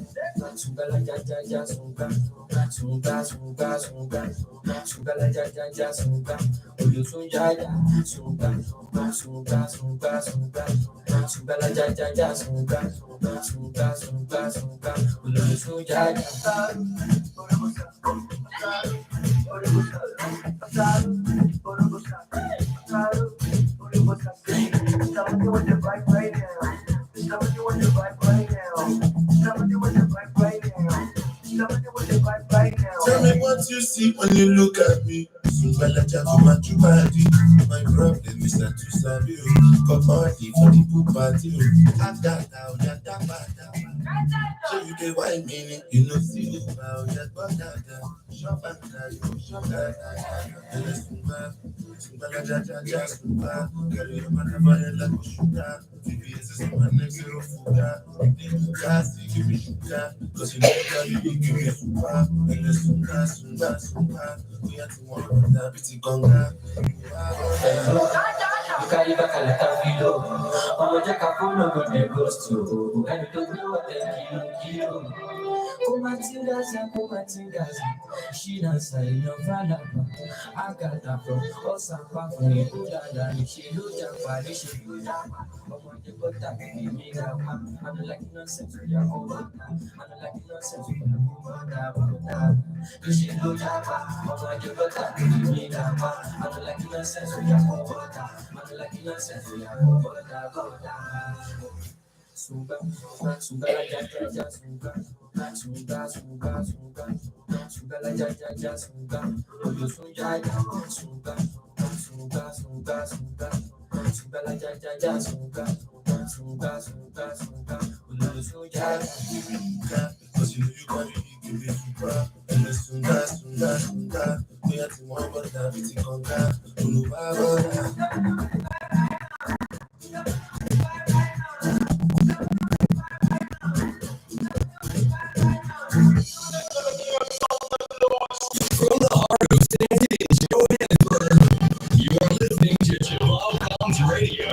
sunga la ja ja ja sunga, sunga sunga sunga, sunga la ja ja ja sunga, olu sunga ja sunga, sunga sunga sunga, sunga la ja ja ja sunga, sunga sunga sunga, olu sunga ja. Somebody want to vibe right now. Somebody want to vibe right now. Somebody want to vibe right now. Somebody want to vibe right now. Tell me what you see when you look at me. Sumbalaja for my body. My problem is not to serve you. Got party for the pool party. Adada, yadabada. So you get why meaning. You know see the bow, yadabada. Shop and die, shop and die. Sumbalaja, sumba. Girl, you never like a sugar. TBS is my next zero fuga. Gas, give me sugar. Cause you never really give me super. And the sunga. We have to want that bitty conga. You carry back a lot of kilo. I'ma take a phone and go to ghost you. And you don't know what they kilo. Kumatingas. She not say no valapa. I got that from Osaka from the Buddha. She do Japa, she do Japa. I'ma take a tap in me now. I'm like nonsense with your over. I'm like nonsense with your over. She do Japa. I'ma take a tap in me now. I'm like nonsense with your over. I'm like nonsense with your over. Sunga la ja ja ja sunga la ja ja ja sunga oyo sunga ja sunga la ja ja ja sunga oyo sunga ja. Cause you know you carry give me super and the sunga we have to want about that bitty conga Ulubaboda. From the heart of Stanton in Johannesburg, you are listening to Jamal Comms Radio.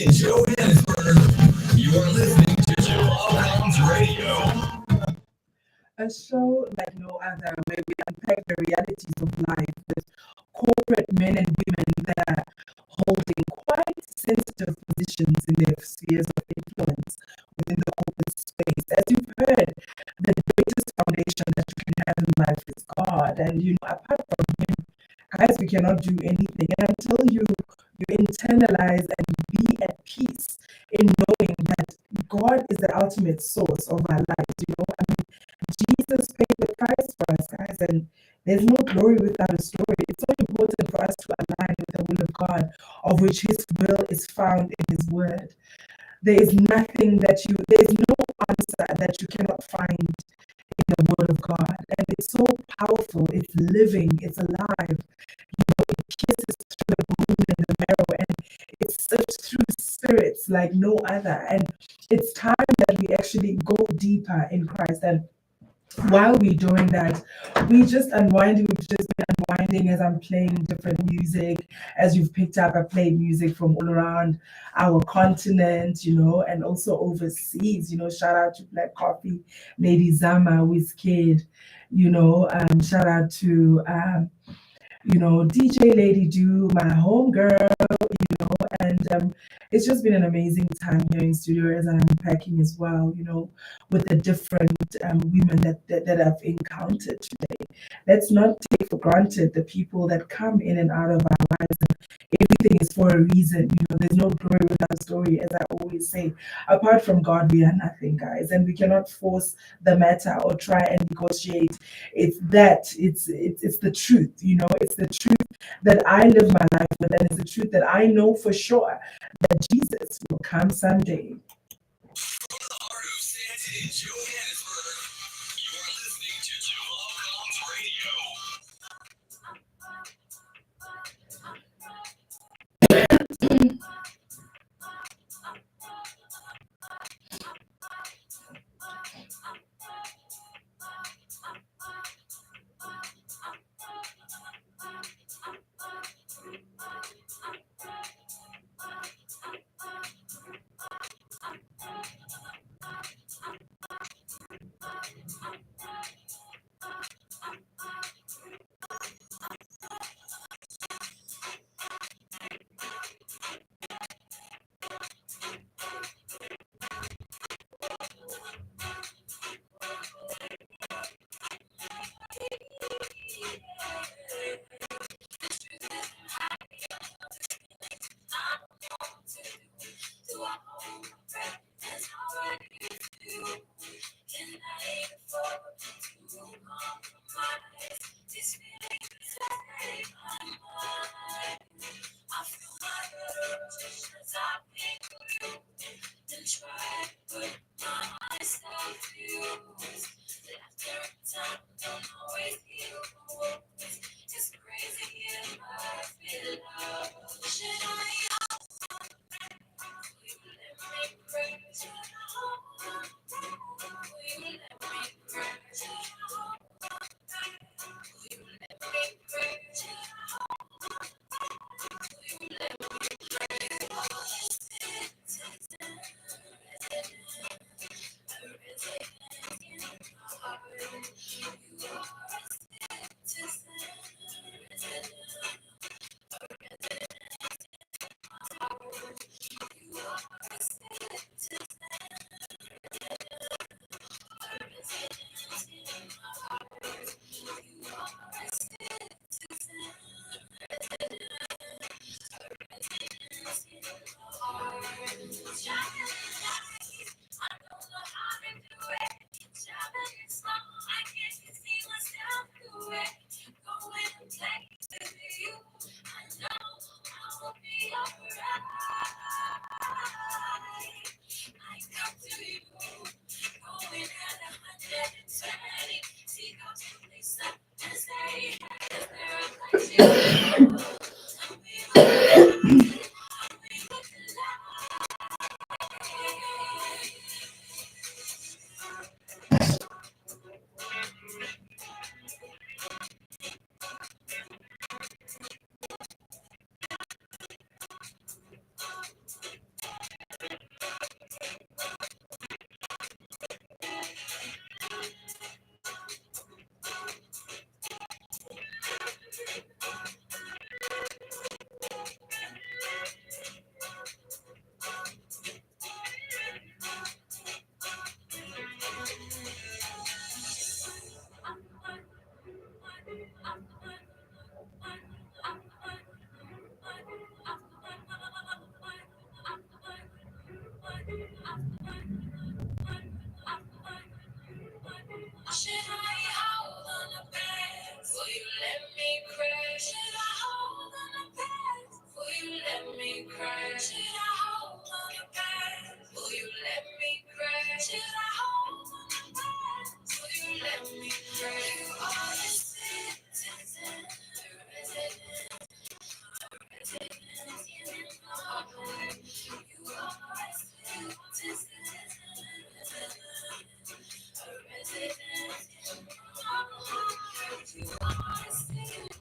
In Johannesburg, you are listening to Jamal's Radio. A show like no other, where we unpack the realities of life with corporate men and women that are holding quite their spheres of influence within the corporate space. As you've heard, the greatest foundation that you can have in life is God. And apart from Him, guys, we cannot do anything. And until you internalize and be at peace in knowing that God is the ultimate source of our lives, Jesus paid the price for us, guys, and there's no glory without a story. It's so important for us to align with the will of God, of which His will is found in His word. There is no answer that you cannot find in the word of God. And it's so powerful, it's living, it's alive. It kisses through the bone and the marrow, and it sifts through spirits like no other. And it's time that we actually go deeper in Christ. And while we're doing that, we've just been unwinding as I'm playing different music. As you've picked up, I played music from all around our continent, and also overseas. Shout out to Black Coffee, Lady Zama, Wizkid, shout out to DJ Lady Do, my homegirl, and it's just been an amazing time here in studio as I'm unpacking as well, with the different women that I've encountered today. Let's not take for granted the people that come in and out of our lives. And everything is for a reason. There's no glory without a story, as I always say. Apart from God, we are nothing, guys, and we cannot force the matter or try and negotiate. It's the truth, it's the truth that I live my life with, and it's the truth that I know for sure that Jesus will come someday. From the heart of Stanton in Johannesburg, you are listening to Jamal Combs Radio. cry? Should I hold on your back? Will you let me cry? Should I hold on your back? Will you let me cry? You are the citizen, resident, resident in my heart. You are the citizen, resident in my heart. You are the citizen,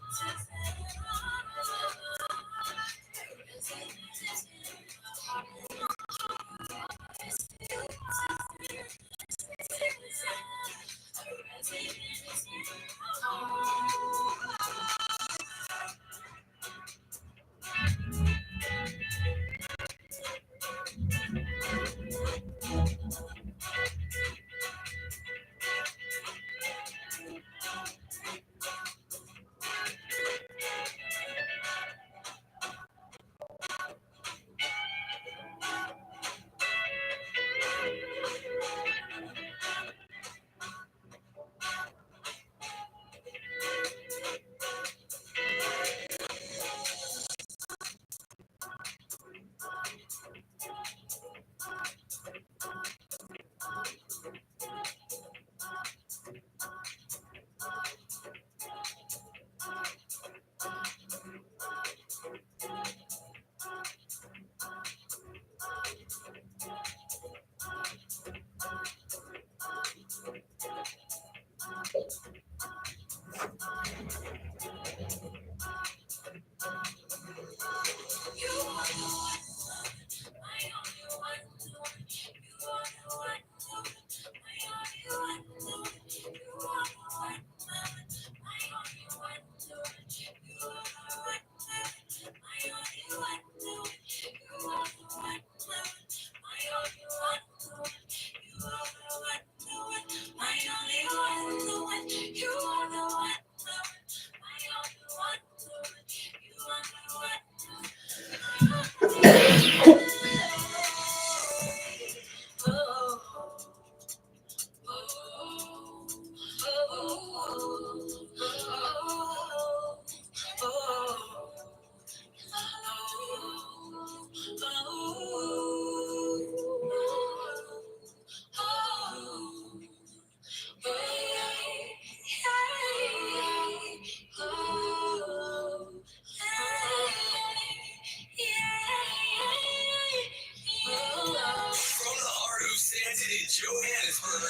in Johannesburg.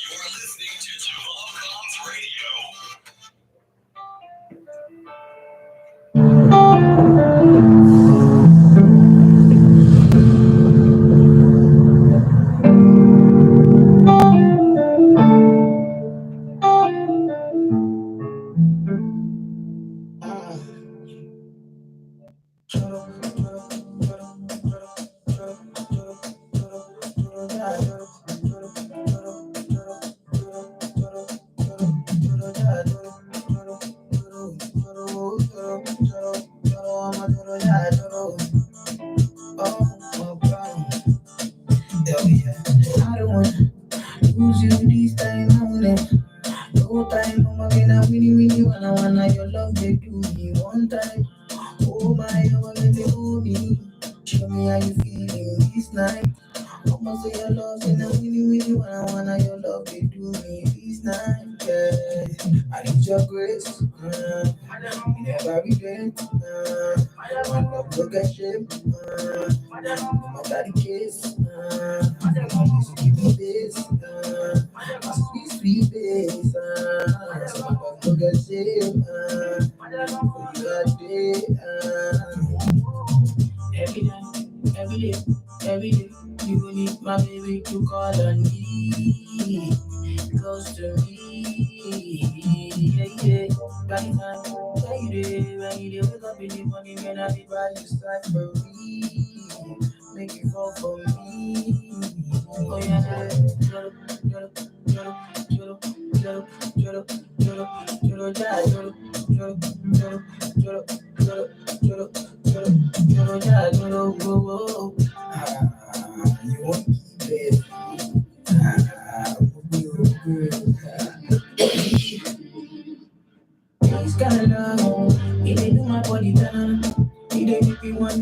You're listening to Jamal Combs Radio.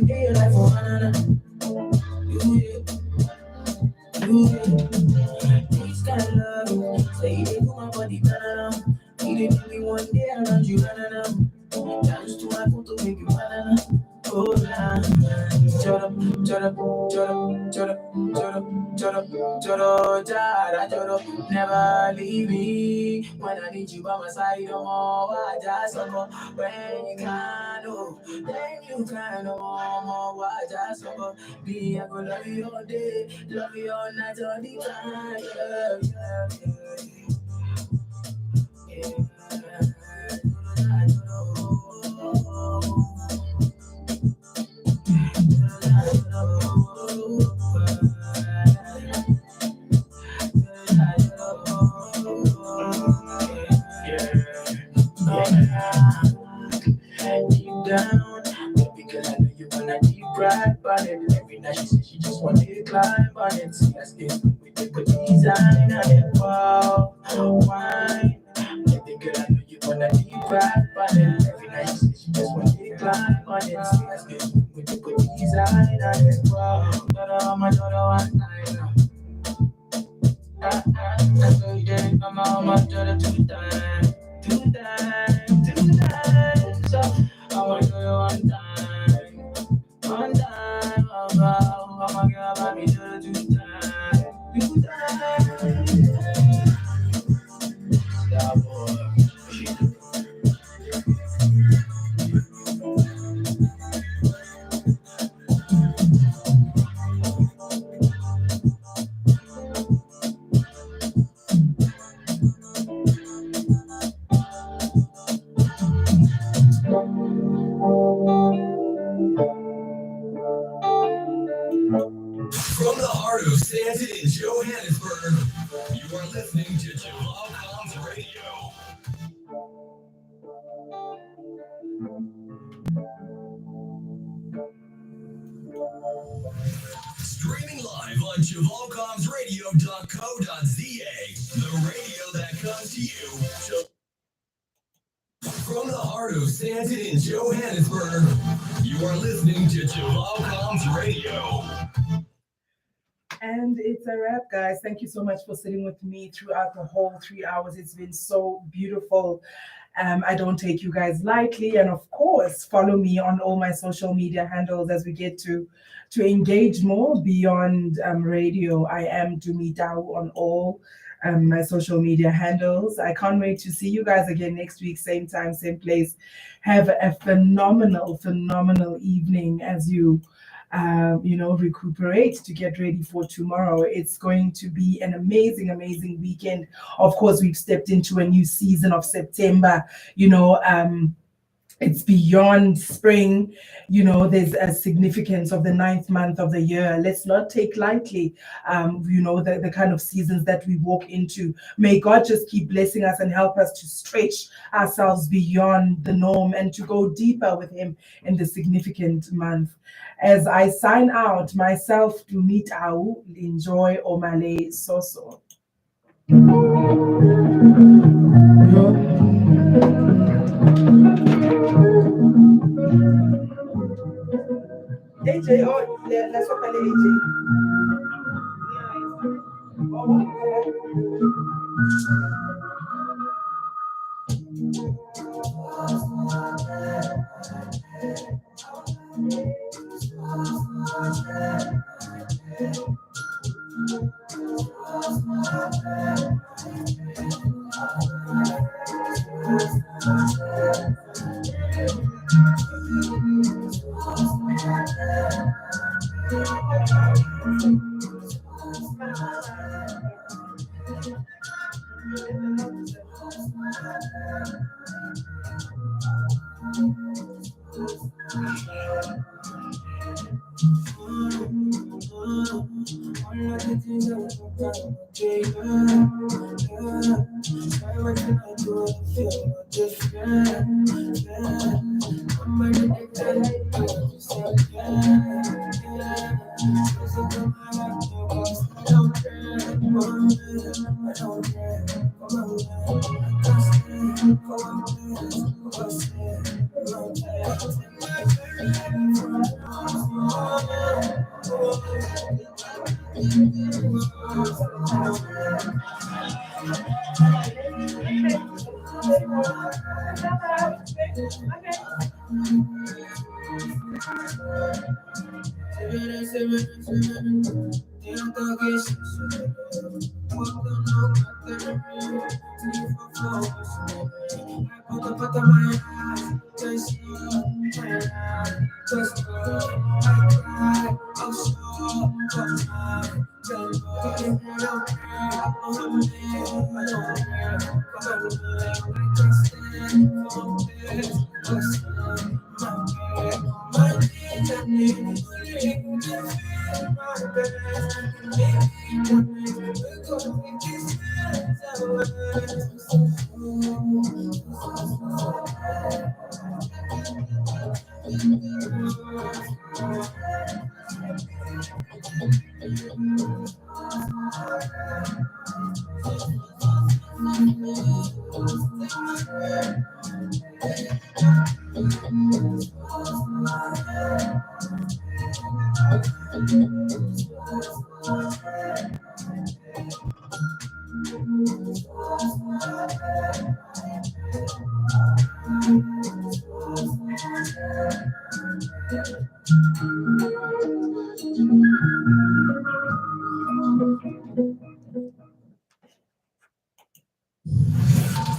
day your life for banana. This kind of love, say you did my body banana. You did me one day around you banana. Dance to my photo, make you banana. Oh, nah. Choro, choro, choro, choro, choro, choro, choro, jara, choro. Never leave me when I need you by my side. No more, I just suffer when you can. Oh, then you can. No more, I just suffer. Me, I go love you all day, love you all night, all the time. Yeah, deep down, baby girl, I know you wanna deep ride on it. Every night she says she just wanna climb on it. See us get with the good design on it. Wow, wine. Baby girl, I know you wanna deep ride on it. Every night she says she just wanna climb on it. See us get with the good design on it. Wow, my daughter one time now. I know you didn't come out, my daughter two times. So I want you one time, oh my girl, let me do it 2 times. Yeah, boy. From the heart of Stanton in Johannesburg, you are listening to Jamal Comms Radio. Streaming live on JamalCommsRadio.co.za, the radio that comes to you. From the heart of Stanton in Johannesburg, you are listening to Jamal Comms Radio. And it's a wrap, guys. Thank you so much for sitting with me throughout the whole 3 hours. It's been so beautiful. I don't take you guys lightly. And of course, follow me on all my social media handles as we get to engage more beyond radio. I am Tumie on all my social media handles. I can't wait to see you guys again next week, same time, same place. Have a phenomenal evening as you recuperate to get ready for tomorrow. It's going to be an amazing weekend. Of course, we've stepped into a new season of September. It's beyond spring. There's a significance of the 9th month of the year. Let's not take lightly, the kind of seasons that we walk into. May God just keep blessing us and help us to stretch ourselves beyond the norm and to go deeper with Him in the significant month. As I sign out, myself, Tumie, enjoy Omale Soso. AJ, let's talk about AJ.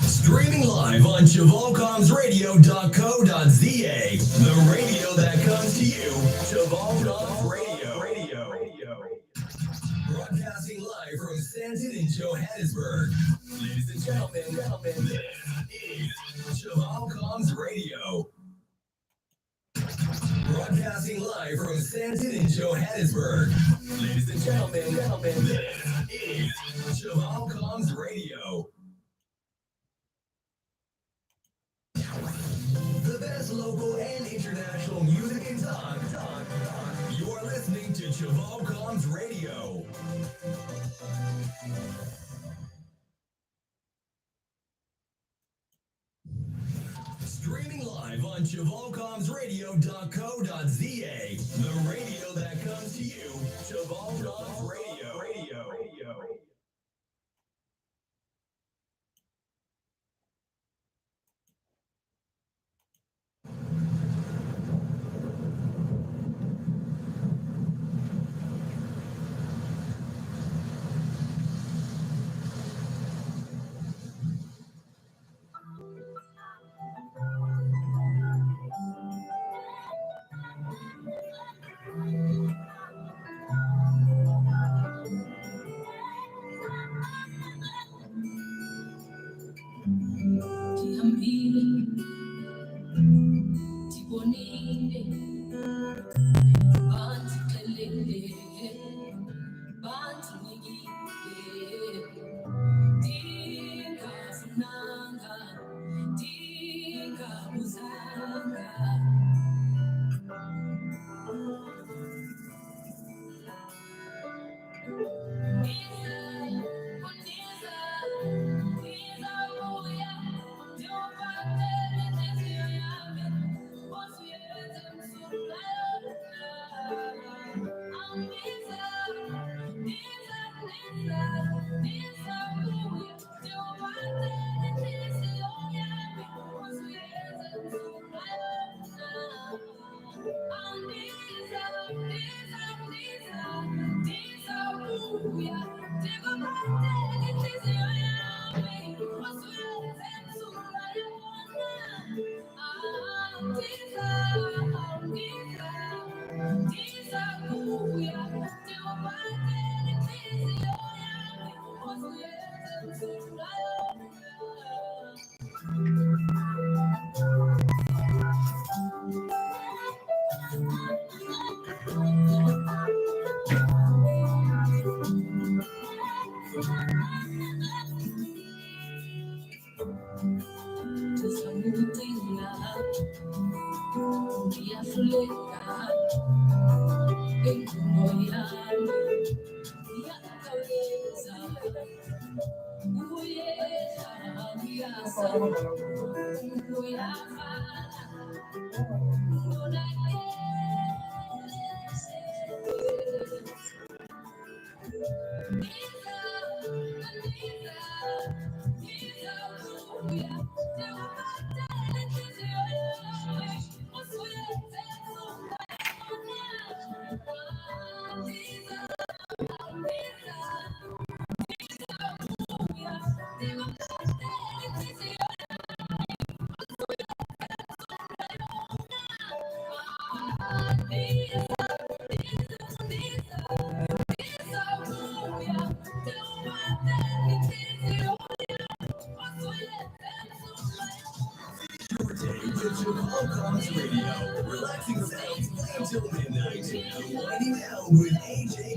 Streaming live on ChavalcomsRadio.co.za, the radio that comes to you. Chavalcoms Radio. Broadcasting live from Stanton in Johannesburg. Ladies and gentlemen, this is Chavalcoms Radio. Broadcasting live from Stanton in Johannesburg. Ladies and gentlemen, this is Chavalcoms Radio. The best local and international music and talk. You are listening to Chavalcoms Radio. Streaming live on ChavalcomsRadio.co.za, the radio that comes to you. Chavalcoms Radio. Winding down with AJ